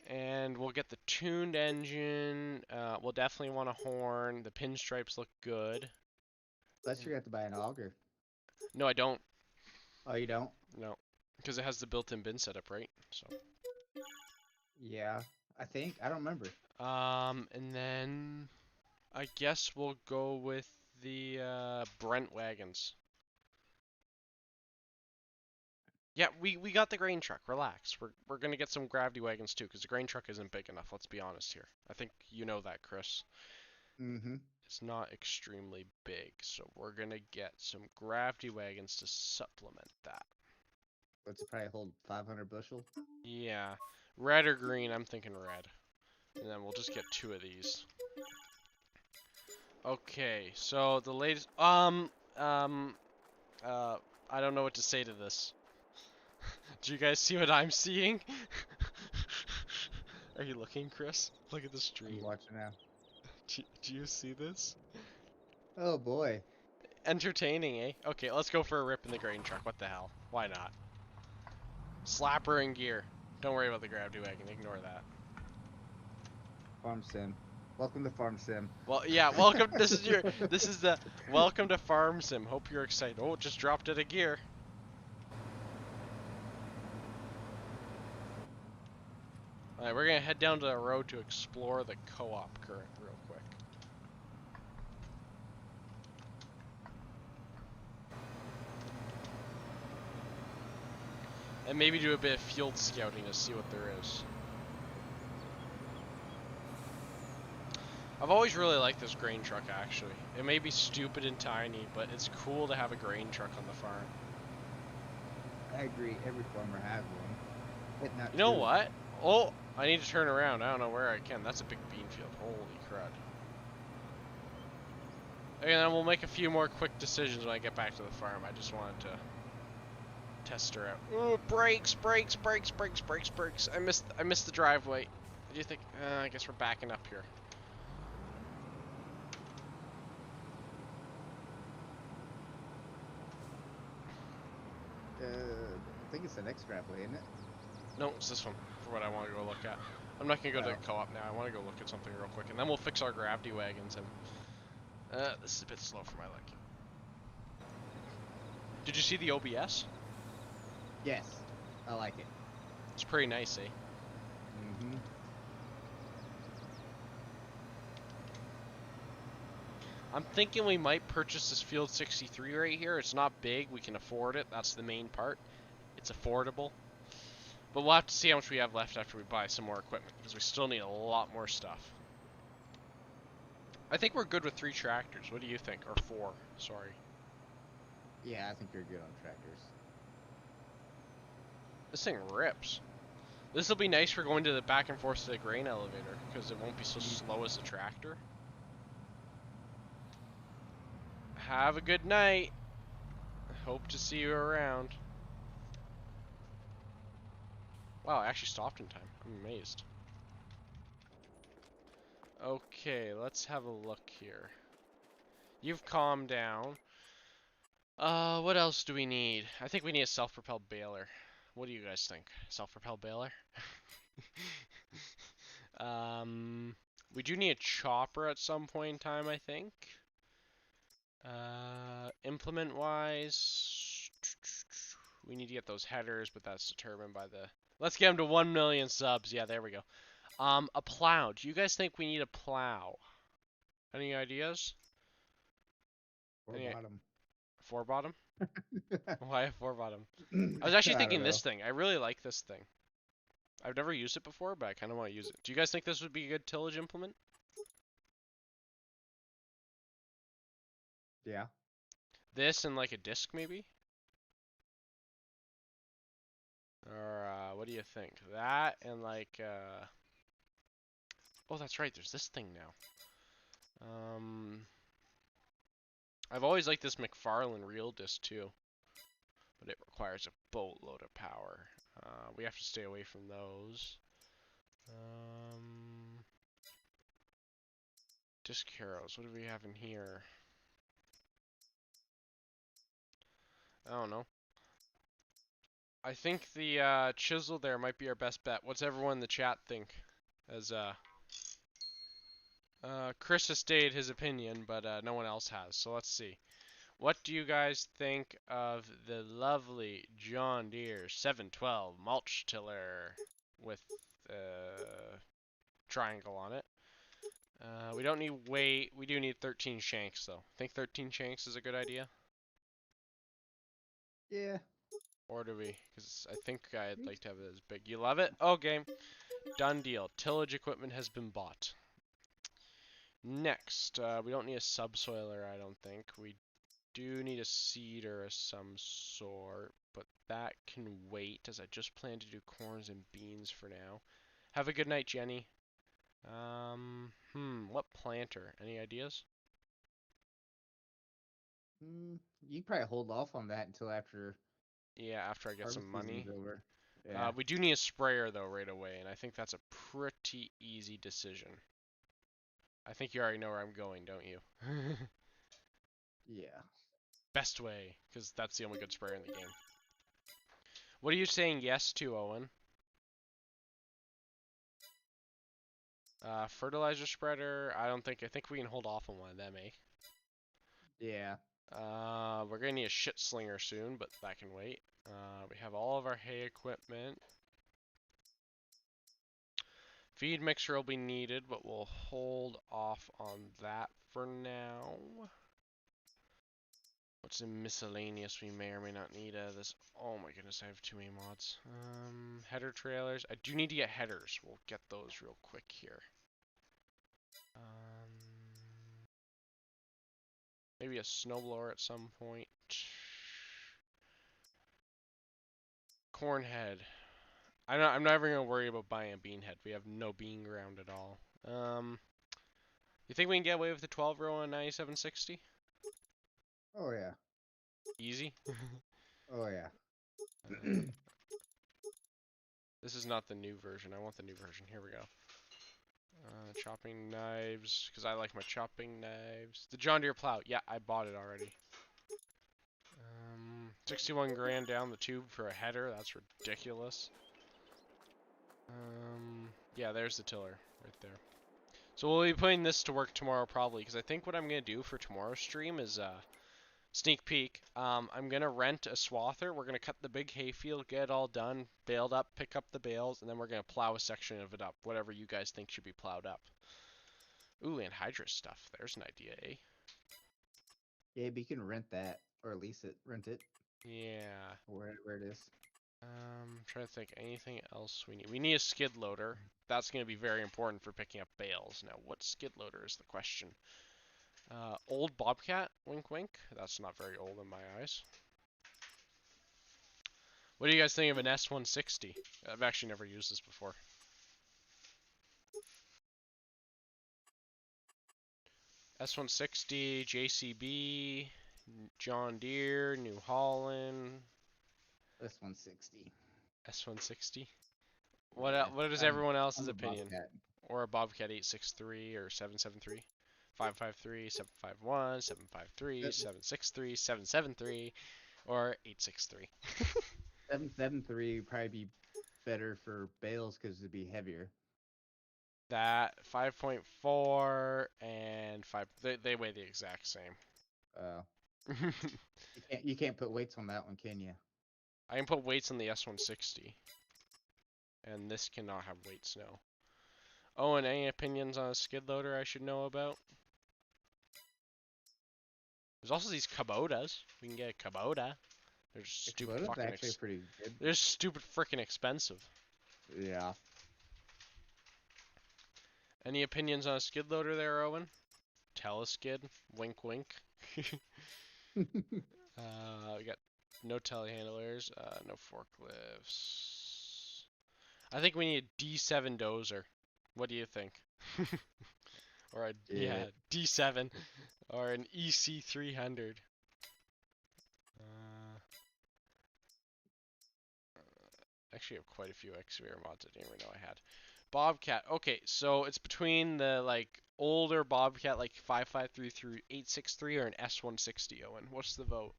And we'll get the tuned engine. We'll definitely want a horn. The pinstripes look good. Unless you have to buy an auger. No, I don't. Oh, you don't? No. Because it has the built-in bin setup, right? So. Yeah. I think. I don't remember. And then I guess we'll go with the Brent wagons. Yeah, we got the grain truck. Relax. We're gonna get some gravity wagons too, because the grain truck isn't big enough. Let's be honest here. I think you know that, Chris. Mm-hmm. It's not extremely big, so we're gonna get some gravity wagons to supplement that. What's it probably hold 500 bushel? Yeah, red or green? I'm thinking red, and then we'll just get 2 of these. Okay, so the latest. I don't know what to say to this. Do you guys see what I'm seeing? Are you looking, Chris? Look at the stream. I'm watching now. Do you see this? Oh boy. Entertaining, eh? Okay, let's go for a rip in the grain truck. What the hell? Why not? Slapper in gear. Don't worry about the gravity wagon. Ignore that. Farm sim. Welcome to Farm Sim. Well, yeah. Welcome. This is the welcome to Farm Sim. Hope you're excited. Oh, it just dropped it a gear. Alright, we're gonna head down to the road to explore the co-op current real quick. And maybe do a bit of field scouting to see what there is. I've always really liked this grain truck, actually. It may be stupid and tiny, but it's cool to have a grain truck on the farm. I agree. Every farmer has one. But not You know true. what? Oh, I need to turn around. I don't know where I can. That's a big bean field. Holy crud. And then we'll make a few more quick decisions when I get back to the farm. I just wanted to test her out. Ooh, brakes, brakes, brakes, brakes, brakes, brakes. I missed the driveway. Do you think? I guess we're backing up here. I think it's the next driveway, isn't it? No, it's this one for what I want to go look at. I'm not gonna go to the Oh. co-op now. I want to go look at something real quick, and then we'll fix our gravity wagons. And this is a bit slow for my liking. Did you see the OBS? Yes. I like it. It's pretty nice, eh? Mm-hmm. I'm thinking we might purchase this Field 63 right here. It's not big. We can afford it. That's the main part. It's affordable. But we'll have to see how much we have left after we buy some more equipment, because we still need a lot more stuff. I think we're good with 3 tractors. What do you think? Or 4, sorry. Yeah, I think you're good on tractors. This thing rips. This will be nice for going to the back and forth to the grain elevator, because it won't be so slow as a tractor. Have a good night. Hope to see you around. Wow, I actually stopped in time. I'm amazed. Okay, let's have a look here. You've calmed down. What else do we need? I think we need a self-propelled baler. What do you guys think? Self-propelled baler? We do need a chopper at some point in time, I think. Implement-wise, we need to get those headers, but that's determined by the... Let's get them to 1 million subs. Yeah, there we go. A plow. Do you guys think we need a plow? Any ideas? Or Any bottom. four bottom? Why a four bottom? I was actually I don't thinking know. this thing. I really like this thing. I've never used it before, but I kind of want to use it. Do you guys think this would be a good tillage implement? Yeah. This and like a disc maybe? Or what do you think? That and like oh, that's right. There's this thing now. I've always liked this McFarlane reel disc too, but it requires a boatload of power. We have to stay away from those. Disc arrows. What do we have in here? I don't know. I think the chisel there might be our best bet. What's everyone in the chat think? As Chris has stated his opinion, but no one else has. So let's see. What do you guys think of the lovely John Deere 712 mulch tiller with triangle on it? We don't need weight. We do need 13 shanks though. Think 13 shanks is a good idea? Yeah. Or do we? Because I think I'd like to have it as big. You love it? Okay. Done deal. Tillage equipment has been bought. Next, we don't need a subsoiler, I don't think. We do need a seeder of some sort, but that can wait, as I just plan to do corns and beans for now. Have a good night, Jenny. What planter? Any ideas? You can probably hold off on that until after Yeah, after I get some harvest season's money. over. Yeah. We do need a sprayer, though, right away, and I think that's a pretty easy decision. I think you already know where I'm going, don't you? Yeah. Best way, because that's the only good sprayer in the game. What are you saying yes to, Owen? Fertilizer spreader, I don't think, I think we can hold off on one of them, eh? Yeah. We're gonna need a shit slinger soon, but that can wait. We have all of our hay equipment. Feed mixer will be needed, but we'll hold off on that for now. What's in miscellaneous we may or may not need this. Oh my goodness, I have too many mods. Header trailers. I do need to get headers. We'll get those real quick here. Maybe a snowblower at some point. Corn head. I'm never gonna worry about buying a bean head. We have no bean ground at all. You think we can get away with the 12 row on 9760? Oh yeah. Easy. Oh yeah. This is not the new version. I want the new version. Here we go. Chopping knives, because I like my chopping knives. The John Deere plow. Yeah, I bought it already. 61 grand down the tube for a header. That's ridiculous. Yeah, there's the tiller right there. So we'll be putting this to work tomorrow probably, because I think what I'm going to do for tomorrow's stream is sneak peek. I'm gonna rent a swather. We're gonna cut the big hayfield, get it all done, baled up, pick up the bales, and then we're gonna plow a section of it up. Whatever you guys think should be plowed up. Ooh, anhydrous stuff. There's an idea, eh? Yeah, but you can rent that or lease it, rent it, Yeah. or wherever it is. Trying to think anything else we need. We need a skid loader. That's gonna be very important for picking up bales. Now, what skid loader is the question? Old Bobcat, wink wink. That's not very old in my eyes. What do you guys think of an S160? I've actually never used this before. S160, JCB, John Deere, New Holland, S160. S160. Yeah, What is everyone else's I'm a opinion? Bobcat. Or a Bobcat 863 or 773? 553, 751, 753, 763, 773, or 863. 773 would probably be better for bales because it'd be heavier. That 5.4 and 5 they weigh the exact same. Uh, you can't put weights on that one, can you? I can put weights on the S160. And this cannot have weights, no. Oh, and any opinions on a skid loader I should know about? There's also these Kubotas. We can get a Kubota. They're stupid Kubota's fucking actually pretty good. They're stupid freaking expensive. Yeah. Any opinions on a skid loader there, Owen? Teleskid, wink wink. We got no telehandlers, no forklifts. I think we need a D7 dozer. What do you think? Or a D7 or an EC300. Actually, I have quite a few excavator mods I didn't even know I had. Bobcat. Okay, so it's between the like older Bobcat, like 553 through 863, or an S160. Owen, what's the vote?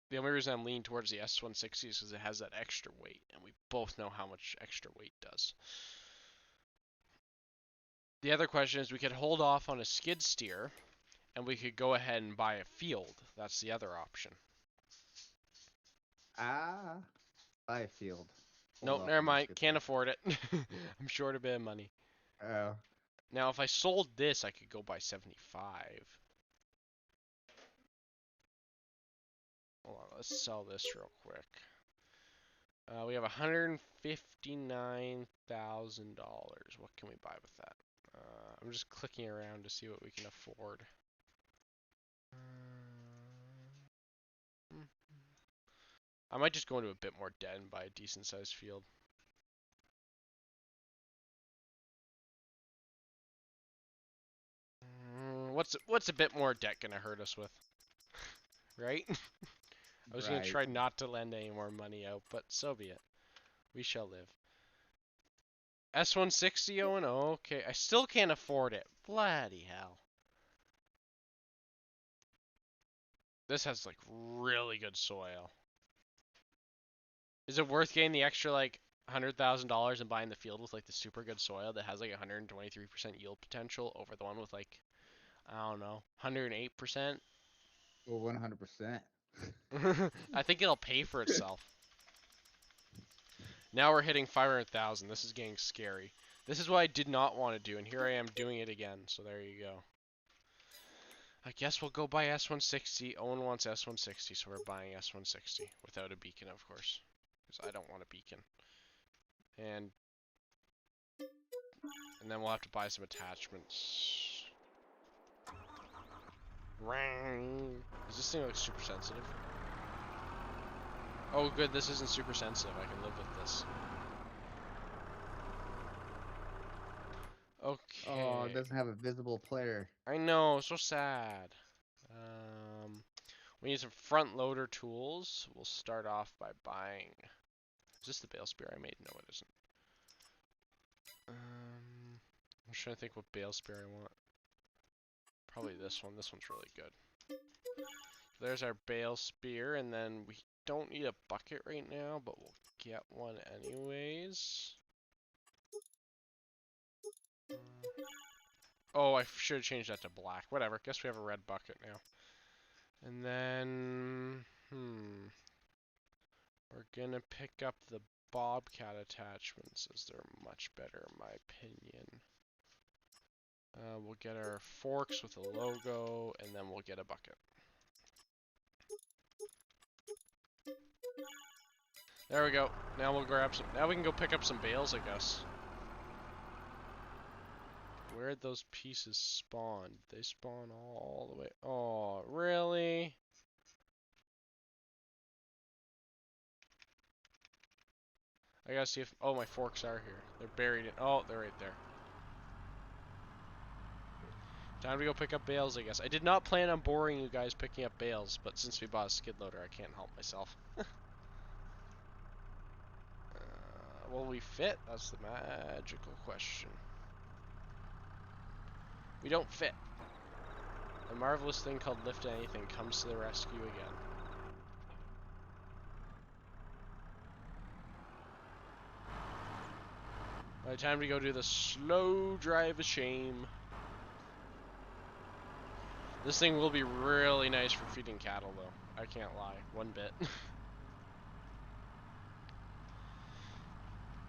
The only reason I'm leaning towards the S160 is because it has that extra weight, and we both know how much extra weight does. The other question is we could hold off on a skid steer, and we could go ahead and buy a field. That's the other option. Buy a field. Hold Nope, off never on this mind. good Can't thing. afford it. I'm short a bit of money. Oh. Now, if I sold this, I could go buy 75. Hold on, let's sell this real quick. We have $159,000. What can we buy with that? I'm just clicking around to see what we can afford. I might just go into a bit more debt and buy a decent sized field. What's a bit more debt gonna hurt us with? Right? I was gonna try not to lend any more money out, but so be it. We shall live. S160, Owen? Okay, I still can't afford it. Bloody hell. This has like really good soil. Is it worth getting the extra like $100,000 and buying the field with like the super good soil that has like 123% yield potential over the one with like, I don't know, 108%? Well, 100%. I think it'll pay for itself. Now we're hitting 500,000. This is getting scary. This is what I did not want to do, and here I am doing it again. So there you go. I guess we'll go buy S160. Owen wants S160, so we're buying S160 without a beacon, of course, because I don't want a beacon. And then we'll have to buy some attachments. Is this thing like super sensitive? Oh, good. This isn't super sensitive. I can live with this. Okay. Oh, it doesn't have a visible player. I know, so sad. We need some front loader tools. We'll start off by buying. Is this the bale spear I made? No, it isn't. I'm trying to think what bale spear I want. Probably this one. This one's really good. There's our bale spear, and then we don't need a bucket right now, but we'll get one anyways. Oh, I should have changed that to black. Whatever. Guess we have a red bucket now. And then, we're gonna pick up the Bobcat attachments as they're much better in my opinion. We'll get our forks with a logo, and then we'll get a bucket. There we go. Now we'll grab some. Now we can go pick up some bales, I guess. Where'd those pieces spawn? They spawn all the way. Oh, really? I gotta see if. Oh, my forks are here. They're buried in. Oh, they're right there. Time to go pick up bales, I guess. I did not plan on boring you guys picking up bales, but since we bought a skid loader, I can't help myself. Will we fit? That's the magical question. We don't fit. A marvelous thing called lift anything comes to the rescue again. Alright, time to go do the slow drive of shame. This thing will be really nice for feeding cattle, though. I can't lie, one bit.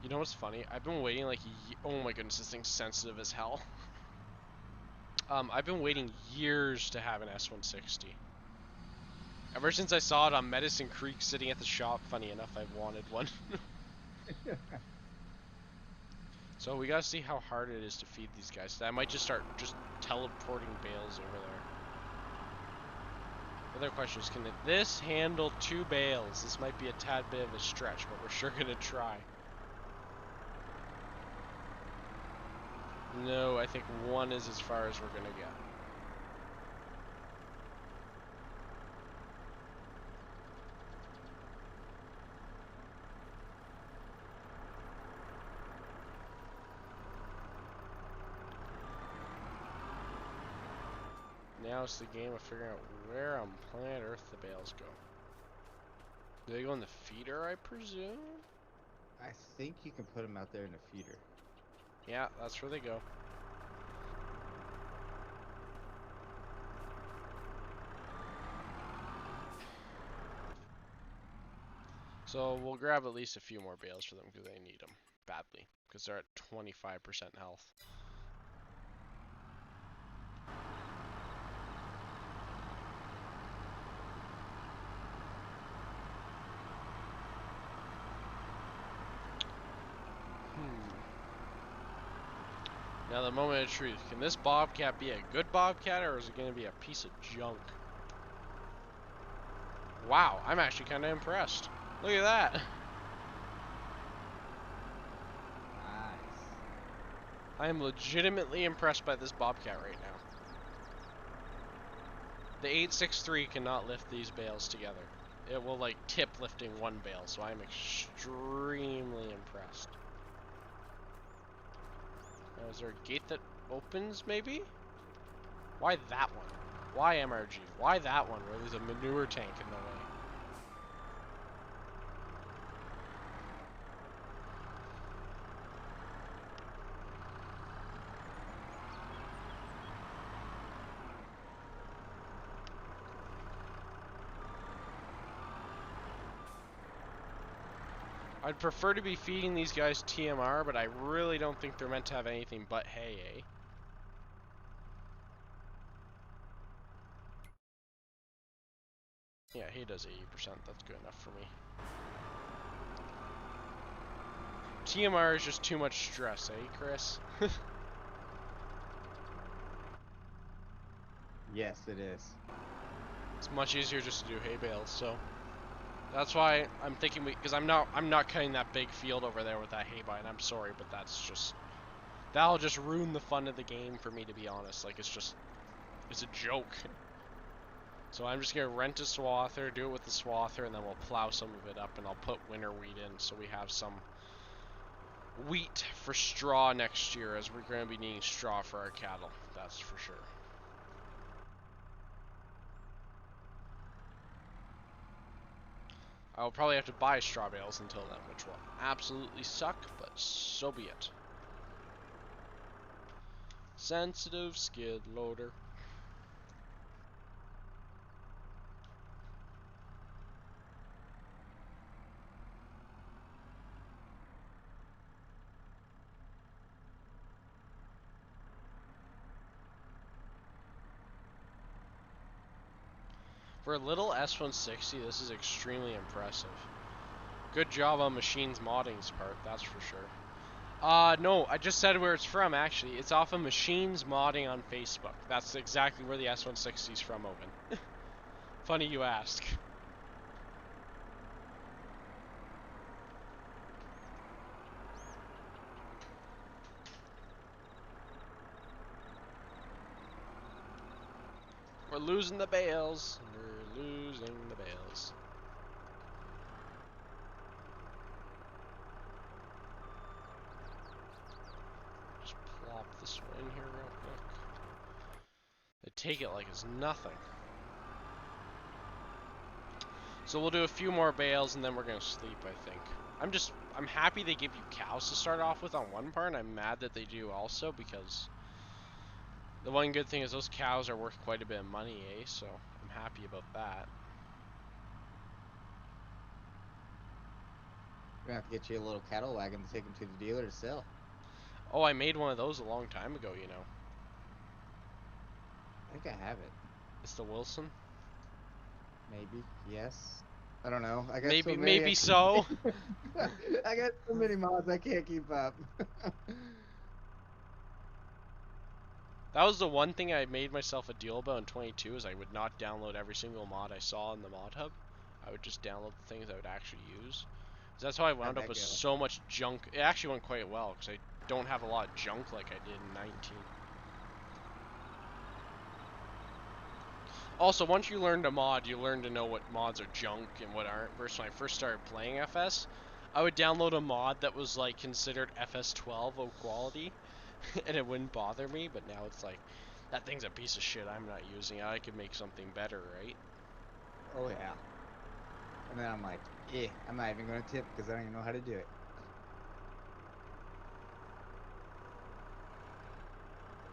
You know what's funny? I've been waiting like, oh my goodness, this thing's sensitive as hell. I've been waiting years to have an S160. Ever since I saw it on Medicine Creek sitting at the shop, funny enough, I've wanted one. So we gotta see how hard it is to feed these guys. I might just start teleporting bales over there. Other question is, can this handle 2 bales? This might be a tad bit of a stretch, but we're sure gonna try. No, I think 1 is as far as we're gonna get. Now it's the game of figuring out where on planet Earth the bales go. Do they go in the feeder, I presume? I think you can put them out there in the feeder. Yeah, that's where they go. So we'll grab at least a few more bales for them because they need them badly. Because they're at 25% health. Now the moment of truth. Can this bobcat be a good bobcat, or is it going to be a piece of junk? Wow, I'm actually kind of impressed. Look at that. Nice. I am legitimately impressed by this bobcat right now. The 863 cannot lift these bales together. It will like tip lifting 1 bale, so I'm extremely impressed. Is there a gate that opens, maybe? Why that one? Why MRG? Why that one where there's a manure tank in the way? I'd prefer to be feeding these guys TMR, but I really don't think they're meant to have anything but hay, eh? Yeah, hay does 80%. That's good enough for me. TMR is just too much stress, eh, Chris? Yes, it is. It's much easier just to do hay bales, so that's why I'm thinking because I'm not cutting that big field over there with that hay bine. I'm sorry, but that'll just ruin the fun of the game for me, to be honest. Like it's a joke. So I'm just gonna rent a swather, do it with the swather, and then we'll plow some of it up, and I'll put winter wheat in so we have some wheat for straw next year, as we're gonna be needing straw for our cattle. That's for sure. I'll probably have to buy straw bales until then, which will absolutely suck, but so be it. Sensitive skid loader. For a little S160, this is extremely impressive. Good job on Machines Modding's part, that's for sure. No, I just said where it's from, actually. It's off of Machines Modding on Facebook. That's exactly where the S160 is from, Owen. Funny you ask. We're losing the bales. We're losing the bales. Just plop this one in here real quick. They take it like it's nothing. So we'll do a few more bales and then we're gonna sleep, I think. I'm happy they give you cows to start off with on one part, and I'm mad that they do also, because the one good thing is those cows are worth quite a bit of money, eh? So I'm happy about that. We're gonna have to get you a little cattle wagon to take them to the dealer to sell. Oh, I made one of those a long time ago, you know. I think I have it. It's the Wilson. Maybe. Yes. I don't know. I got so Maybe, many. maybe so. I got so many mods I can't keep up. That was the one thing I made myself a deal about in 22, is I would not download every single mod I saw in the mod hub. I would just download the things I would actually use. That's how I How'd wound up that with go? so much junk. It actually went quite well, because I don't have a lot of junk like I did in 19. Also, once you learn to mod, you learn to know what mods are junk and what aren't. Versus when I first started playing FS, I would download a mod that was like considered FS12 low quality, and it wouldn't bother me. But now it's like, that thing's a piece of shit. I'm not using it. I could make something better, right? Oh yeah. And then I'm like, I'm not even gonna tip because I don't even know how to do it.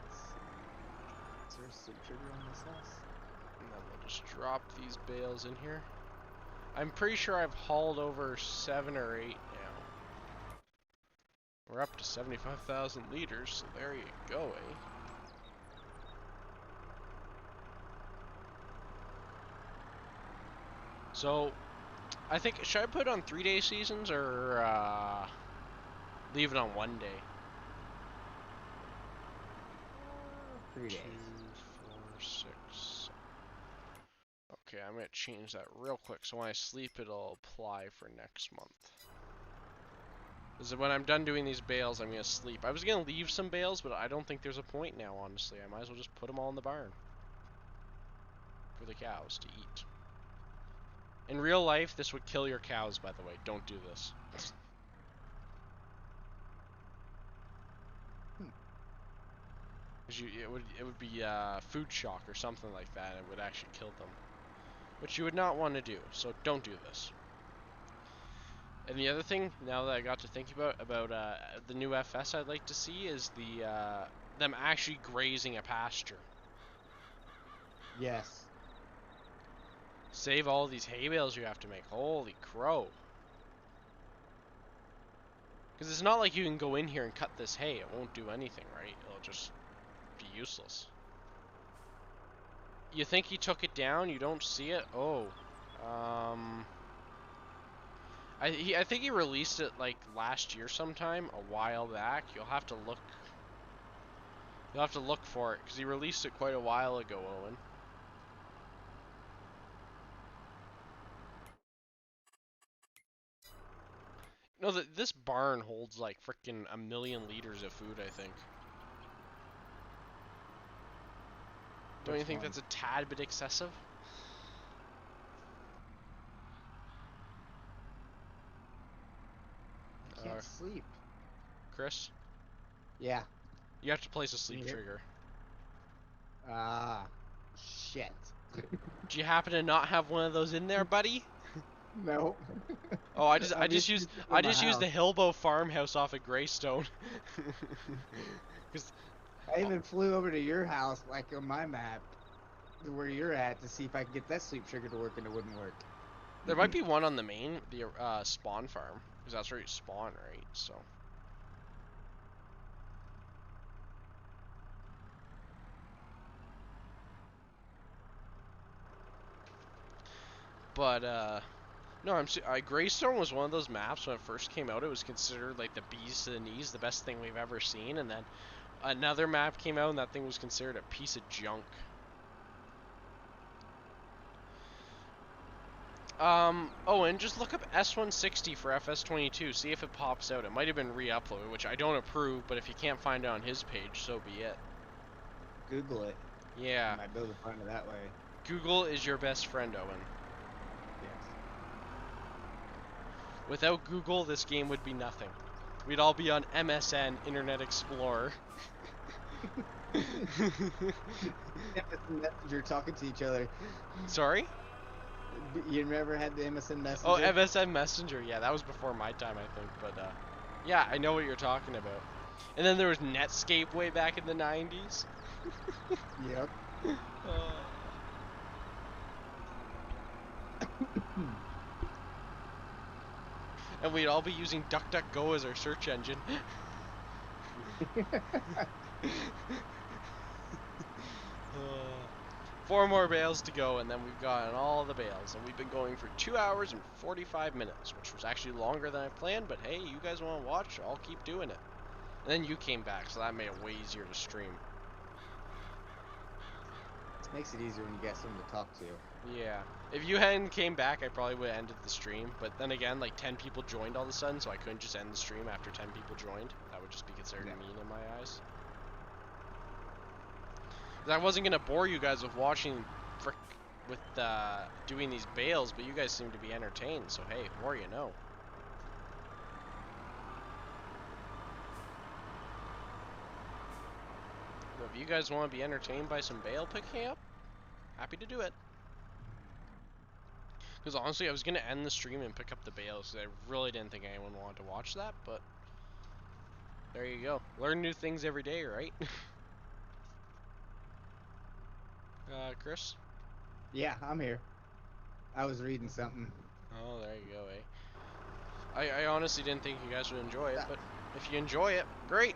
Let's see. Is there a sleep trigger on this house? And then we'll just drop these bales in here. I'm pretty sure I've hauled over 7 or 8 now. We're up to 75,000 liters, so there you go, eh? So, I think, should I put on 3-day seasons or leave it on 1 day? 3 days. 2, 4, 6. Okay, I'm gonna change that real quick so when I sleep it'll apply for next month. Because when I'm done doing these bales, I'm gonna sleep. I was gonna leave some bales, but I don't think there's a point now, honestly. I might as well just put them all in the barn for the cows to eat. In real life, this would kill your cows, by the way. Don't do this. Because it would be food shock or something like that, and it would actually kill them. Which you would not want to do, so don't do this. And the other thing, now that I got to think about the new FS I'd like to see is them actually grazing a pasture. Yes. Save all these hay bales you have to make. Holy crow. Because it's not like you can go in here and cut this hay. It won't do anything, right? It'll just be useless. You think he took it down? You don't see it? Oh. I think he released it like last year sometime, a while back. You'll have to look. You'll have to look for it because he released it quite a while ago, Owen. No, this barn holds like freaking 1,000,000 liters of food, I think. Don't you Which think one? that's a tad bit excessive? I can't sleep. Chris, Yeah. you have to place a Can sleep you hear? trigger. Ah, shit. Do you happen to not have one of those in there, buddy? Nope. Oh, I'm used to I in my just used house. the Hilbo farmhouse off of Greystone. Cause I even flew over to your house, like on my map, to where you're at, to see if I could get that sleep trigger to work, and it wouldn't work. there might be one on the main, the spawn farm, because that's where you spawn, right? So. But No, Greystone was one of those maps when it first came out. It was considered like the bees to the knees, the best thing we've ever seen. And then another map came out, and that thing was considered a piece of junk. Oh, and just look up S160 for FS22. See if it pops out. It might have been re-uploaded, which I don't approve. But if you can't find it on his page, so be it. Google it. Yeah. You might be able to find it that way. Google is your best friend, Owen. Yes. Without Google, this game would be nothing. We'd all be on MSN, Internet Explorer. MSN Messenger talking to each other. Sorry? You never had the MSN Messenger? Oh, MSN Messenger. Yeah, that was before my time, I think. But, yeah, I know what you're talking about. And then there was Netscape way back in the 90s. Yep. And we'd all be using DuckDuckGo as our search engine. 4 more bales to go, and then we've gotten all the bales. And we've been going for 2 hours and 45 minutes, which was actually longer than I planned. But hey, you guys want to watch? I'll keep doing it. And then you came back, so that made it way easier to stream. Makes it easier when you got someone to talk to. Yeah. If you hadn't came back, I probably would have ended the stream. But then again, like 10 people joined all of a sudden, so I couldn't just end the stream after 10 people joined. That would just be considered mean in my eyes. 'Cause I wasn't gonna bore you guys with watching, with doing these bales, but you guys seem to be entertained. So hey, more you know. If you guys want to be entertained by some bale picking up, happy to do it. Because honestly, I was going to end the stream and pick up the bales, because I really didn't think anyone wanted to watch that, but there you go. Learn new things every day, right? Chris? Yeah, I'm here. I was reading something. Oh, there you go, eh? I honestly didn't think you guys would enjoy it, but if you enjoy it, great.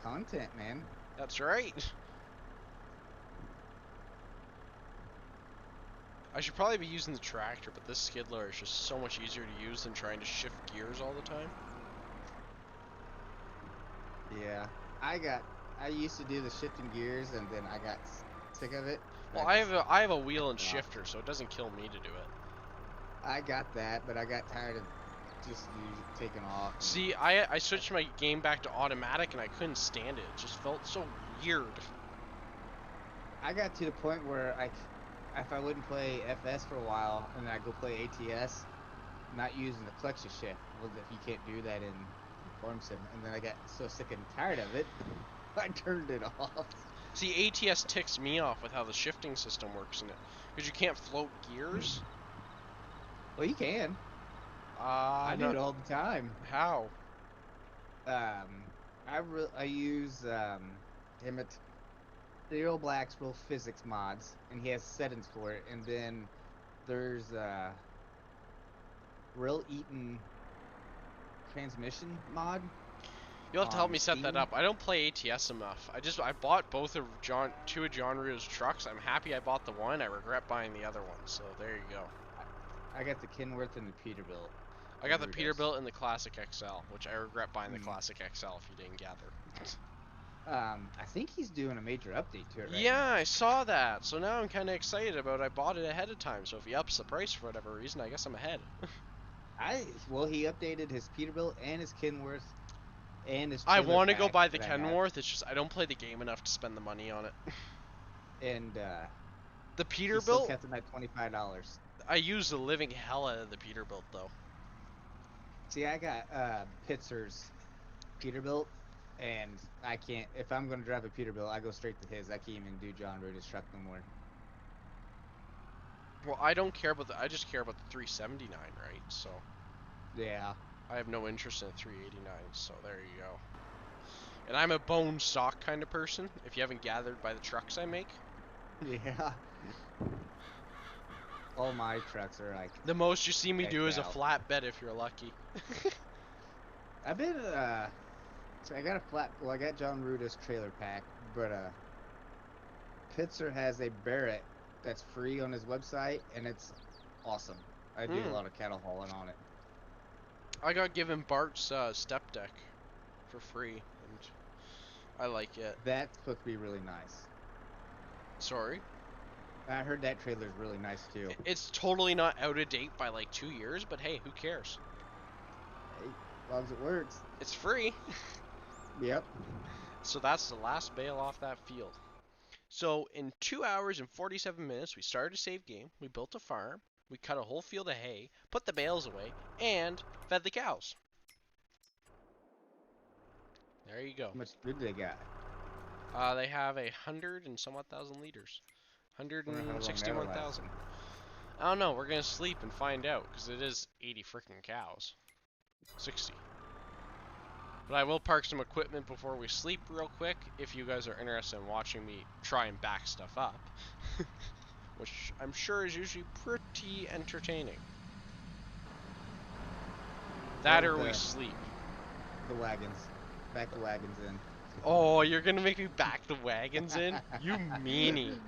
Content, man. That's right. I should probably be using the tractor, but this skid loader is just so much easier to use than trying to shift gears all the time. Yeah. I used to do the shifting gears, and then I got sick of it. Well, I have a wheel and shifter, so it doesn't kill me to do it. I got that, but I got tired of just taking off. See, I switched my game back to automatic, and I couldn't stand it. It just felt so weird. I got to the point where if I wouldn't play FS for a while, and then I go play ATS, not using the clutch to shift, well, if you can't do that in Form Sim, and then I got so sick and tired of it, I turned it off. See, ATS ticks me off with how the shifting system works in it, because you can't float gears. Well, you can. I do it all the time. How? I use Earl Black's real physics mods, and he has settings for it. And then there's Real Eaton transmission mod. You'll have to help me set that up. I don't play ATS enough. I bought two of John Ruda's trucks. I'm happy I bought the one. I regret buying the other one. So there you go. I got the Kenworth and the Peterbilt. I got the Peterbilt and the Classic XL, which I regret buying the Classic XL if you didn't gather. I think he's doing a major update to it right Yeah, now. I saw that. So now I'm kind of excited about it. I bought it ahead of time. So if he ups the price for whatever reason, I guess I'm ahead. Well, he updated his Peterbilt and his Kenworth and his I trailer want to go pack buy the that I have. Kenworth. It's just I don't play the game enough to spend the money on it. And The he still Peterbilt, kept him at $25. I use the living hell out of the Peterbilt though. See, I got Pitzer's Peterbilt, and I can't. If I'm gonna drive a Peterbilt, I go straight to his. I can't even do John Ruda's truck no more. Well, I don't care about I just care about the 379, right? So Yeah. I have no interest in the 389. So there you go. And I'm a bone stock kind of person. If you haven't gathered by the trucks I make. Yeah. All my trucks are like. The most you see me do is a out. flatbed if you're lucky. I've been so I got a well, I got John Ruda's trailer pack, but Pitzer has a Barrett that's free on his website, and it's awesome. I do a lot of cattle hauling on it. I got given Bart's step deck for free, and I like it. That's supposed to be really nice. Sorry? I heard that trailer's really nice too. It's totally not out of date by like 2 years, but hey, who cares? Hey, as long as it works. It's free. Yep. So that's the last bale off that field. So in 2 hours and 47 minutes, we started a save game, we built a farm, we cut a whole field of hay, put the bales away, and fed the cows. There you go. How much food they got? They have 100 and somewhat thousand liters. Wonder how long that'll last 161,000. them. I don't know, we're gonna sleep and find out, because it is 80 freaking cows. 60. But I will park some equipment before we sleep real quick, if you guys are interested in watching me try and back stuff up. Which I'm sure is usually pretty entertaining. That or we sleep. The wagons. Back the wagons in. Oh, you're gonna make me back the wagons in? You meanie.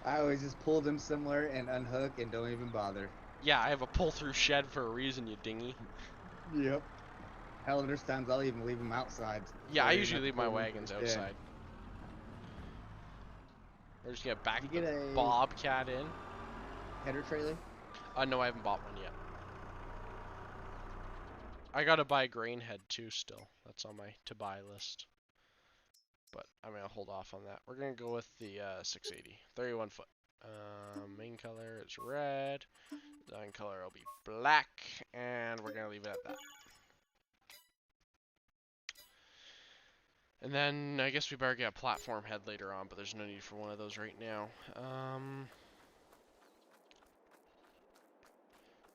I always just pull them somewhere and unhook and don't even bother. Yeah, I have a pull-through shed for a reason, you dingy. Yep. Hell, there's times I'll even leave them outside. Yeah, I usually leave my wagons outside. We're just gonna back the Bobcat in. Header trailer? No, I haven't bought one yet. I gotta buy a grain head too still. That's on my to-buy list. But I'm gonna hold off on that. We're gonna go with the 680. 31 foot. Main color is red. Design color will be black. And we're gonna leave it at that. And then I guess we better get a platform head later on, but there's no need for one of those right now.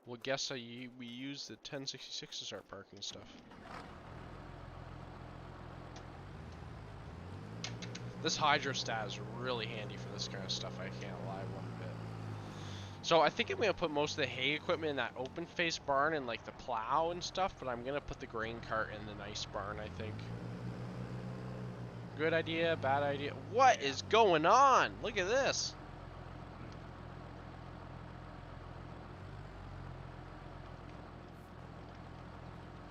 Well, guess we use the 1066 to start parking stuff. This hydrostat is really handy for this kind of stuff, I can't lie one bit. So I think I'm going to put most of the hay equipment in that open face barn and like the plow and stuff, but I'm going to put the grain cart in the nice barn, I think. Good idea, bad idea. What is going on? Look at this.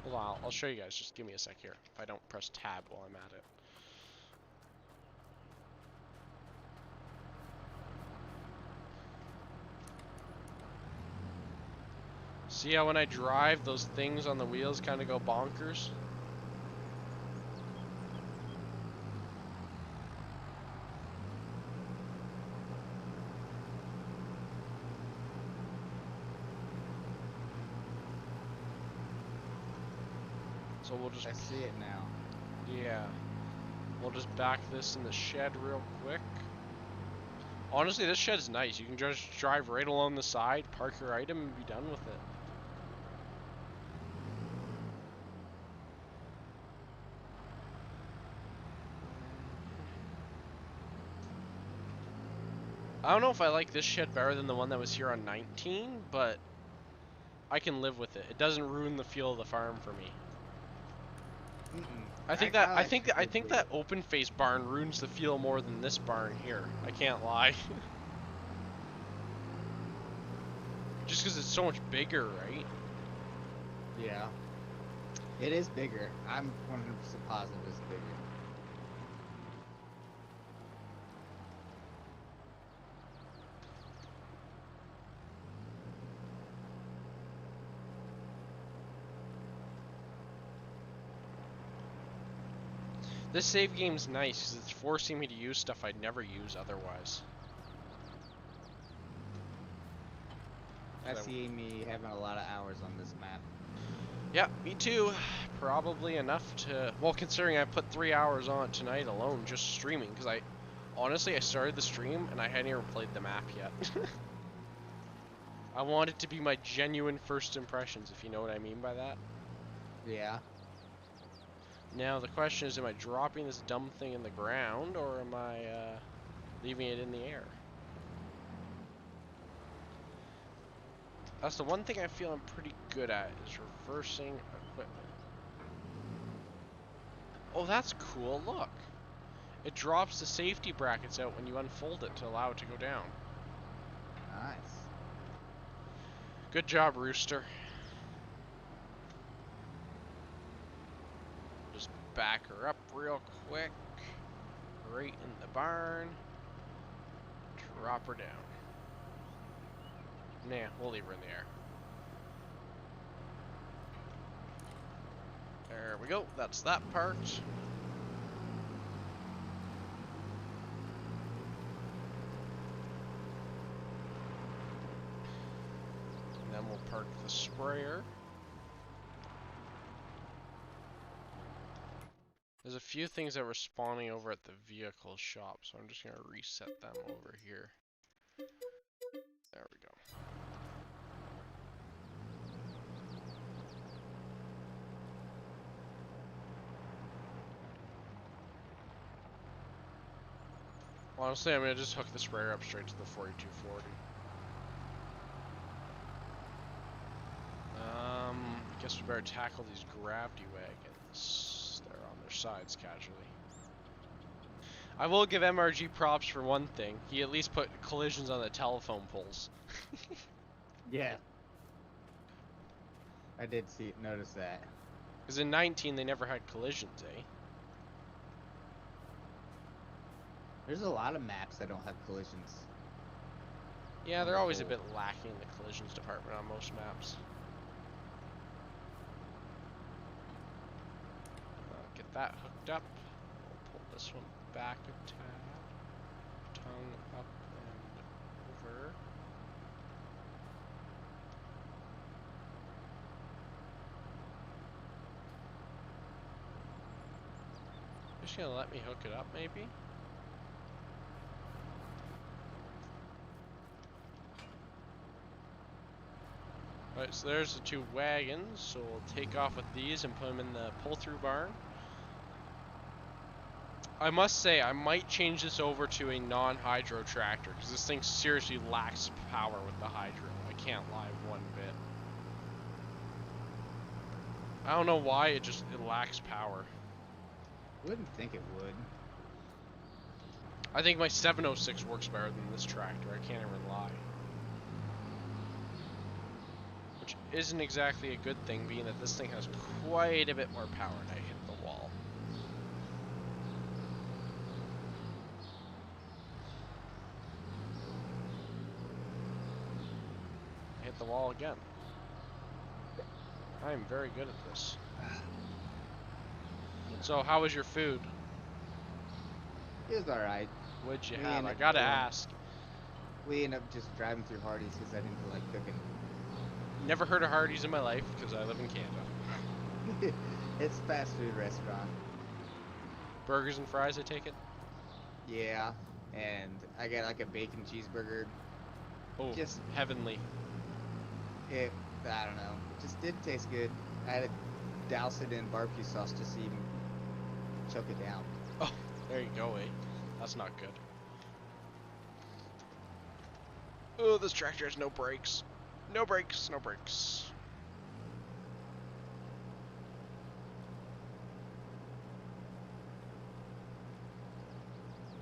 Hold on, I'll show you guys. Just give me a sec here. If I don't press tab while I'm at it. See how when I drive, those things on the wheels kind of go bonkers? So we'll just... I see it now. Yeah. We'll just back this in the shed real quick. Honestly, this shed's nice. You can just drive right along the side, park your item, and be done with it. I don't know if I like this shed better than the one that was here on 19, but I can live with it. It doesn't ruin the feel of the farm for me. I think that open face barn ruins the feel more than this barn here. I can't lie. Just because it's so much bigger, right? Yeah. It is bigger. I'm 100% positive it's bigger. This save game's nice because it's forcing me to use stuff I'd never use otherwise. I see me having a lot of hours on this map. Yeah, me too. Probably enough to... Well, considering I put 3 hours on it tonight alone, just streaming, because honestly, I started the stream and I hadn't even played the map yet. I want it to be my genuine first impressions, if you know what I mean by that. Yeah. Now, the question is, am I dropping this dumb thing in the ground, or am I leaving it in the air? That's the one thing I feel I'm pretty good at, is reversing equipment. Oh, that's cool, look! It drops the safety brackets out when you unfold it to allow it to go down. Nice. Good job, Rooster. Just back her up real quick. Right in the barn. Drop her down. Nah, we'll leave her in the air. There we go. That's that part. And then we'll park the sprayer. There's a few things that were spawning over at the vehicle shop, so I'm just going to reset them over here. There we go. Honestly, I'm going to just hook the sprayer up straight to the 4240. Guess we better tackle these gravity wagons. They're on their sides casually. I will give MRG props for one thing. He at least put collisions on the telephone poles. Yeah. I did notice that. Because in 19 they never had collisions, eh? There's a lot of maps that don't have collisions. Yeah, they're always a bit lacking in the collisions department on most maps. Get that hooked up. We'll pull this one back a tad. Tongue up and over. Just gonna let me hook it up, maybe? Alright, so there's the two wagons, so we'll take off with these and put them in the pull-through barn. I must say, I might change this over to a non-hydro tractor, because this thing seriously lacks power with the hydro. I can't lie one bit. I don't know why, it lacks power. Wouldn't think it would. I think my 706 works better than this tractor, I can't even lie. Which isn't exactly a good thing, being that this thing has quite a bit more power and I hit the wall. I hit the wall again. I am very good at this. So, how was your food? It was alright. What'd you have? I gotta ask. We ended up just driving through Hardee's because I didn't feel like cooking. Never heard of Hardee's in my life because I live in Canada. It's a fast food restaurant. Burgers and fries, I take it? Yeah, and I got like a bacon cheeseburger. Oh, Just heavenly. I don't know. It just did taste good. I had to douse it in barbecue sauce just to even choke it down. Oh, there you go, eh? That's not good. Oh, this tractor has no brakes. No brakes, no brakes.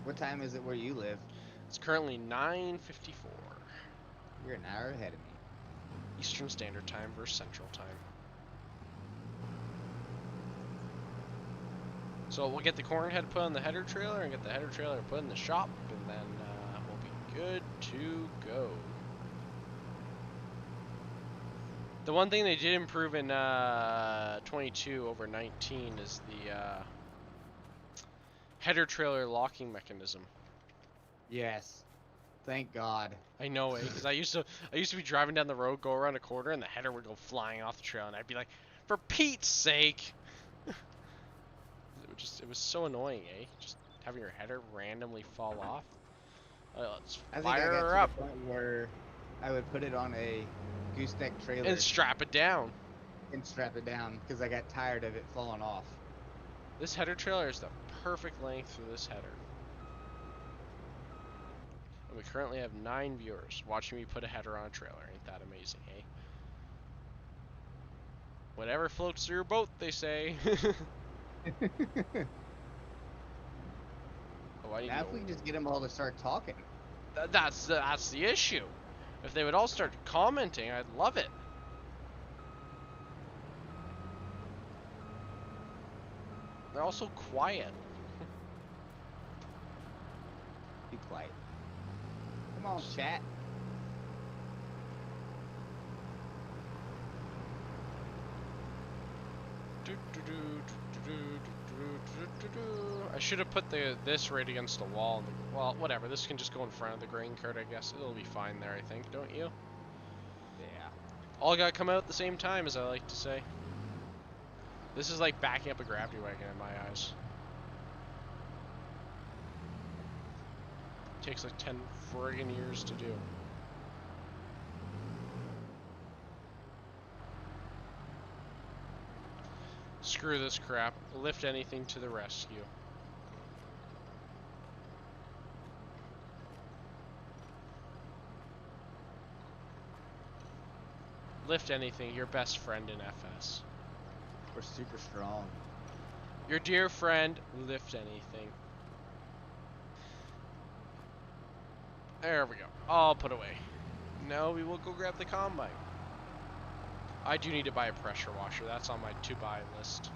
What time is it where you live? It's currently 9:54. You're an hour ahead of me. Eastern Standard Time versus Central Time. So we'll get the corn head put on the header trailer and get the header trailer put in the shop, and then we'll be good to go. The one thing they did improve in 22 over 19 is the header trailer locking mechanism. Yes. Thank God. I know it, because I used to be driving down the road, go around a corner, and the header would go flying off the trail, and I'd be like, for Pete's sake! It was so annoying, eh? Just having your header randomly fall off. Let's fire her up. I think I got to the point where I would put it on a gooseneck trailer And strap it down. and strap it down because I got tired of it falling off. This header trailer is the perfect length for this header. And we currently have 9 viewers watching me put a header on a trailer. Ain't that amazing, eh? Whatever floats your boat, they say. Oh, I need Now if we can just get them all to start talking. That's the issue. If they would all start commenting, I'd love it. They're all so quiet. Be quiet. Come on, chat. I should have put this right against the wall. Well, whatever. This can just go in front of the grain cart, I guess. It'll be fine there, I think. Don't you? Yeah. All gotta come out at the same time, as I like to say. This is like backing up a gravity wagon in my eyes. Takes like 10 friggin' years to do. Screw this crap. Lift anything to the rescue. Lift anything, your best friend in FS. We're super strong. Your dear friend, lift anything. There we go. All put away. Now we will go grab the combine. I do need to buy a pressure washer. That's on my to-buy list.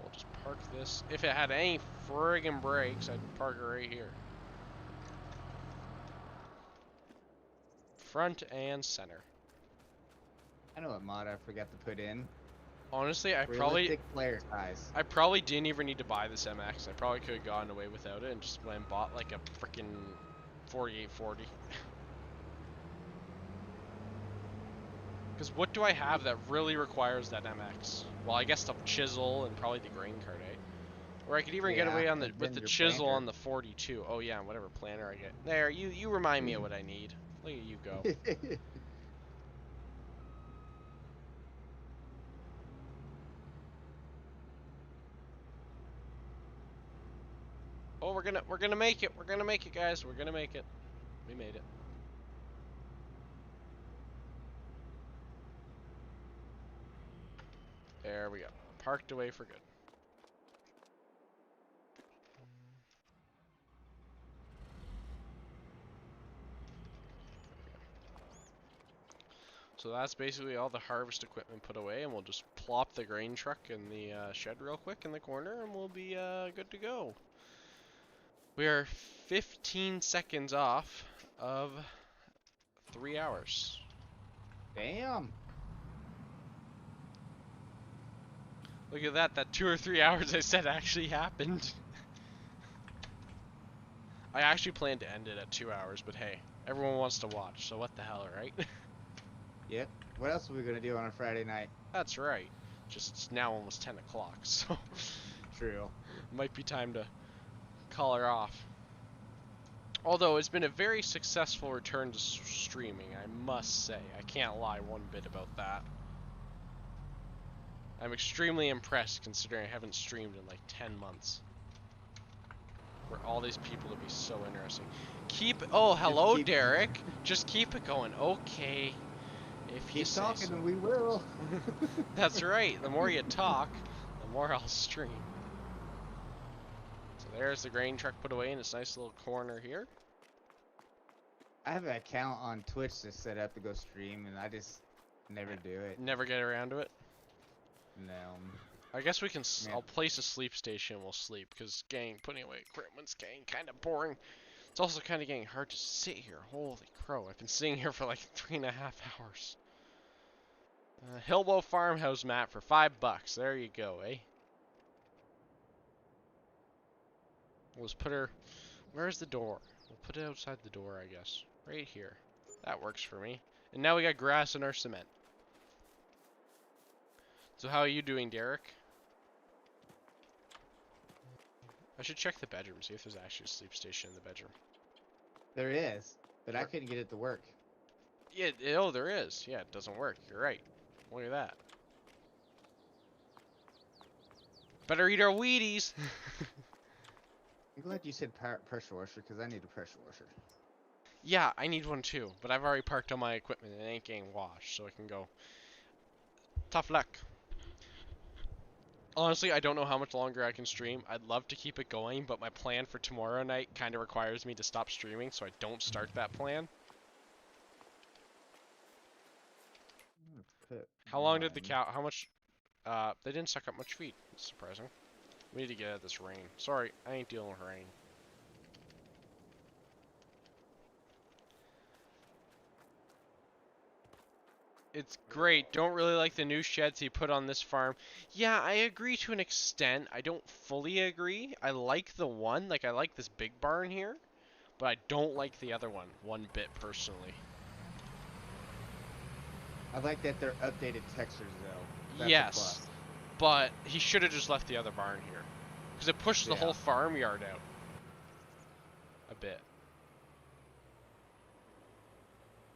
We'll just park this. If it had any friggin' brakes, I'd park it right here. Front and center. I know what mod I forgot to put in. Honestly, Realistic player size. I probably didn't even need to buy this MX. I probably could have gotten away without it and just went and bought like a freaking 4840. Because what do I have that really requires that MX? Well, I guess the chisel and probably the grain cart, eh? Or I could even get away on with the chisel on the 42. Oh yeah, and whatever planter I get. There, you remind me of what I need. Look at you go. Oh, we're gonna make it. We're gonna make it, guys. We're gonna make it. We made it. There we go. Parked away for good. So that's basically all the harvest equipment put away, and we'll just plop the grain truck in the shed real quick in the corner, and we'll be good to go. We are 15 seconds off of 3 hours. Damn. Look at that. That 2 or 3 hours I said actually happened. I actually planned to end it at 2 hours, but hey, everyone wants to watch, so what the hell, right? Yep. What else are we gonna do on a Friday night? That's right. Just it's now almost 10 o'clock, so True. might be time to call her off. Although it's been a very successful return to streaming, I must say. I can't lie one bit about that. I'm extremely impressed considering I haven't streamed in like 10 months. For all these people to be so interesting. Oh, hello, Derek. Just keep it going. Okay. If you keep say talking so. and we will. That's right. The more you talk, the more I'll stream. So there's the grain truck put away in its nice little corner here. I have an account on Twitch to set up to go stream, and I just never do it. Never get around to it. No. I guess we can. I'll place a sleep station and we'll sleep, because putting away equipment's getting kind of boring. It's also kind of getting hard to sit here. Holy crow! I've been sitting here for like 3.5 hours. Hillbow farmhouse mat for $5. There you go, eh? We'll just put her. Where's the door? We'll put it outside the door, I guess. Right here. That works for me. And now we got grass in our cement. So how are you doing, Derek? I should check the bedroom, see if there's actually a sleep station in the bedroom. There is, but I couldn't get it to work. Yeah, oh, there is. Yeah, it doesn't work. You're right. Look at that. Better eat our Wheaties. I'm glad you said pressure washer, because I need a pressure washer. Yeah, I need one too, but I've already parked all my equipment and it ain't getting washed, so I can go. Tough luck. Honestly, I don't know how much longer I can stream. I'd love to keep it going, but my plan for tomorrow night kind of requires me to stop streaming, so I don't start that plan. Put How long did the one. cow? How much? They didn't suck up much feed. It's surprising. We need to get out of this rain. Sorry, I ain't dealing with rain. It's great. Don't really like the new sheds he put on this farm. Yeah, I agree to an extent. I don't fully agree. I like the one, like I like this big barn here, but I don't like the other one bit personally. I like that they're updated textures though. That's a Yes, plus. but he should have just left the other barn here, because it pushed the Yeah. whole farmyard out a bit.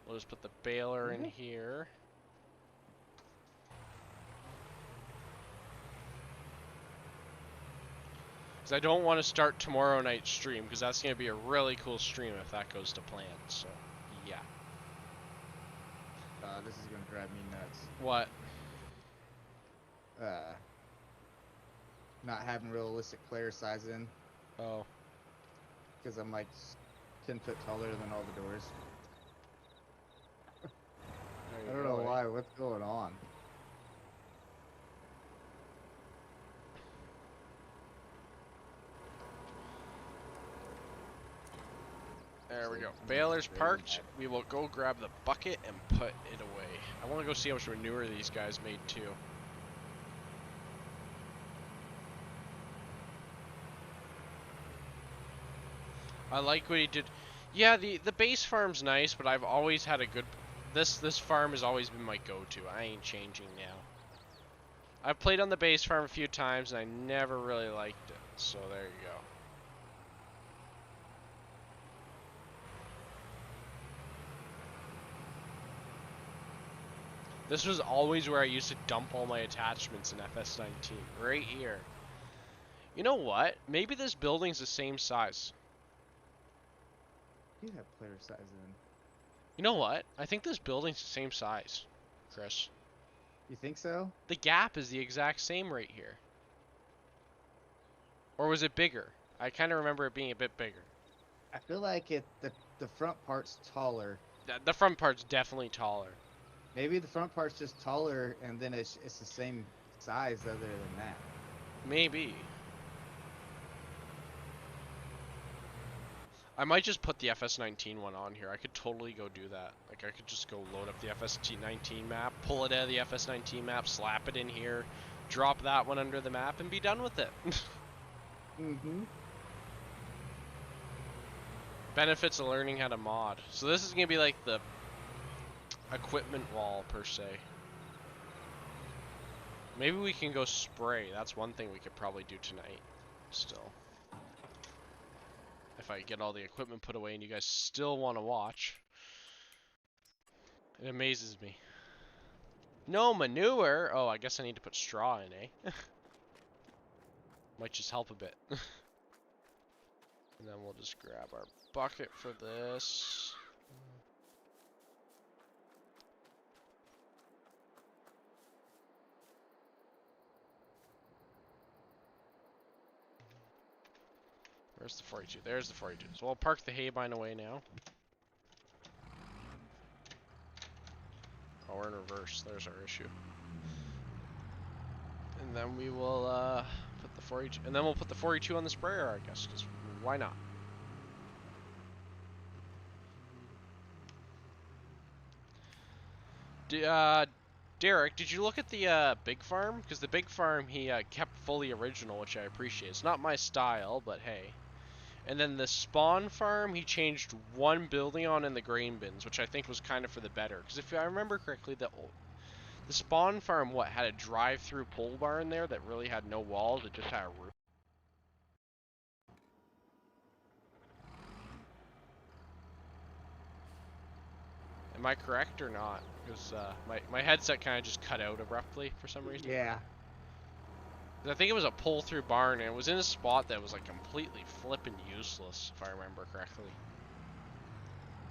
We'll just put the baler in here. I don't want to start tomorrow night's stream because that's going to be a really cool stream if that goes to plan. So, yeah. This is gonna drive me nuts. What? Not having realistic player size in. Oh. Because I'm like 10 foot taller than all the doors. I don't know why. What's going on? There we go. Baler's parked. We will go grab the bucket and put it away. I want to go see how much manure these guys made too. I like what he did. Yeah, the base farm's nice, but I've always had a good. This farm has always been my go-to. I ain't changing now. I've played on the base farm a few times and I never really liked it. So there you go. This was always where I used to dump all my attachments in FS19, right here. You know what? Maybe this building's the same size. You have player size in. You know what? I think this building's the same size, Chris. You think so? The gap is the exact same right here. Or was it bigger? I kind of remember it being a bit bigger. I feel like the front part's taller. The front part's definitely taller. Maybe the front part's just taller, and then it's the same size other than that. Maybe. I might just put the FS19 one on here. I could totally go do that. Like, I could just go load up the FS19 map, pull it out of the FS19 map, slap it in here, drop that one under the map, and be done with it. Mm-hmm. Benefits of learning how to mod. So this is going to be like the equipment wall, per se. Maybe we can go spray. That's one thing we could probably do tonight, still. If I get all the equipment put away and you guys still want to watch. It amazes me. No manure! Oh, I guess I need to put straw in, eh? Might just help a bit. And then we'll just grab our bucket for this. Where's the 42? There's the 42. So I'll park the haybine away now. Oh, we're in reverse. There's our issue. And then we will put the 42, and then we'll put the 42 on the sprayer, I guess, because why not? Derek, did you look at the big farm? Because the big farm he kept fully original, which I appreciate. It's not my style, but hey. And then the spawn farm, he changed one building on in the grain bins, which I think was kind of for the better. Because if I remember correctly, the spawn farm, had a drive-through pole barn there that really had no walls, it just had a roof. Am I correct or not? Because my headset kind of just cut out abruptly for some reason. Yeah. I think it was a pull-through barn, and it was in a spot that was like completely flippin' useless, if I remember correctly.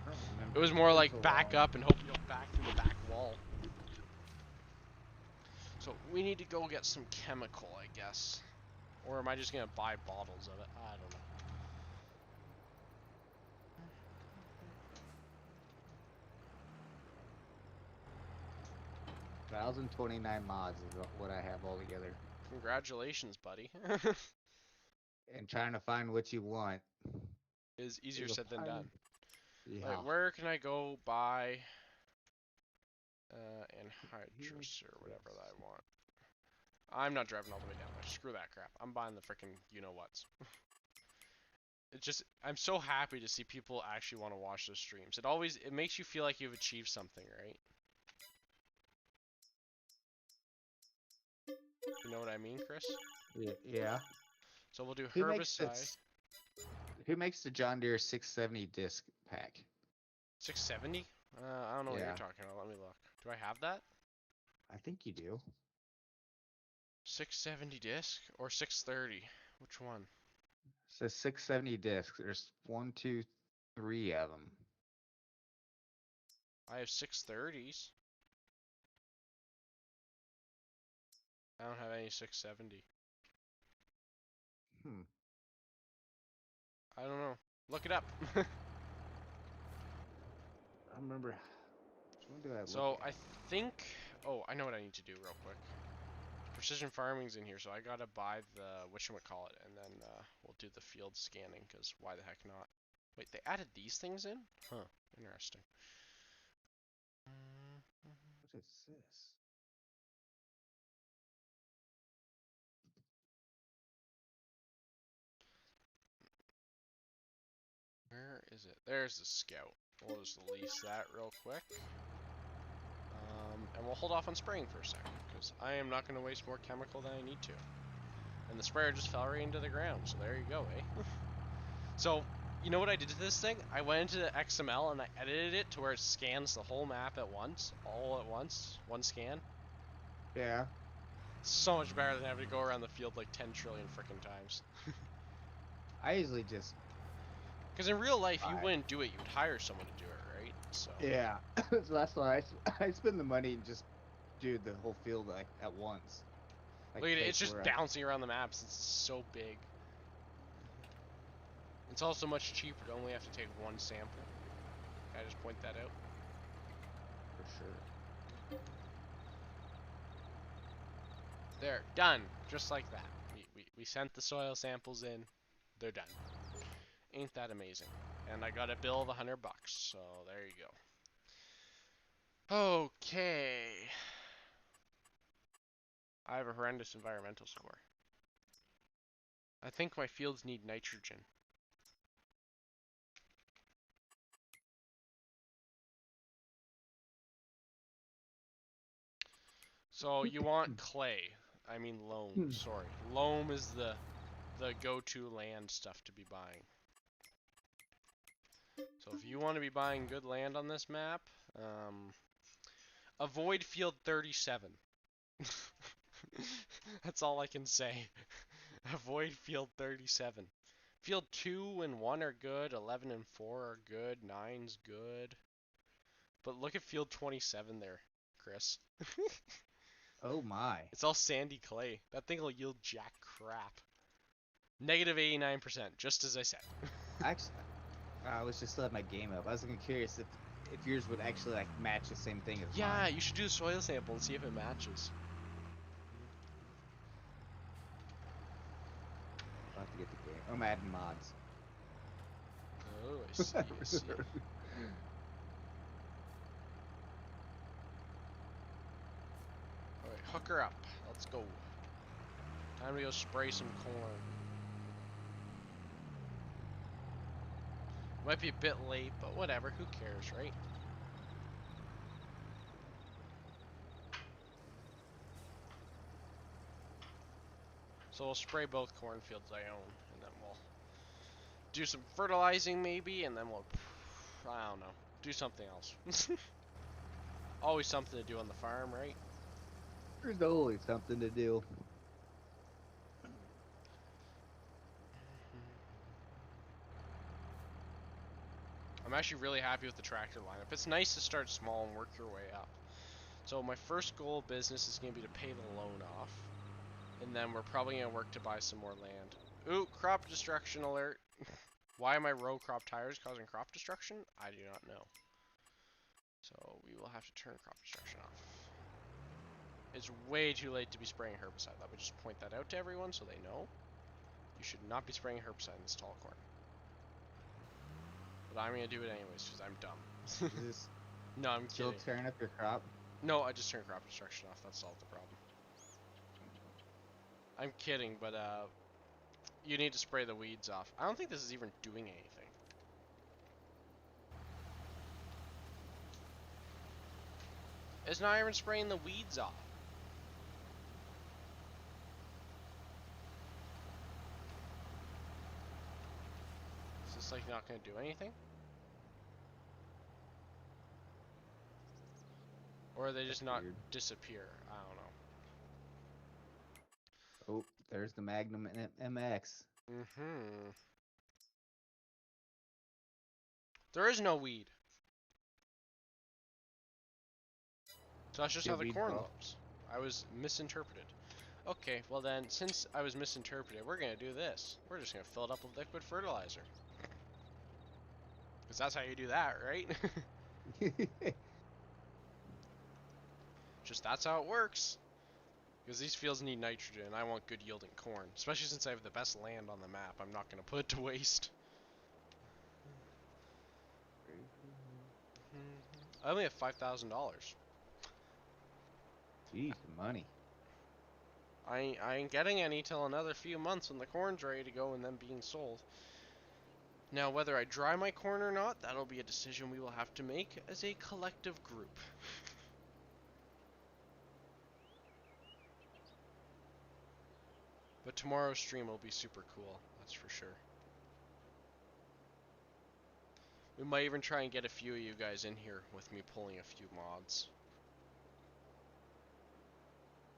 I don't remember. It was more like back up and hope you don't back through the back wall. So So we need to go get some chemical, I guess. Or am I just gonna buy bottles of it? I don't know. 1,029 mods is what I have altogether. Congratulations, buddy. And trying to find what you want Is easier is a said than pile. done. Yeah. Like, where can I go buy Here's anhydrous or whatever this. that I want? I'm not driving all the way down there. Screw that crap. I'm buying the freaking you-know-whats. It's just, I'm so happy to see people actually want to watch those streams. It makes you feel like you've achieved something, right? You know what I mean, Chris? Yeah. So we'll do Who makes herbicide. this? Who makes the John Deere 670 disc pack? 670? I don't know what you're Yeah. talking about. Let me look. Do I have that? I think you do. 670 disc or 630? Which one? It says 670 discs. There's 1, 2, 3 of them. I have 630s. I don't have any 670. I don't know. Look it up. I remember. Which one do I look So at? I think. Oh, I know what I need to do real quick. Precision farming's in here, so I gotta buy the whatchamacallit, and then we'll do the field scanning, because why the heck not? Wait, they added these things in? Huh, interesting. What is this? Where is it? There's the scout. We'll just lease that real quick. And we'll hold off on spraying for a second, because I am not going to waste more chemical than I need to. And the sprayer just fell right into the ground, so there you go, eh? So, you know what I did to this thing? I went into XML and I edited it to where it scans the whole map at once, all at once, one scan. Yeah. So much better than having to go around the field like 10 trillion freaking times. I usually just. Because in real life, you wouldn't do it, you'd hire someone to do it, right? So. Yeah. So that's why I spend the money and just do the whole field like at once. Like Look at it, take it's just where bouncing around the maps, it's so big. It's also much cheaper to only have to take one sample. Can I just point that out? for sure. There, done. Just like that. We sent the soil samples in. They're done. Ain't that amazing? And I got a bill of $100, so there you go. Okay. I have a horrendous environmental score. I think my fields need nitrogen. So you want clay. I mean loam, sorry. Loam is the go-to land stuff to be buying. So if you want to be buying good land on this map, avoid field 37. That's all I can say. Avoid field 37. Field 2 and 1 are good, 11 and 4 are good, 9's good. But look at field 27 there, Chris. Oh my. It's all sandy clay. That thing will yield jack crap. Negative 89%, just as I said. Actually, I was just letting my game up. I was curious if yours would actually like match the same thing as Yeah, mine. you should do the soil sample and see if it matches. I'll have to get the game. I'm adding mods. Oh, I see, I see. Alright, hook her up. Let's go. Time to go spray some corn. Might be a bit late, but whatever, who cares, right? So we'll spray both cornfields I own, and then we'll do some fertilizing maybe, and then we'll, I don't know, do something else. Always something to do on the farm, right? There's always something to do. I'm actually really happy with the tractor lineup. It's nice to start small and work your way up. So my first goal of business is going to be to pay the loan off. And then we're probably going to work to buy some more land. Ooh, crop destruction alert. Why am I row crop tires causing crop destruction? I do not know. So we will have to turn crop destruction off. It's way too late to be spraying herbicide. Let me just point that out to everyone so they know. You should not be spraying herbicide in this tall corn. But I'm going to do it anyways because I'm dumb. Is this No, I'm still kidding. tearing up your crop? No, I just turned crop destruction off. That solved the problem. I'm kidding, but you need to spray the weeds off. I don't think this is even doing anything. It's not even spraying the weeds off. Is this like not going to do anything? Or are they just not Weird. disappear? I don't know. Oh, there's the Magnum MX. Mm-hmm. There is no weed. So that's just how the Weed corn ball. looks. I was misinterpreted. Okay, well then, since I was misinterpreted, we're going to do this. We're just going to fill it up with liquid fertilizer. Because that's how you do that, right? Just that's how it works. Because these fields need nitrogen, and I want good yielding corn. Especially since I have the best land on the map, I'm not going to put it to waste. I only have $5,000. Jeez, money. I ain't getting any till another few months when the corn's ready to go and then being sold. Now, whether I dry my corn or not, that'll be a decision we will have to make as a collective group. But tomorrow's stream will be super cool, that's for sure. We might even try and get a few of you guys in here with me pulling a few mods.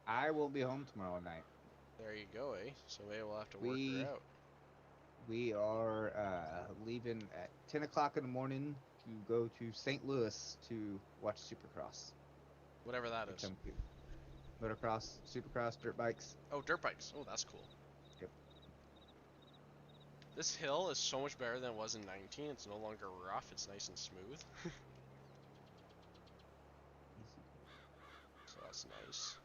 I will be home tomorrow night. There you go, eh? So maybe we'll have to work her out. We are leaving at 10 o'clock in the morning to go to St. Louis to watch Supercross. Whatever that is. Motocross, Supercross, dirt bikes. Oh, dirt bikes. Oh, that's cool. Yep. This hill is so much better than it was in 19. It's no longer rough. It's nice and smooth. So that's nice.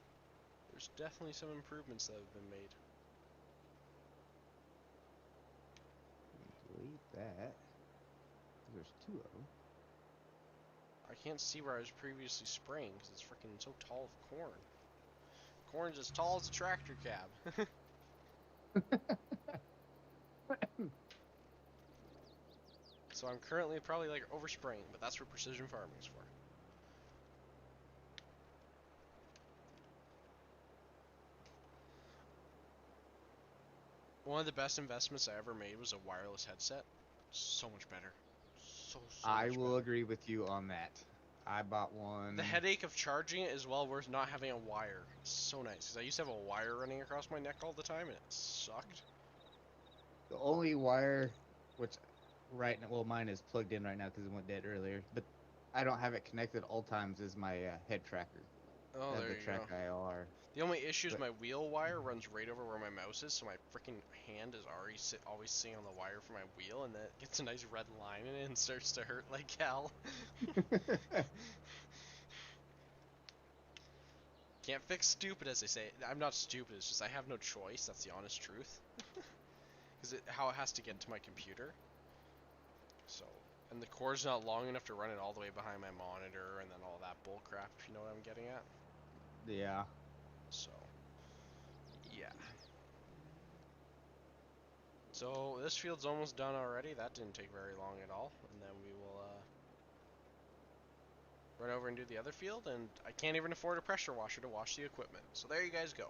There's definitely some improvements that have been made. Delete that. There's two of them. I can't see where I was previously spraying because it's freaking so tall of corn. Corn's as tall as a tractor cab. So I'm currently probably like overspraying, but that's what precision farming is for. One of the best investments I ever made was a wireless headset. So much better. So I much will better. agree with you on that. I bought one. The headache of charging it is well worth not having a wire. It's so nice, because I used to have a wire running across my neck all the time, and it sucked. The only wire, which right now, well, mine is plugged in right now because it went dead earlier, but I don't have it connected at all times, is my head tracker. Oh, I have there the you track go. IR. The only issue is But my wheel wire runs right over where my mouse is, so my freaking hand is already always sitting on the wire for my wheel, and then it gets a nice red line in it and starts to hurt like hell. Can't fix stupid, as they say. I'm not stupid, it's just I have no choice, that's the honest truth. Because how it has to get to my computer. So, and the cord's not long enough to run it all the way behind my monitor and then all that bull crap, if you know what I'm getting at. yeah. So, yeah. So, this field's almost done already. That didn't take very long at all. And then we will run over and do the other field. And I can't even afford a pressure washer to wash the equipment. So there you guys go.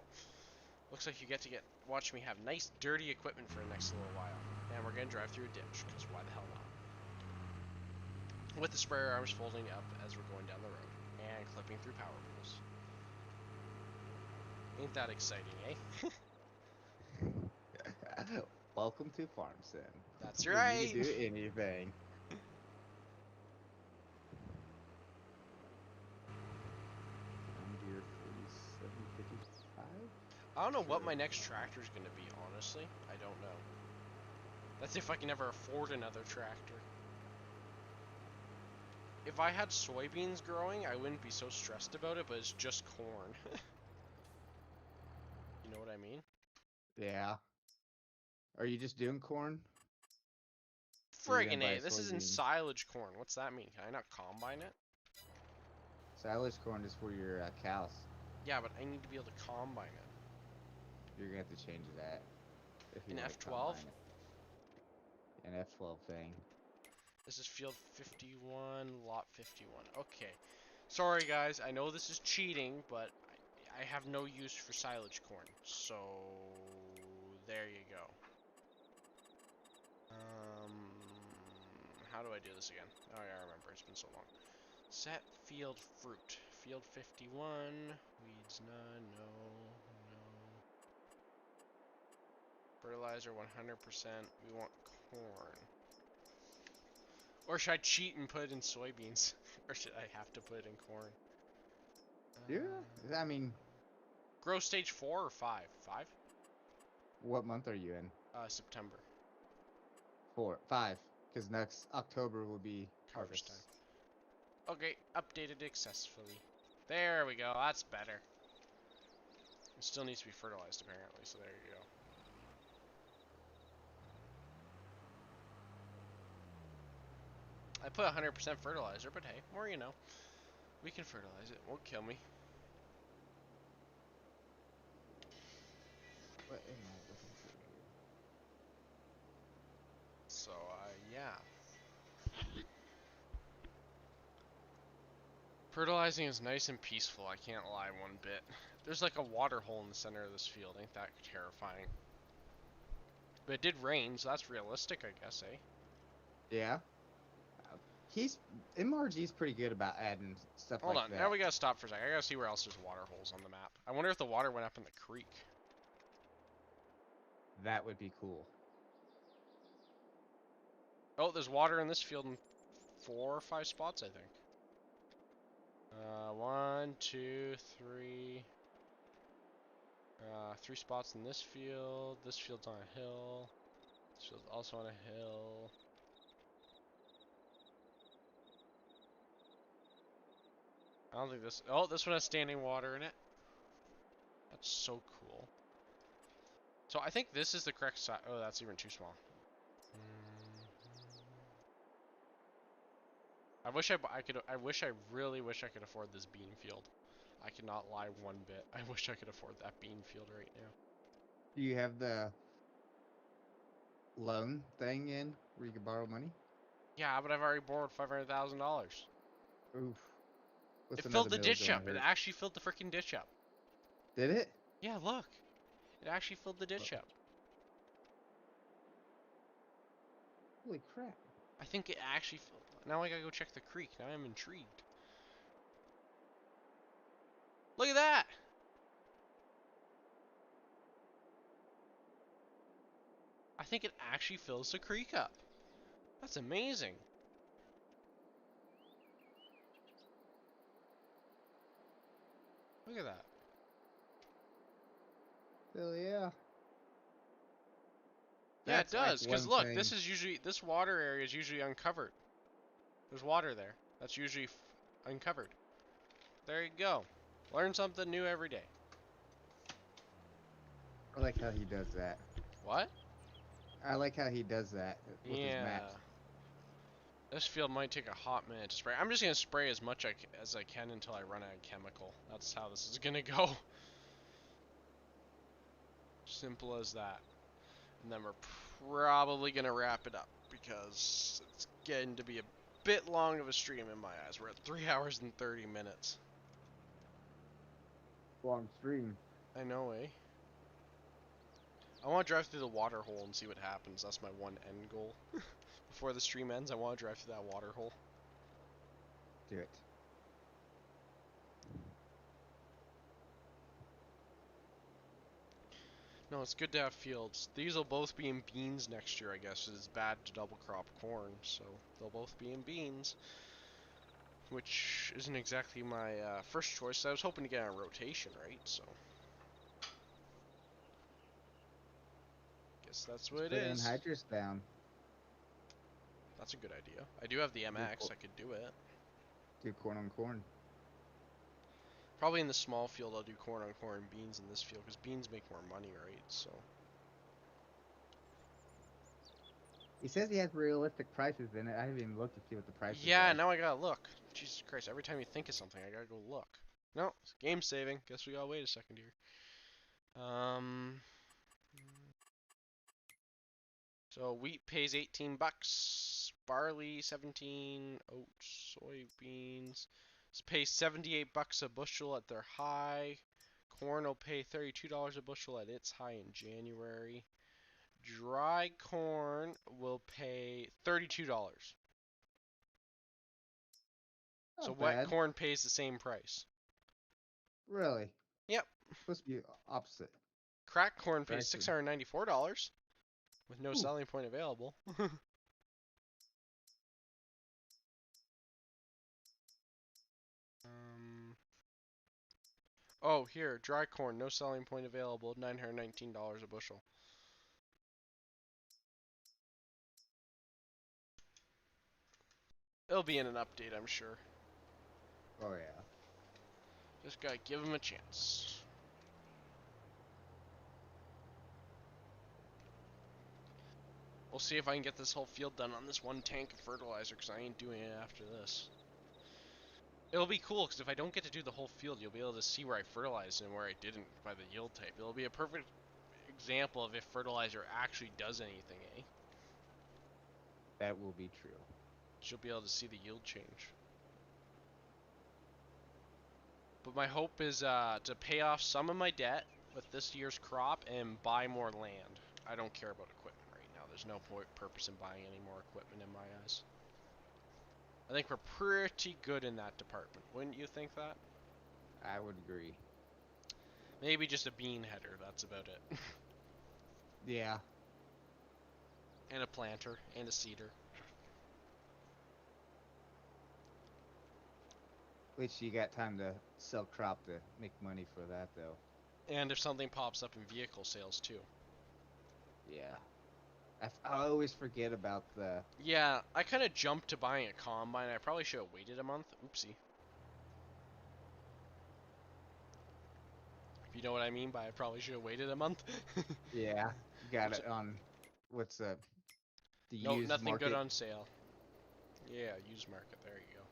Looks like you get to watch me have nice dirty equipment for the next little while. And we're going to drive through a ditch, because why the hell not? With the sprayer arms folding up as we're going down the road. And clipping through power poles. Ain't that exciting, eh? Welcome to Farm Sim. That's Where you right! can do anything. I don't know what Sure. my next tractor is going to be, honestly. I don't know. That's if I can ever afford another tractor. If I had soybeans growing, I wouldn't be so stressed about it, but it's just corn. You know what I mean? Yeah. Are you just doing corn? Or are you gonna Friggin' buy A, this is in soybeans? silage corn. What's that mean? Can I not combine it? Silage corn is for your cows. Yeah, but I need to be able to combine it. You're gonna have to change that if you In want to F12? combine it. An F12 thing. This is field 51, lot 51. Okay. Sorry, guys. I know this is cheating, but I have no use for silage corn. So, there you go. How do I do this again? Oh, yeah, I remember. It's been so long. Set field fruit. Field 51. Weeds none. No. No. Fertilizer 100%. We want corn. Or should I cheat and put it in soybeans? Or should I have to put it in corn? Yeah. I mean, Grow stage 4 or 5? 5? what month are you in? September. 4, 5. Because next October will be Harvest time. harvest. Okay, updated successfully. There we go, that's better. It still needs to be fertilized apparently, so there you go. I put 100% fertilizer, but hey, more you know. We can fertilize it, won't kill me. What am I looking for here? So, yeah. Fertilizing is nice and peaceful, I can't lie one bit. There's like a water hole in the center of this field, ain't that terrifying? But it did rain, so that's realistic, I guess, eh? Yeah. He's MRG's pretty good about adding stuff Hold like on, now that. we gotta stop for a second. I gotta see where else there's water holes on the map. I wonder if the water went up in the creek. That would be cool. Oh, there's water in this field in 4 or 5 spots, I think. 1, 2, 3. 3 spots in this field. This field's on a hill. This field's also on a hill. I don't think this... Oh, this one has standing water in it. That's so cool. So I think this is the correct size. Oh, that's even too small. I wish I could. I really wish I could afford this bean field. I cannot lie one bit. I wish I could afford that bean field right now. Do you have the loan thing in where you can borrow money? Yeah, but I've already borrowed $500,000. Oof. It What's filled another the meal ditch gonna up. It hurt? actually filled the freaking ditch up. Did it? Yeah, look. It actually filled the ditch up. Holy crap. I think it actually filled. Now I gotta go check the creek. Now I'm intrigued. Look at that! I think it actually fills the creek up. That's amazing. Look at that. Hell yeah. Yeah, it That's like does. Because one look, thing. this water area is usually uncovered. There's water there. That's usually uncovered. There you go. Learn something new every day. I like how he does that. What? I like how he does that with his Yeah. maps. This field might take a hot minute to spray. I'm just going to spray as much as I can until I run out of chemical. That's how this is going to go. Simple as that. And then we're probably going to wrap it up because it's getting to be a bit long of a stream in my eyes. We're at 3 hours and 30 minutes. Long stream. I know, eh? I want to drive through the water hole and see what happens. That's my one end goal. Before the stream ends, I want to drive through that water hole. Do it. No, it's good to have fields. These will both be in beans next year, I guess. It's bad to double crop corn, so they'll both be in beans. Which isn't exactly my first choice. I was hoping to get a rotation, right? So guess that's Let's what it put is. anhydrous down. That's a good idea. I do have the Do, MX. co- I could do it. do corn on corn. Probably in the small field, I'll do corn on corn, beans in this field, because beans make more money, right? So. He says he has realistic prices in it. I haven't even looked to see what the prices Yeah, are. now I gotta look. Jesus Christ, every time you think of something, I gotta go look. No, it's game saving. Guess we gotta wait a second here. So wheat pays 18 bucks, barley 17, oats, soybeans pays 78 bucks a bushel at their high. Corn will pay $32 a bushel at its high in January. Dry corn will pay $32. So Not wet bad. corn pays the same price. Really? Yep. Supposed to be opposite. Cracked corn pays Right. $694 with no Ooh, selling point available. um, oh, here, dry corn, no selling point available, $919 a bushel. It'll be in an update, I'm sure. oh yeah. Just gotta give them a chance. We'll see if I can get this whole field done on this one tank of fertilizer, because I ain't doing it after this. It'll be cool, because if I don't get to do the whole field, you'll be able to see where I fertilized and where I didn't by the yield type. It'll be a perfect example of if fertilizer actually does anything, eh? That will be true. You'll be able to see the yield change. But my hope is to pay off some of my debt with this year's crop and buy more land. I don't care about equipment right now. There's no purpose in buying any more equipment in my eyes. I think we're pretty good in that department. Wouldn't you think that? I would agree. Maybe just a bean header, that's about it. Yeah. And a planter, and a seeder. At least you got time to sell crop to make money for that, though. And if something pops up in vehicle sales too. Yeah. I always forget about the. Yeah, I kind of jumped to buying a combine. I probably should have waited a month. Oopsie. If you know what I mean by I probably should have waited a month. Yeah. Got Which, it on. What's the no, used nothing good market? on sale. Yeah, used market. There you go.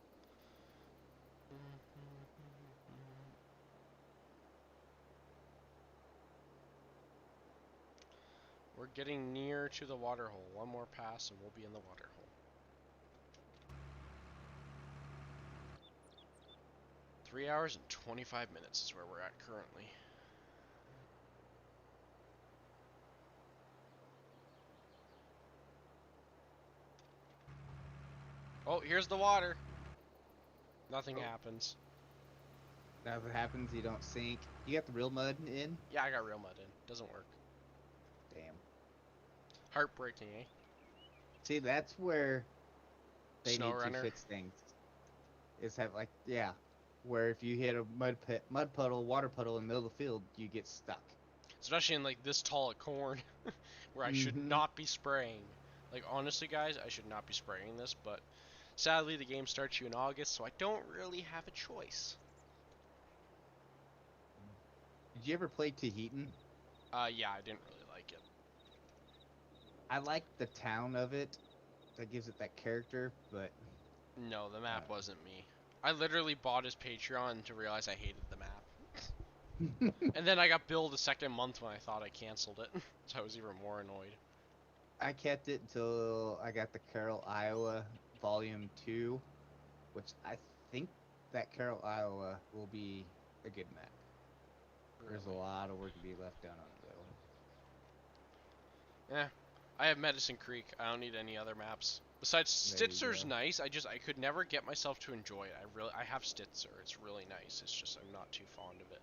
We're getting near to the water hole. One more pass and we'll be in the water hole. 3 hours and 25 minutes is where we're at currently. Oh, here's the water. Nothing Oh, happens. that's what happens. You don't sink. You got the real mud in. Yeah, I got real mud in. Doesn't work. Damn. Heartbreaking, eh? See, that's where they Snow need to runner. fix things. Is have like yeah, where if you hit a mud puddle, water puddle in the middle of the field, you get stuck. Especially in like this tall of corn where I should Mm-hmm. not be spraying. Like honestly guys, I should not be spraying this, but sadly the game starts you in August, so I don't really have a choice. Did you ever play Tahitian? Yeah, I didn't really like it. I like the town of it. That gives it that character, but No, the map uh, wasn't me. I literally bought his Patreon to realize I hated the map. And then I got billed a second month when I thought I canceled it, so I was even more annoyed. I kept it until I got the Carroll, Iowa Volume 2, which I think that Carroll, Iowa will be a good map. There's a Really. lot of work to be left done on it, though. Eh. I have Medicine Creek. I don't need any other maps. Besides, There you Stitzer's go. nice. I could never get myself to enjoy it. I have Stitzer. It's really nice. It's just I'm not too fond of it.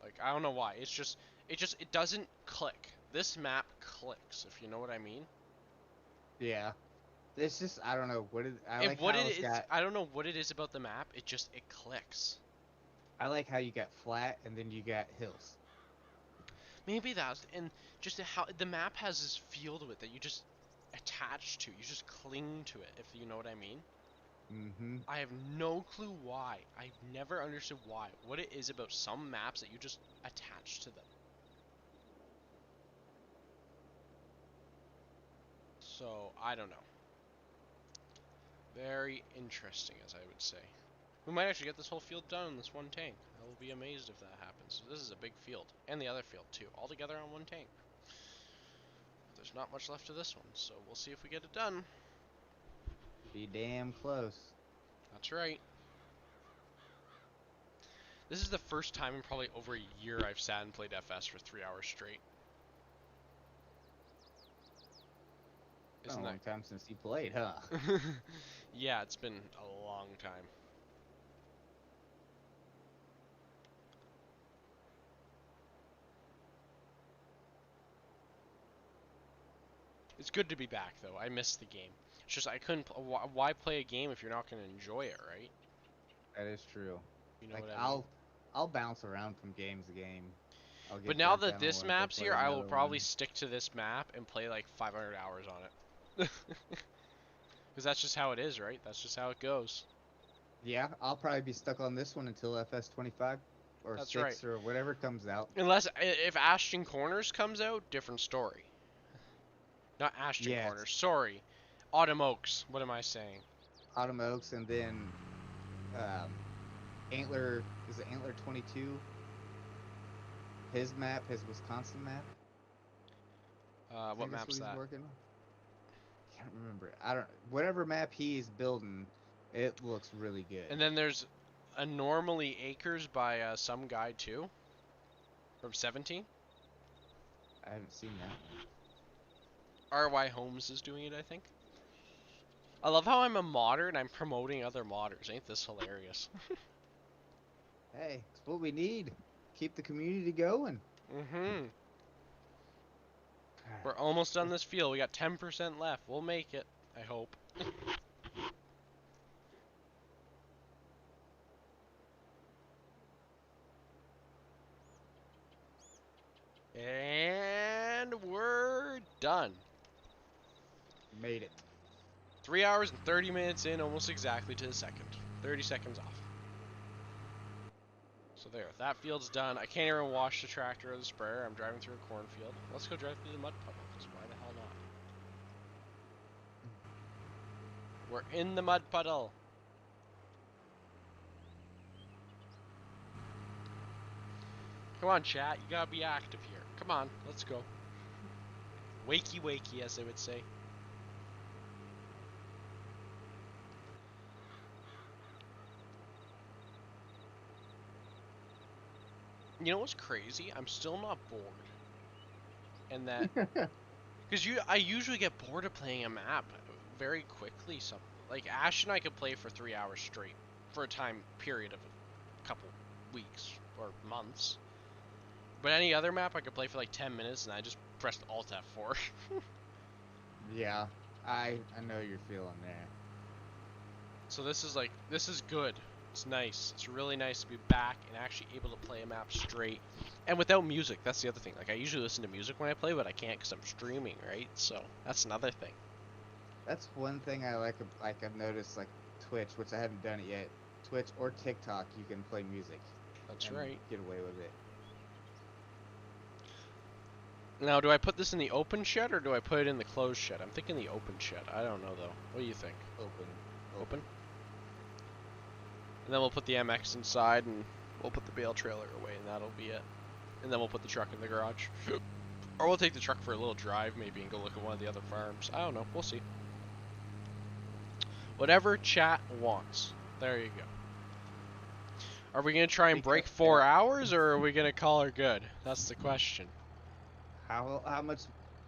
Like I don't know why. It doesn't click. This map clicks, if you know what I mean. Yeah. It's just, I don't know. I If like what how it it's is, got, I don't know what it is about the map. It clicks. I like how you got flat and then you got hills. Maybe that's and just how the map has this feel to it that you just attach to. You just cling to it, if you know what I mean. Mm-hmm. I have no clue why. I've never understood why. What it is about some maps that you just attach to them. So, I don't know. Very interesting, as I would say. We might actually get this whole field done in this one tank. I will be amazed if that happens. This is a big field. And the other field, too. All together on one tank. But there's not much left of this one, so we'll see if we get it done. Be damn close. That's right. This is the first time in probably over a year I've sat and played FS for 3 hours straight. It's been a long time since you played, huh? Yeah, it's been a long time. It's good to be back, though. I missed the game. It's just I couldn't. Why play a game if you're not going to enjoy it, right? That is true. You know Like what I mean? I'll bounce around from game to game. I'll But get now burnt that down on this one, go map's play here, I will another probably one. stick to this map and play like 500 hours on it. Because that's just how it is, right? That's just how it goes. Yeah, I'll probably be stuck on this one until FS 25 or That's 6 right. or whatever comes out. Unless if Ashton Corners comes out, different story. Not Ashton Yes, Corners. Sorry, Autumn Oaks. What am I saying? Autumn Oaks, and then Antler, is it Antler 22? His map, his Wisconsin map. I What think that's what map's he's that? working on. Can't remember. I don't. Whatever map he's building, it looks really good. And then there's a Normally Acres by some guy too. From 17. I haven't seen that one. RY Holmes is doing it, I think. I love how I'm a modder and I'm promoting other modders. Ain't this hilarious? Hey, it's what we need. Keep the community going. Mm-hmm. We're almost done this field. We got 10% left. We'll make it. I hope. And we're done. Made it. 3 hours and 30 minutes in, almost exactly to the second. 30 seconds off. So there, that field's done. I can't even wash the tractor or the sprayer. I'm driving through a cornfield. Let's go drive through the mud puddle, because why the hell not? We're in the mud puddle. Come on, chat. You gotta be active here. Come on, let's go. Wakey wakey, as they would say. You know what's crazy? I'm still not bored. And that, because I usually get bored of playing a map very quickly. Like Ash and I could play for 3 hours straight for a time period of a couple weeks or months. But any other map I could play for like 10 minutes and I just pressed Alt F4. Yeah, I know you're feeling there. So this is good. It's nice. It's really nice to be back and actually able to play a map straight. And without music, that's the other thing. Like, I usually listen to music when I play, but I can't because I'm streaming, right? So, that's another thing. That's one thing I like I've noticed, like Twitch, which I haven't done it yet. Twitch or TikTok, you can play music. That's and right. Get away with it. Now, do I put this in the open shed or do I put it in the closed shed? I'm thinking the open shed. I don't know, though. What do you think? Open. Open? And then we'll put the MX inside and we'll put the bale trailer away and that'll be it. And then we'll put the truck in the garage. Or we'll take the truck for a little drive maybe and go look at one of the other farms. I don't know. We'll see. Whatever chat wants. There you go. Are we going to try and break 4 hours or are we going to call her good? That's the question. How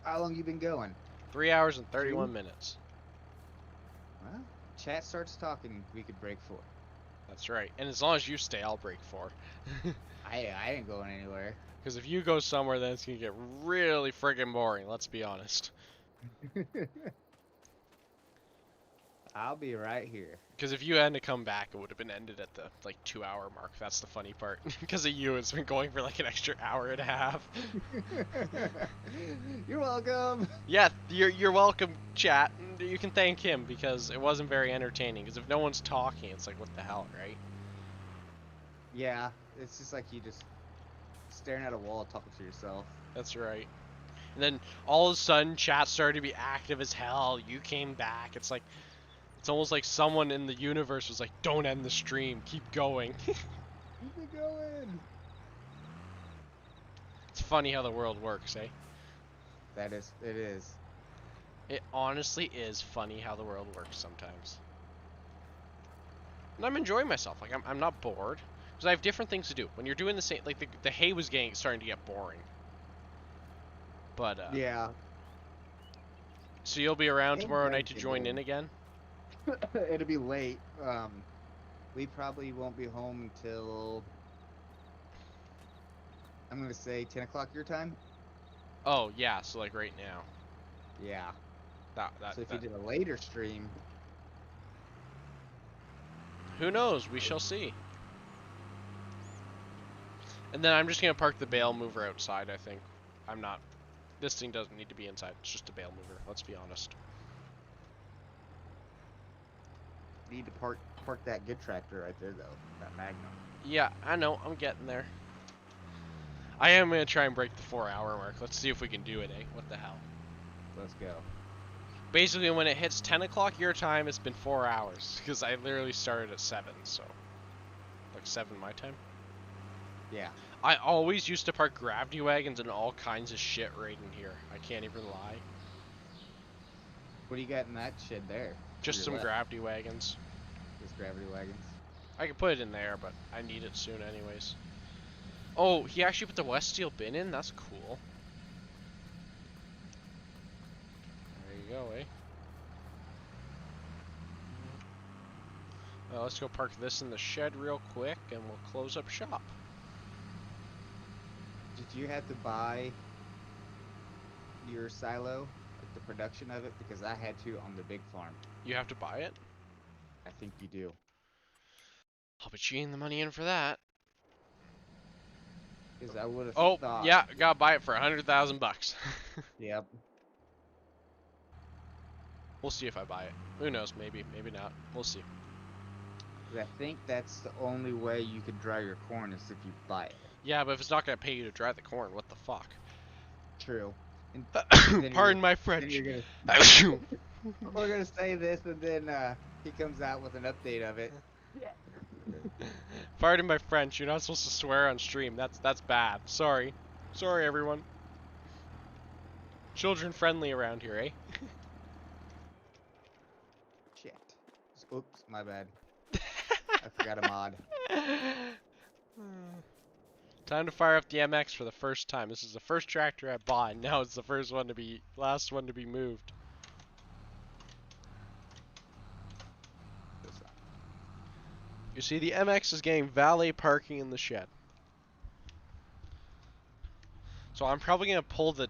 long you been going? 3 hours and 31 minutes. Well, chat starts talking, we could break 4. That's right. And as long as you stay, I'll break 4. I ain't going anywhere. Because if you go somewhere, then it's going to get really friggin' boring, let's be honest. I'll be right here. Because if you hadn't come back, it would have been ended at the like 2 hour mark. That's the funny part. Because of you, it's been going for like an extra hour and a half. You're welcome. Yeah, you're welcome, chat. You can thank him because it wasn't very entertaining. Because if no one's talking, it's like, what the hell, right? Yeah, it's just like you just staring at a wall talking to yourself. That's right. And then all of a sudden, chat started to be active as hell. You came back. It's like, it's almost like someone in the universe was like, don't end the stream. Keep going. Keep it going. It's funny how the world works, eh? It is. It honestly is funny how the world works sometimes. And I'm enjoying myself. Like, I'm not bored. Because I have different things to do. When you're doing the same, like, the hay was starting to get boring. But, Yeah. So you'll be around It tomorrow does night to get join in boring. again? It'll be late. We probably won't be home until, I'm gonna say 10 o'clock your time. Oh, yeah, so like right now. Yeah. So if That. you did a later stream, Who knows? We shall see. And then I'm just going to park the bale mover outside, I think. I'm not. This thing doesn't need to be inside. It's just a bale mover, let's be honest. you need to park that good tractor right there though, that Magnum. Yeah, I know. I'm getting there. I am going to try and break the 4 hour mark. Let's see if we can do it, eh? What the hell? Let's go. Basically, when it hits 10 o'clock your time, it's been 4 hours. Because I literally started at 7, so. Like 7 my time? Yeah. I always used to park gravity wagons and all kinds of shit right in here. I can't even lie. What do you got in that shed there? Just some gravity wagons. Just gravity wagons. I could put it in there, but I need it soon anyways. Oh, he actually put the West Steel bin in? That's cool. There you go, eh? Let's go park this in the shed real quick, and we'll close up shop. Did you have to buy your silo, like the production of it? Because I had to on the big farm. You have to buy it? I think you do. I'll be cheating the money in for that. Because I would have Oh, thought. yeah, gotta buy it for 100,000 bucks. Yep. We'll see if I buy it. Who knows? Maybe, maybe not. We'll see. I think that's the only way you could dry your corn is if you buy it. Yeah, but if it's not gonna pay you to dry the corn, what the fuck? True. And Pardon my French. We're gonna say this, and then he comes out with an update of it. Pardon my French. You're not supposed to swear on stream. That's bad. Sorry. Sorry, everyone. Children friendly around here, eh? Shit. Oops, my bad. I forgot a mod. Time to fire up the MX for the first time. This is the first tractor I bought, and now it's the last one to be moved. You see, the MX is getting valet parking in the shed. So I'm probably going to pull the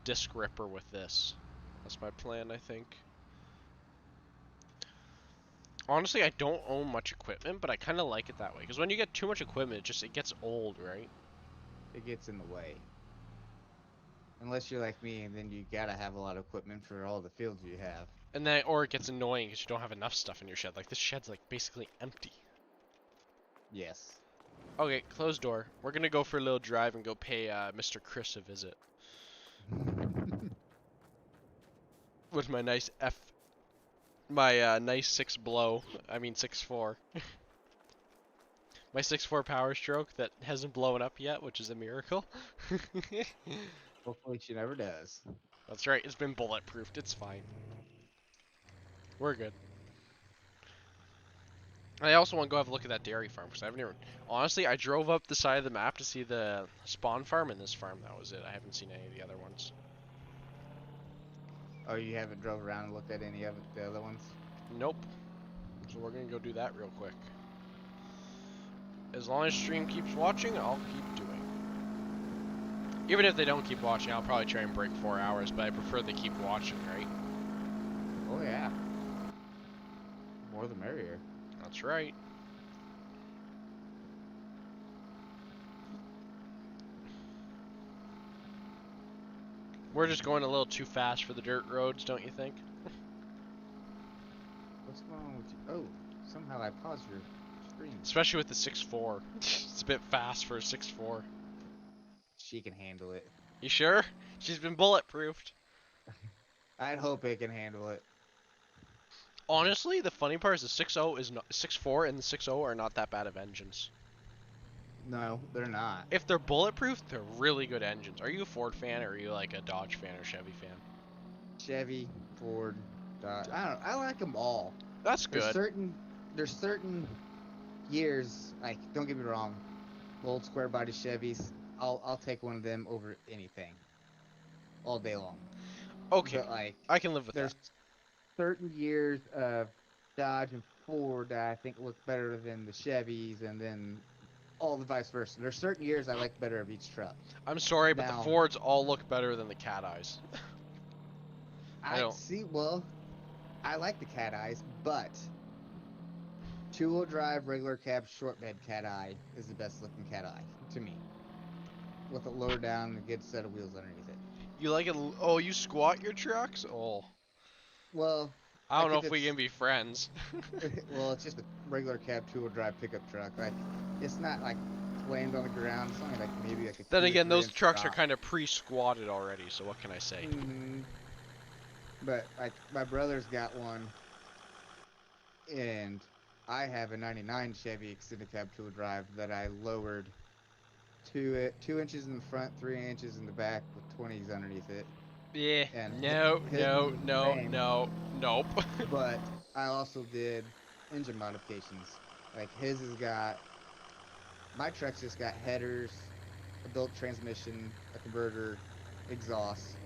disc ripper with this. That's my plan, I think. Honestly, I don't own much equipment, but I kind of like it that way. Because when you get too much equipment, it gets old, right? It gets in the way. Unless you're like me, and then you gotta have a lot of equipment for all the fields you have. And then, or it gets annoying because you don't have enough stuff in your shed. Like, this shed's, like, basically empty. Yes. Okay, closed door. We're gonna go for a little drive and go pay Mr. Chris a visit. With my nice nice 6 blow. I mean 6.4. My 6.4 power stroke that hasn't blown up yet, which is a miracle. Hopefully she never does. That's right, it's been bulletproofed. It's fine. We're good. I also want to go have a look at that dairy farm because I've never. Honestly, I drove up the side of the map to see the spawn farm and this farm. That was it. I haven't seen any of the other ones. Oh, you haven't drove around and looked at any of the other ones? Nope. So we're gonna go do that real quick. As long as stream keeps watching, I'll keep doing. Even if they don't keep watching, I'll probably try and break 4 hours, but I prefer they keep watching, right? Oh yeah. More the merrier. That's right. We're just going a little too fast for the dirt roads, don't you think? What's going on with you? Oh, somehow I paused your stream. Especially with the 6.4. It's a bit fast for a 6.4. She can handle it. You sure? She's been bulletproofed. I'd hope it can handle it. Honestly, the funny part is the 6.0 is not 6.4 and the 6.0 are not that bad of engines. No, they're not. If they're bulletproof, they're really good engines. Are you a Ford fan or are you like a Dodge fan or Chevy fan? Chevy, Ford, Dodge. I don't. I like them all. That's good. There's certain years. Like, don't get me wrong, old square body Chevys. I'll take one of them over anything, all day long. Okay, But like, I can live with that. there's certain years of Dodge and Ford that I think look better than the Chevys, and then all the vice versa. There's certain years I like better of each truck. I'm sorry, but the Now, Fords all look better than the Cat Eyes. I I don't. see. Well, I like the cat eyes, but two-wheel drive, regular cab, short bed cat eye is the best looking cat eye to me. With it lower down and a good set of wheels underneath it. You like it? Oh, you squat your trucks? Oh. Well, I don't like know if if we it's can be friends. well, it's just a regular cab two-wheel drive pickup truck. Like, it's not like slammed on the ground. It's only like maybe like a Then 2 to again, 3 those inch trucks are drop. kind of pre-squatted already, so what can I say? But like my brother's got one, and I have a '99 Chevy extended cab two-wheel drive that I lowered 2 inches in the front, 3 inches in the back with 20s underneath it. Yeah, And no, his no, is the no, same, no, nope. but I also did engine modifications. Like his has got, my truck's just got headers, a built transmission, a converter, exhaust,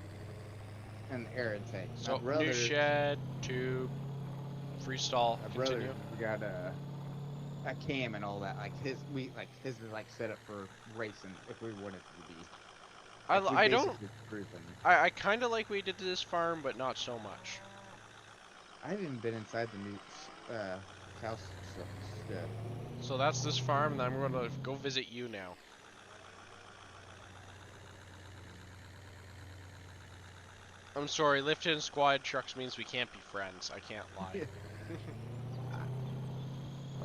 and air intake. So, new shed, tube, freestyle, My brother's continue. got a cam and all that. Like his is like set up for racing if we want it to be. Like we I don't, basically cruising. I kind of like what we did to this farm, but not so much. I haven't even been inside the new house shed. So that's this farm, and I'm going to go visit you now. I'm sorry, lifted and squatted trucks means we can't be friends. I can't lie.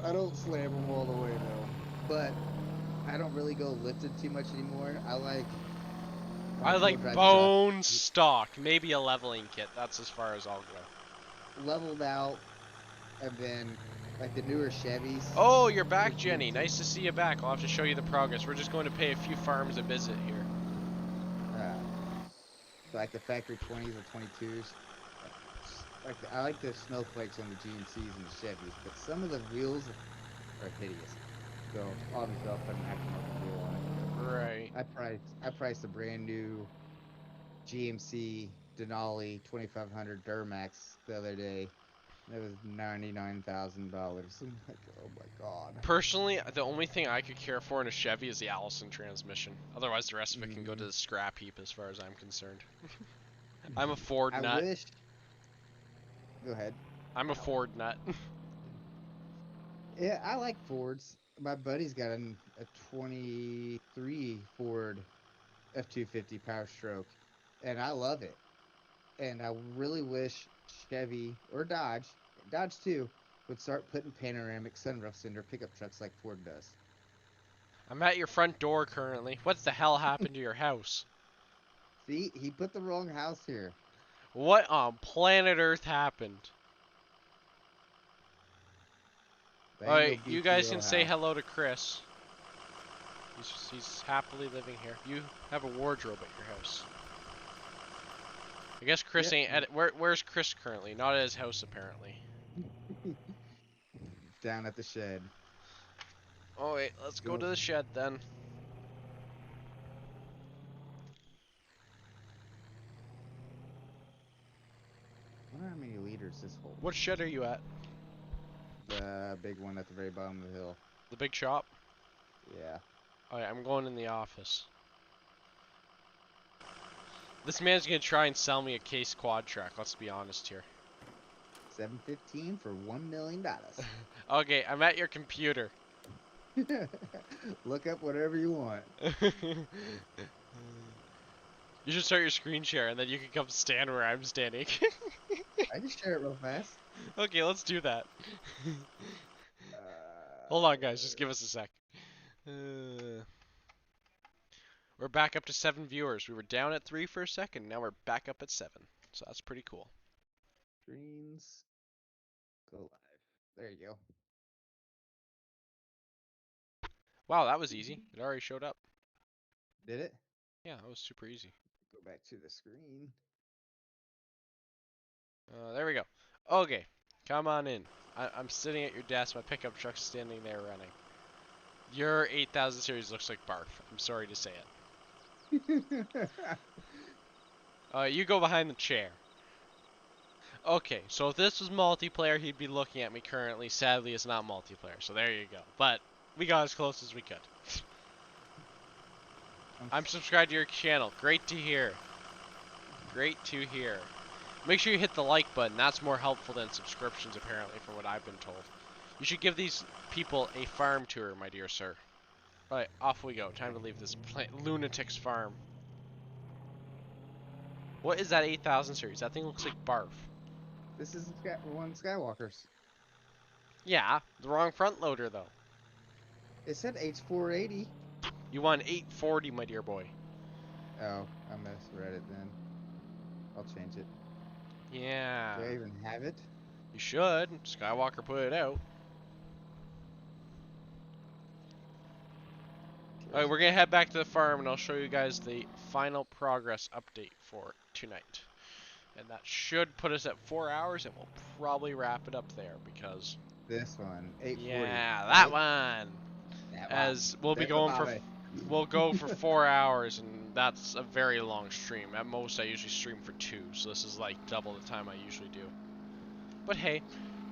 I don't slam them all the way though, but I don't really go lifted too much anymore. I like I two-wheel like drive bone trucks, stock, maybe a leveling kit. That's as far as I'll go. leveled out, and then like the newer Chevys. Oh, you're back, with Jenny. GMC, Nice to see you back. I'll have to show you the progress. We're just going to pay a few farms a visit here. like the factory 20s or 22s. Like I like the snowflakes on the GMCs and the Chevys, but some of the wheels are hideous. So obviously I'll put an aftermarket wheel on it. Right. I priced a brand new GMC Denali 2500 Duramax the other day. It was $99,000. I'm like, oh my god. Personally, the only thing I could care for in a Chevy is the Allison transmission. Otherwise, the rest of it can go to the scrap heap as far as I'm concerned. I'm a Ford I nut. wish. Go ahead. I'm a Ford nut. Yeah, I like Fords. My buddy's got a 23 Ford F-250 Power Stroke, and I love it. And I really wish Chevy or Dodge too, would start putting panoramic sunroofs in their pickup trucks like Ford does. I'm at your front door currently. What the hell happened to your house? See, he put the wrong house here. What on planet Earth happened? That ain't no Alright, you guys BTO can say house. hello to Chris. He's happily living here. You have a wardrobe at your house. I guess Chris Yep. ain't at it. Where's Chris currently? Not at his house, apparently. Down at the shed. Oh, wait. Let's go Go. to the shed then. I wonder how many liters this holds. What shed are you at? The big one at the very bottom of the hill. The big shop? Yeah. Alright, I'm going in the office. This man's gonna try and sell me a case quad track, let's be honest here. 715 for $1 million. Okay, I'm at your computer. Look up whatever you want. You should start your screen share and then you can come stand where I'm standing. I can share it real fast. Okay, let's do that. Uh, Hold on, guys. Just give us a sec. We're back up to 7 viewers. We were down at 3 for a second. Now we're back up at 7. So that's pretty cool. Screens. Go live. There you go. Wow, that was easy. It already showed up. Did it? Yeah, that was super easy. Go back to the screen. There we go. Okay, come on in. I'm sitting at your desk. My pickup truck's standing there running. Your 8000 series looks like barf. I'm sorry to say it. You go behind the chair. Okay, so if this was multiplayer, he'd be looking at me currently. Sadly, it's not multiplayer, so there you go. But we got as close as we could. I'm subscribed to your channel. Great to hear. Great to hear. Make sure you hit the like button. That's more helpful than subscriptions, apparently, from what I've been told. You should give these people a farm tour, my dear sir. Right, off we go. Time to leave this lunatic's farm. What is that 8000 series? That thing looks like barf. This is one Skywalker's. Yeah, the wrong front loader, though. It said H480. You want 840, my dear boy. Oh, I misread it then. I'll change it. Yeah. Do I even have it? You should. Skywalker put it out. Alright, we're gonna head back to the farm and I'll show you guys the final progress update for tonight. And that should put us at 4 hours and we'll probably wrap it up there because... This one, 840. Yeah, that one! That As one. we'll be That's going about for... it. We'll go for 4 hours and that's a very long stream. At most I usually stream for 2, so this is like double the time I usually do. But hey,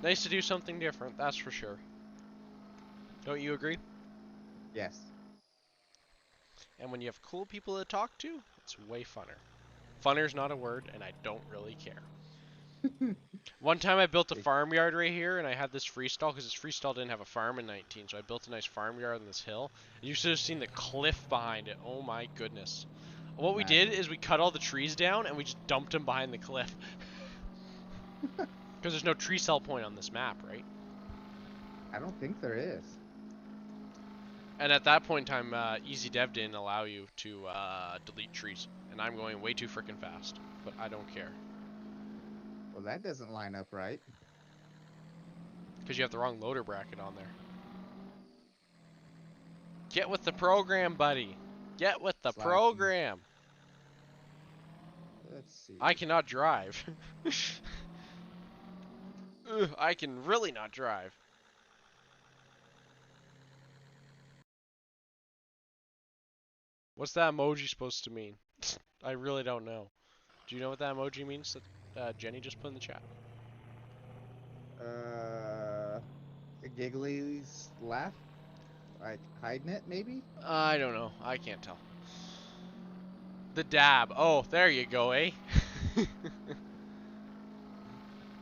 nice to do something different, that's for sure. Don't you agree? Yes. And when you have cool people to talk to, it's way funner. Funner's not a word, and I don't really care. One time I built a farmyard right here, and I had this freestall, because this freestall didn't have a farm in 19, so I built a nice farmyard on this hill. And you should have seen the cliff behind it. Oh my goodness. What we did is we cut all the trees down, and we just dumped them behind the cliff. Because there's no tree cell point on this map, right? I don't think there is. And at that point in time, Easy Dev didn't allow you to delete trees. And I'm going way too freaking fast. But I don't care. Well, that doesn't line up right. Because you have the wrong loader bracket on there. Get with the program, buddy. Get with the program. Let's see. I cannot drive. Ugh, I can really not drive. What's that emoji supposed to mean? I really don't know. Do you know what that emoji means that Jenny just put in the chat? Giggly's laugh? Like hiding it, maybe? I don't know. I can't tell. The dab. Oh, there you go, eh?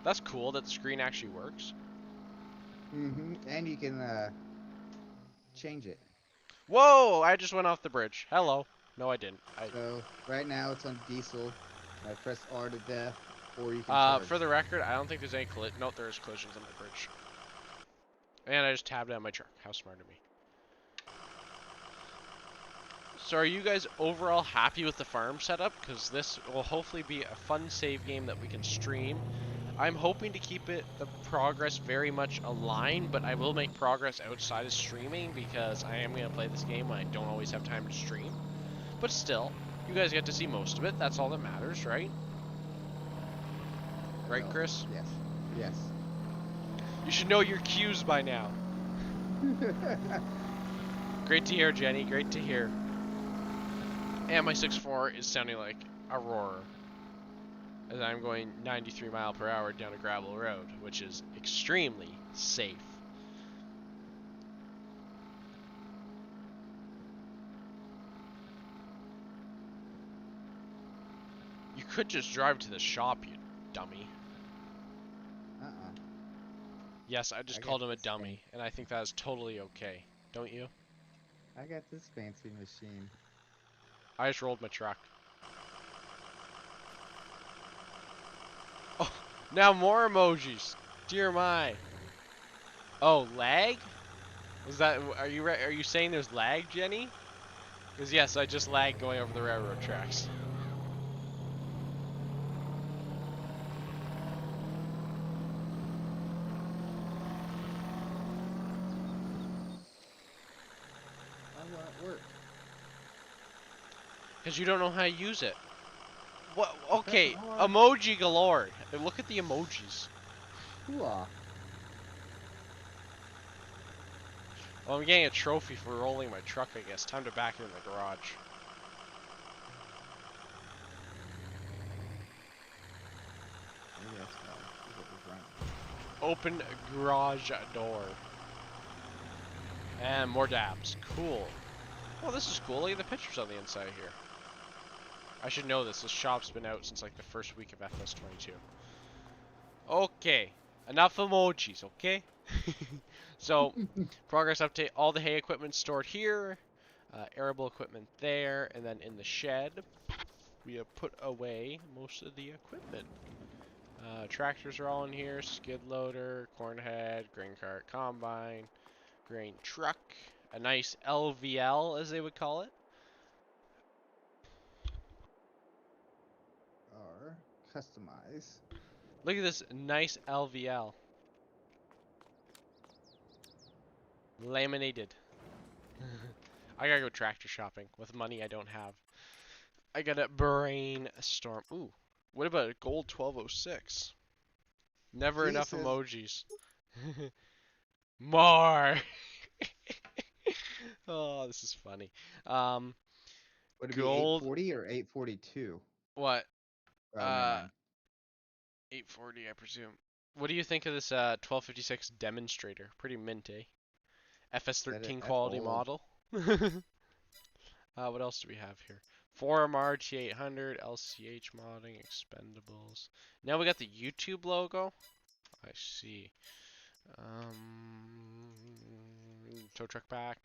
That's cool that the screen actually works. Mm-hmm. And you can change it. Whoa! I just went off the bridge. Hello. No, I didn't. So right now it's on diesel. I press R to death, or you can charge. For the record, I don't think there's any no, there's collisions on the bridge. And I just tabbed out my truck. How smart of me. So are you guys overall happy with the farm setup? Because this will hopefully be a fun save game that we can stream. I'm hoping to keep the progress very much aligned, but I will make progress outside of streaming because I am going to play this game when I don't always have time to stream. But still, you guys get to see most of it. That's all that matters, right? Right, Chris? Yes. Yes. You should know your cues by now. Great to hear, Jenny. Great to hear. And my 6.4 is sounding like a roarer. As I'm going 93 miles per hour down a gravel road, which is extremely safe. You could just drive to the shop, you dummy. Uh-uh. Yes, I just I got called him a this fan. dummy, and I think that is totally okay. Don't you? I got this fancy machine. I just rolled my truck. Oh, now more emojis. Dear my. Oh, lag? Was that? Are you saying there's lag, Jenny? Because yes, I just lagged going over the railroad tracks. Why won't it work? Because you don't know how to use it. What? I'm pressing Okay, R. emoji galore. Look at the emojis. Hooah. Well, I'm getting a trophy for rolling my truck, I guess. Time to back it in the garage. Maybe that's why. Because it was running. Open garage door. And more dabs. Cool. Oh, this is cool. Look at the pictures on the inside here. I should know this. This shop's been out since like the first week of FS22. Okay. Enough emojis, okay? So, progress update. All the hay equipment stored here. Arable equipment there. And then in the shed, we have put away most of the equipment. Tractors are all in here. Skid loader, corn head, grain cart, combine, grain truck. A nice LVL, as they would call it. R. Customize. Look at this nice LVL. Laminated. I gotta go tractor shopping with money I don't have. I got a brainstorm. Ooh, what about a gold 1206? Never See, it enough says, emojis. More. Oh, this is funny. Um, would it be gold. 840 or 842? What? Oh, never mind. 840, I presume. What do you think of this 1256 demonstrator? Pretty mint, eh? FS13 That's quality old. model. What else do we have here? 4MR T800, LCH modding, expendables. Now we got the YouTube logo. I see. Tow truck back.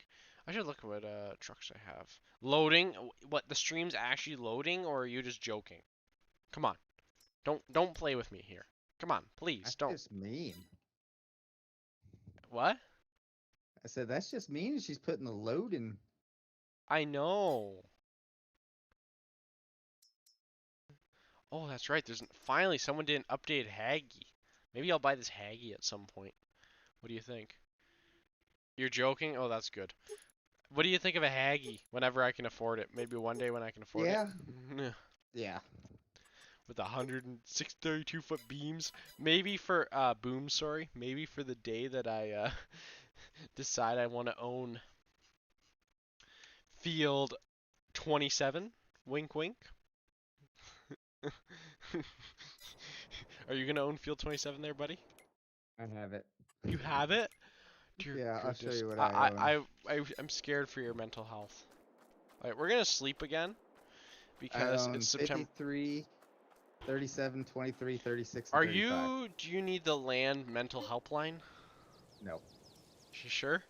I should look at what trucks I have. Loading. What, the stream's actually loading, or are you just joking? Come on. Don't play with me here. Come on, please That's don't. just mean. What? I said, that's just mean. She's putting the load in. I know. Oh, that's right. There's finally someone did an updated Haggy. Maybe I'll buy this Haggy at some point. What do you think? You're joking? Oh, that's good. What do you think of a Haggy whenever I can afford it? Maybe one day when I can afford it. Yeah. Yeah. With 132-foot beams. Maybe for boom, sorry. Maybe for the day that I decide I want to own Field 27. Wink, wink. Are you gonna own Field 27 there, buddy? I have it. You have it? Dear Yeah, I'll show goodness. you what I I, own. I, I'm scared for your mental health. Alright, we're gonna sleep again I because it's own September. 53, 37, 23, 36, and Are 35. you, do you need the land mental helpline? No, You sure?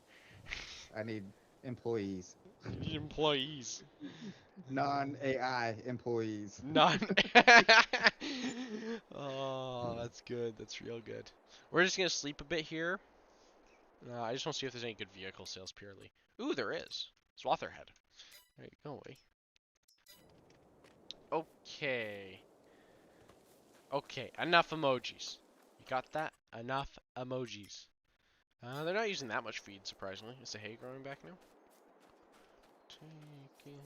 I need employees. You need employees. Non-AI employees. None. Oh, that's good. That's real good. We're just gonna sleep a bit here. I just want to see if there's any good vehicle sales purely. Ooh, there is. Swatherhead. There you go, eh? Okay. Okay, enough emojis. You got that? Enough emojis. They're not using that much feed, surprisingly. Is the hay growing back now? Taking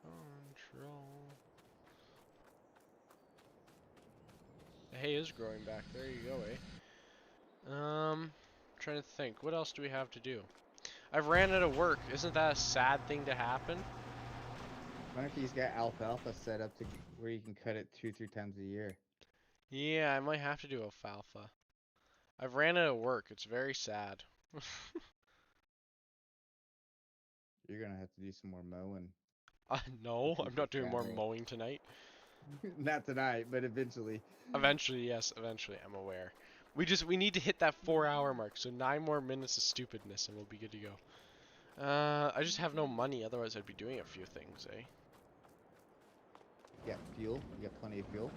control. The hay is growing back. There you go, eh? Trying to think. What else do we have to do? I've ran out of work. Isn't that a sad thing to happen? What if he's got alfalfa set up to where you can cut it 2, 3 times a year? Yeah, I might have to do alfalfa. I've ran out of work. It's very sad. You're gonna have to do some more mowing No, to feed I'm the not doing more cattle. mowing tonight. Not tonight, but eventually. Eventually, yes, eventually, I'm aware. We need to hit that 4-hour mark, so 9 more minutes of stupidness and we'll be good to go. I just have no money, otherwise I'd be doing a few things, eh? You got fuel? You got plenty of fuel?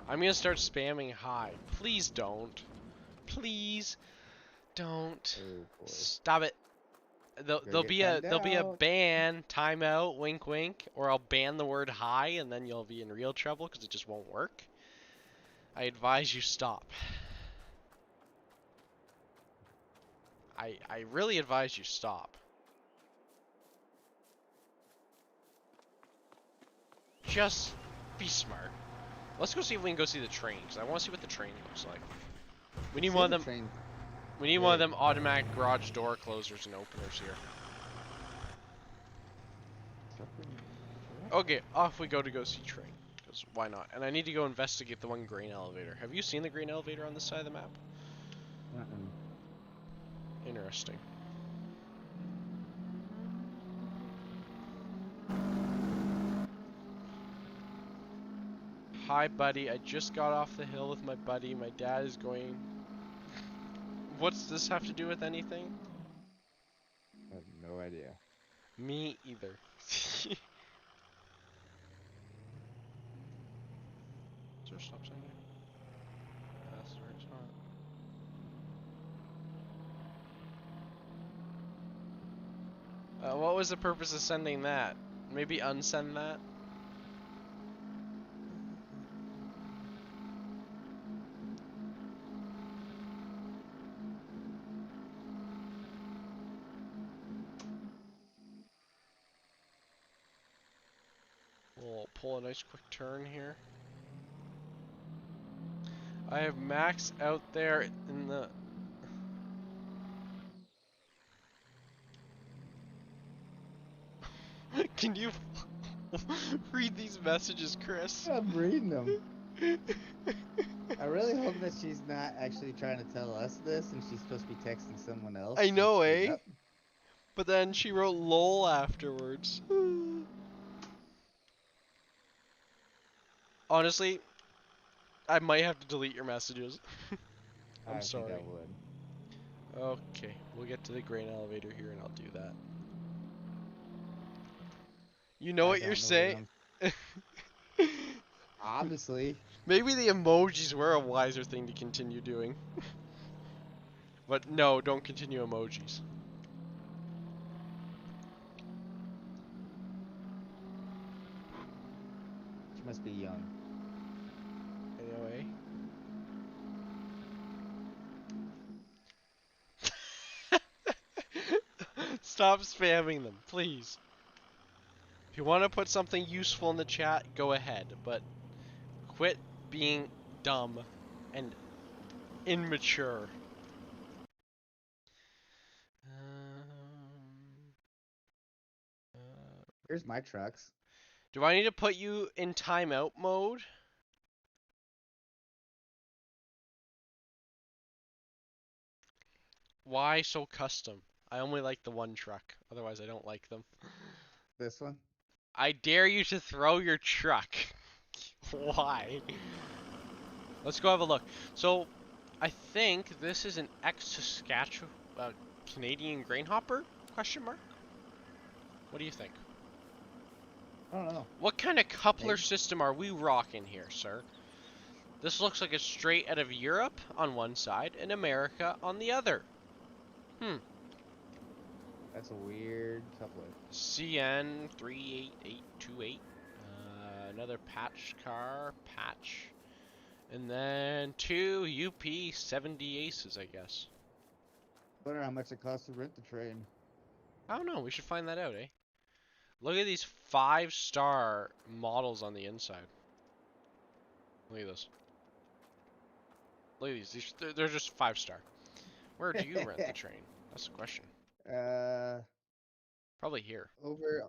I'm gonna start spamming high. Please don't. Please don't. Oh boy. Stop it. There'll be a ban, timeout, wink wink, or I'll ban the word high and then you'll be in real trouble because it just won't work. I advise you stop. I really advise you stop. Just be smart. Let's go see if we can go see the train, because I want to see what the train looks like. We need one of them. We need one of them automatic garage door closers and openers here. Okay, off we go to see train. Because why not? And I need to go investigate the one grain elevator. Have you seen the grain elevator on this side of the map? Interesting. Hi, buddy. I just got off the hill with my buddy. My dad is going... What's this have to do with anything? I have no idea. Me either. Is there a stop sign there? That's the right spot. What was the purpose of sending that? Maybe unsend that? We'll pull a nice quick turn here. I have Max out there in the... Can you read these messages, Chris? I'm reading them. I really hope that she's not actually trying to tell us this and she's supposed to be texting someone else. I know, eh? But then she wrote lol afterwards. Honestly, I might have to delete your messages. I'm sorry. I think I would. Okay, we'll get to the grain elevator here and I'll do that. You know what you're saying? Obviously. Maybe the emojis were a wiser thing to continue doing. But no, don't continue emojis. She must be young. Anyway. Stop spamming them, please. If you want to put something useful in the chat, go ahead, but quit being dumb and immature. Here's my trucks. Do I need to put you in timeout mode? Why so custom? I only like the one truck, otherwise I don't like them. This one? I dare you to throw your truck. Why? Let's go have a look. So, I think this is an ex-Saskatchewan Canadian grain hopper? Question mark? What do you think? I don't know. What kind of coupler system are we rocking here, sir? This looks like it's straight out of Europe on one side and America on the other. That's a weird coupler. CN 38828. Another patch car. Patch. And then 2 UP 70 aces, I guess. I wonder how much it costs to rent the train. I don't know. We should find that out, eh? Look at these 5-star models on the inside. Look at this. Look at these. They're just 5-star. Where do you rent the train? That's the question. Probably here. Over.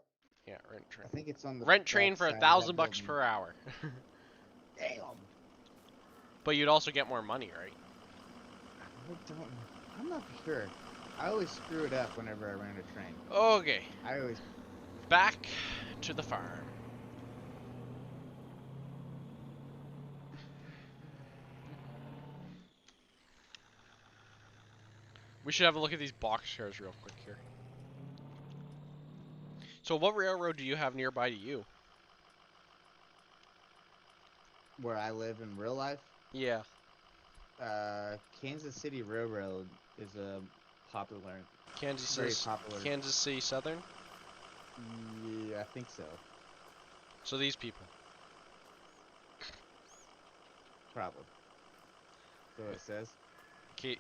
Yeah, rent train. I think it's on the rent train for $1,000 per hour. Damn. But you'd also get more money, right? I'm not for sure. I always screw it up whenever I rent a train. Okay. I always. Back to the farm. We should have a look at these boxcars real quick here. So what railroad do you have nearby to you? Where I live in real life, Yeah. Kansas City Railroad is a popular, very popular. Kansas City Southern? Yeah, I think so. So these people. Probably. So it says.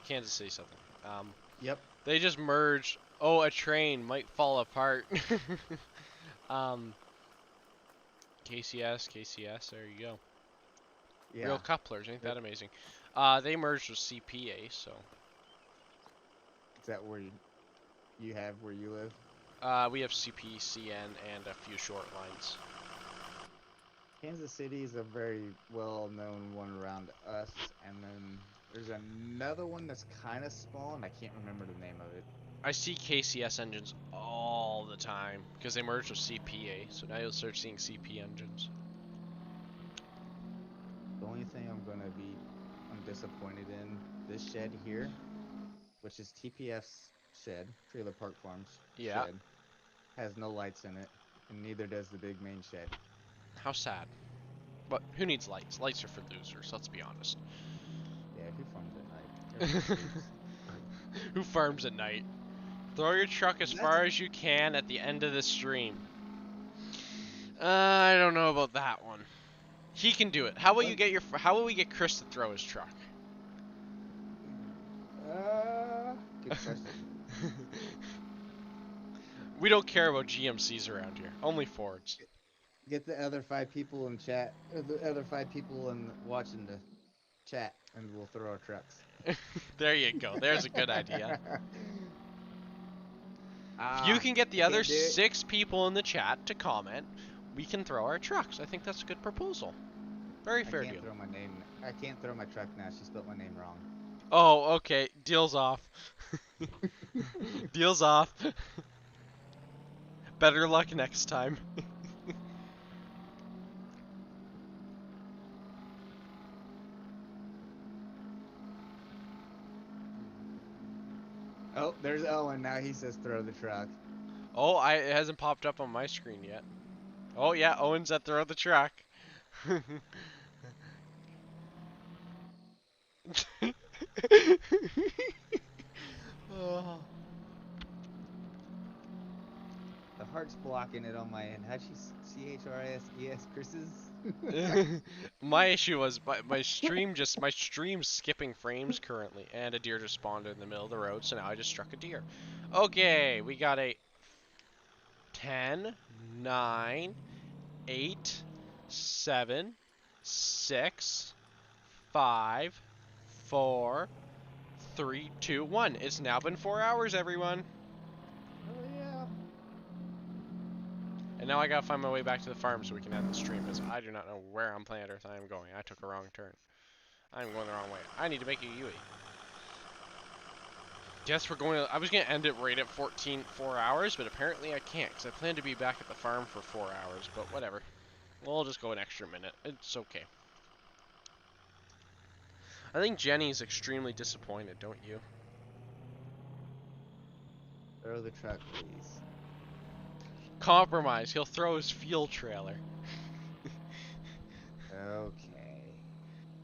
Kansas City Southern. Yep. They just merged. Oh, a train might fall apart. KCS, there you go. Yeah. Real couplers, ain't that amazing? They merged with CPA, so. Is that where you have where you live? We have CP, CN, and a few short lines. Kansas City is a very well-known one around us, and then there's another one that's kind of small, and I can't remember the name of it. I see KCS engines all the time because they merged with CPA, so now you'll start seeing CP engines. The only thing I'm disappointed in this shed here, which is TPF's shed, Trailer Park Farms Yeah. shed, has no lights in it, and neither does the big main shed. How sad. But who needs lights? Lights are for losers, let's be honest. Yeah, who farms at night? Everyone sleeps. Who farms at night? Throw your truck as far as you can at the end of the stream. I don't know about that one. He can do it. How will we get Chris to throw his truck? Good question. We don't care about GMCs around here. Only Fords. Get the other 5 people in chat, or the other 5 people in watching the chat, and we'll throw our trucks. There you go. There's a good idea. If you can get the I other can't do it. 6 people in the chat to comment, we can throw our trucks. I think that's a good proposal. Very fair deal. I can't throw my truck now. She spelled my name wrong. Oh, okay. Deal's off. Deal's off. Better luck next time. Oh, there's Owen. Now he says throw the truck. Oh, it hasn't popped up on my screen yet. Oh, yeah, Owen's at throw the truck. Oh. The heart's blocking it on my end. How'd she CHRISES Chris's? My issue was my stream's skipping frames currently, and a deer just spawned in the middle of the road, so now I just struck a deer. Okay, we got a 10, 9, 8, 7, 6, 5, 4, 3, 2, 1. It's now been 4 hours, everyone. Oh yeah. And now I gotta find my way back to the farm so we can end the stream, because I do not know where on planet Earth I am going. I took a wrong turn. I'm going the wrong way. I need to make a UE. Yes, I was gonna end it right at 4 hours, but apparently I can't, because I plan to be back at the farm for 4 hours, but whatever. We'll just go an extra minute. It's okay. I think Jenny's extremely disappointed, don't you? Throw the truck, please. Compromise. He'll throw his fuel trailer. Okay.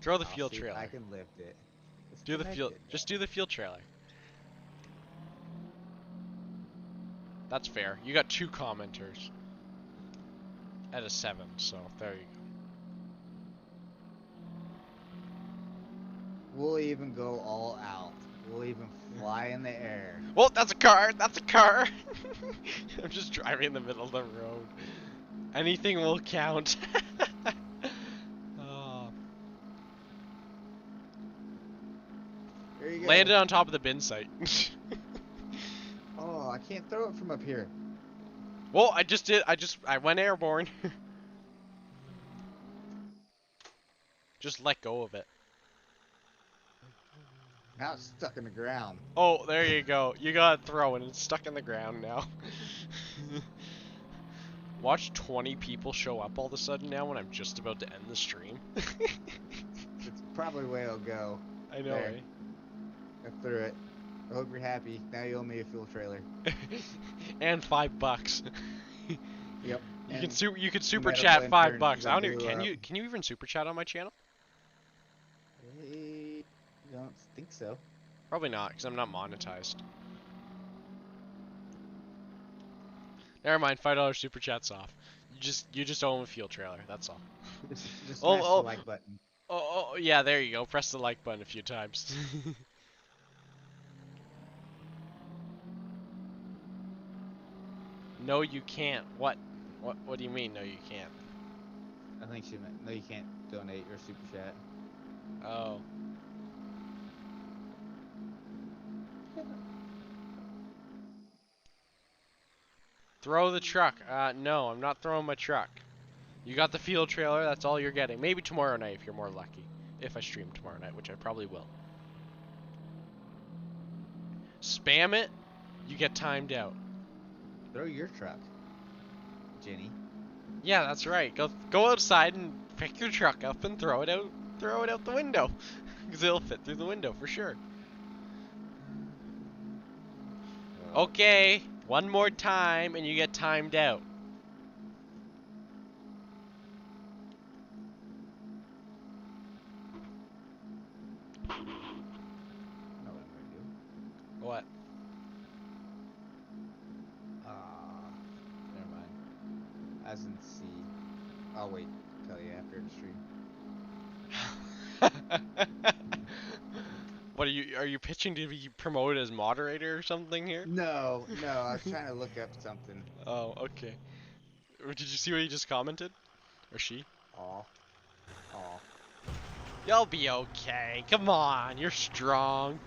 Throw the fuel trailer. I can lift it. Just do the fuel trailer. That's fair. You got 2 commenters. At a 7, so there you go. We'll even go all out. We'll even fly in the air. Well, that's a car! That's a car! I'm just driving in the middle of the road. Anything will count. Oh. There you go. Landed on top of the bin site. Oh, I can't throw it from up here. Well, I went airborne. Just let go of it. Now it's stuck in the ground. Oh, there you go. You gotta throw it. It's stuck in the ground now. Watch 20 people show up all of a sudden now when I'm just about to end the stream. It's probably the way it'll go. I know, There. eh? I threw it. I hope you're happy. Now you owe me a fuel trailer. And $5. Yep. And You could a super medical chat five intern bucks. to I don't even, do up. can you even super chat on my channel? I don't think so. Probably not, because I'm not monetized. Never mind, $5 super chat's off. You just own a fuel trailer. That's all. Just Oh smash the oh like button. oh yeah, there you go. Press the like button a few times. No, you can't. What? What do you mean? No, you can't. I think she meant no. You can't donate or super chat. Oh. Throw the truck. No, I'm not throwing my truck. You got the field trailer. That's all you're getting. Maybe tomorrow night if you're more lucky. If I stream tomorrow night, which I probably will. Spam it. You get timed out. Throw your truck, Jenny. Yeah, that's right. Go outside and pick your truck up and throw it out. Throw it out the window, because it'll fit through the window for sure. Okay, one more time and you get timed out. Know what I'm gonna do. What? Never mind. As in C. I'll wait. Tell you after the stream. What are you pitching to be promoted as moderator or something here? No, no. I was trying to look up something. Oh, okay. Did you see what he just commented? Or she? Aw. Aw. You'll be okay. Come on, you're strong.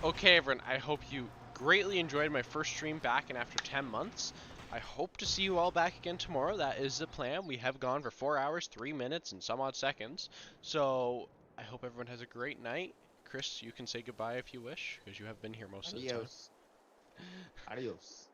Okay, everyone, I hope you greatly enjoyed my first stream back in after 10 months. I hope to see you all back again tomorrow. That is the plan. We have gone for 4 hours, 3 minutes, and some odd seconds. So, I hope everyone has a great night. Chris, you can say goodbye if you wish, because you have been here most of the time. Adios. Adios.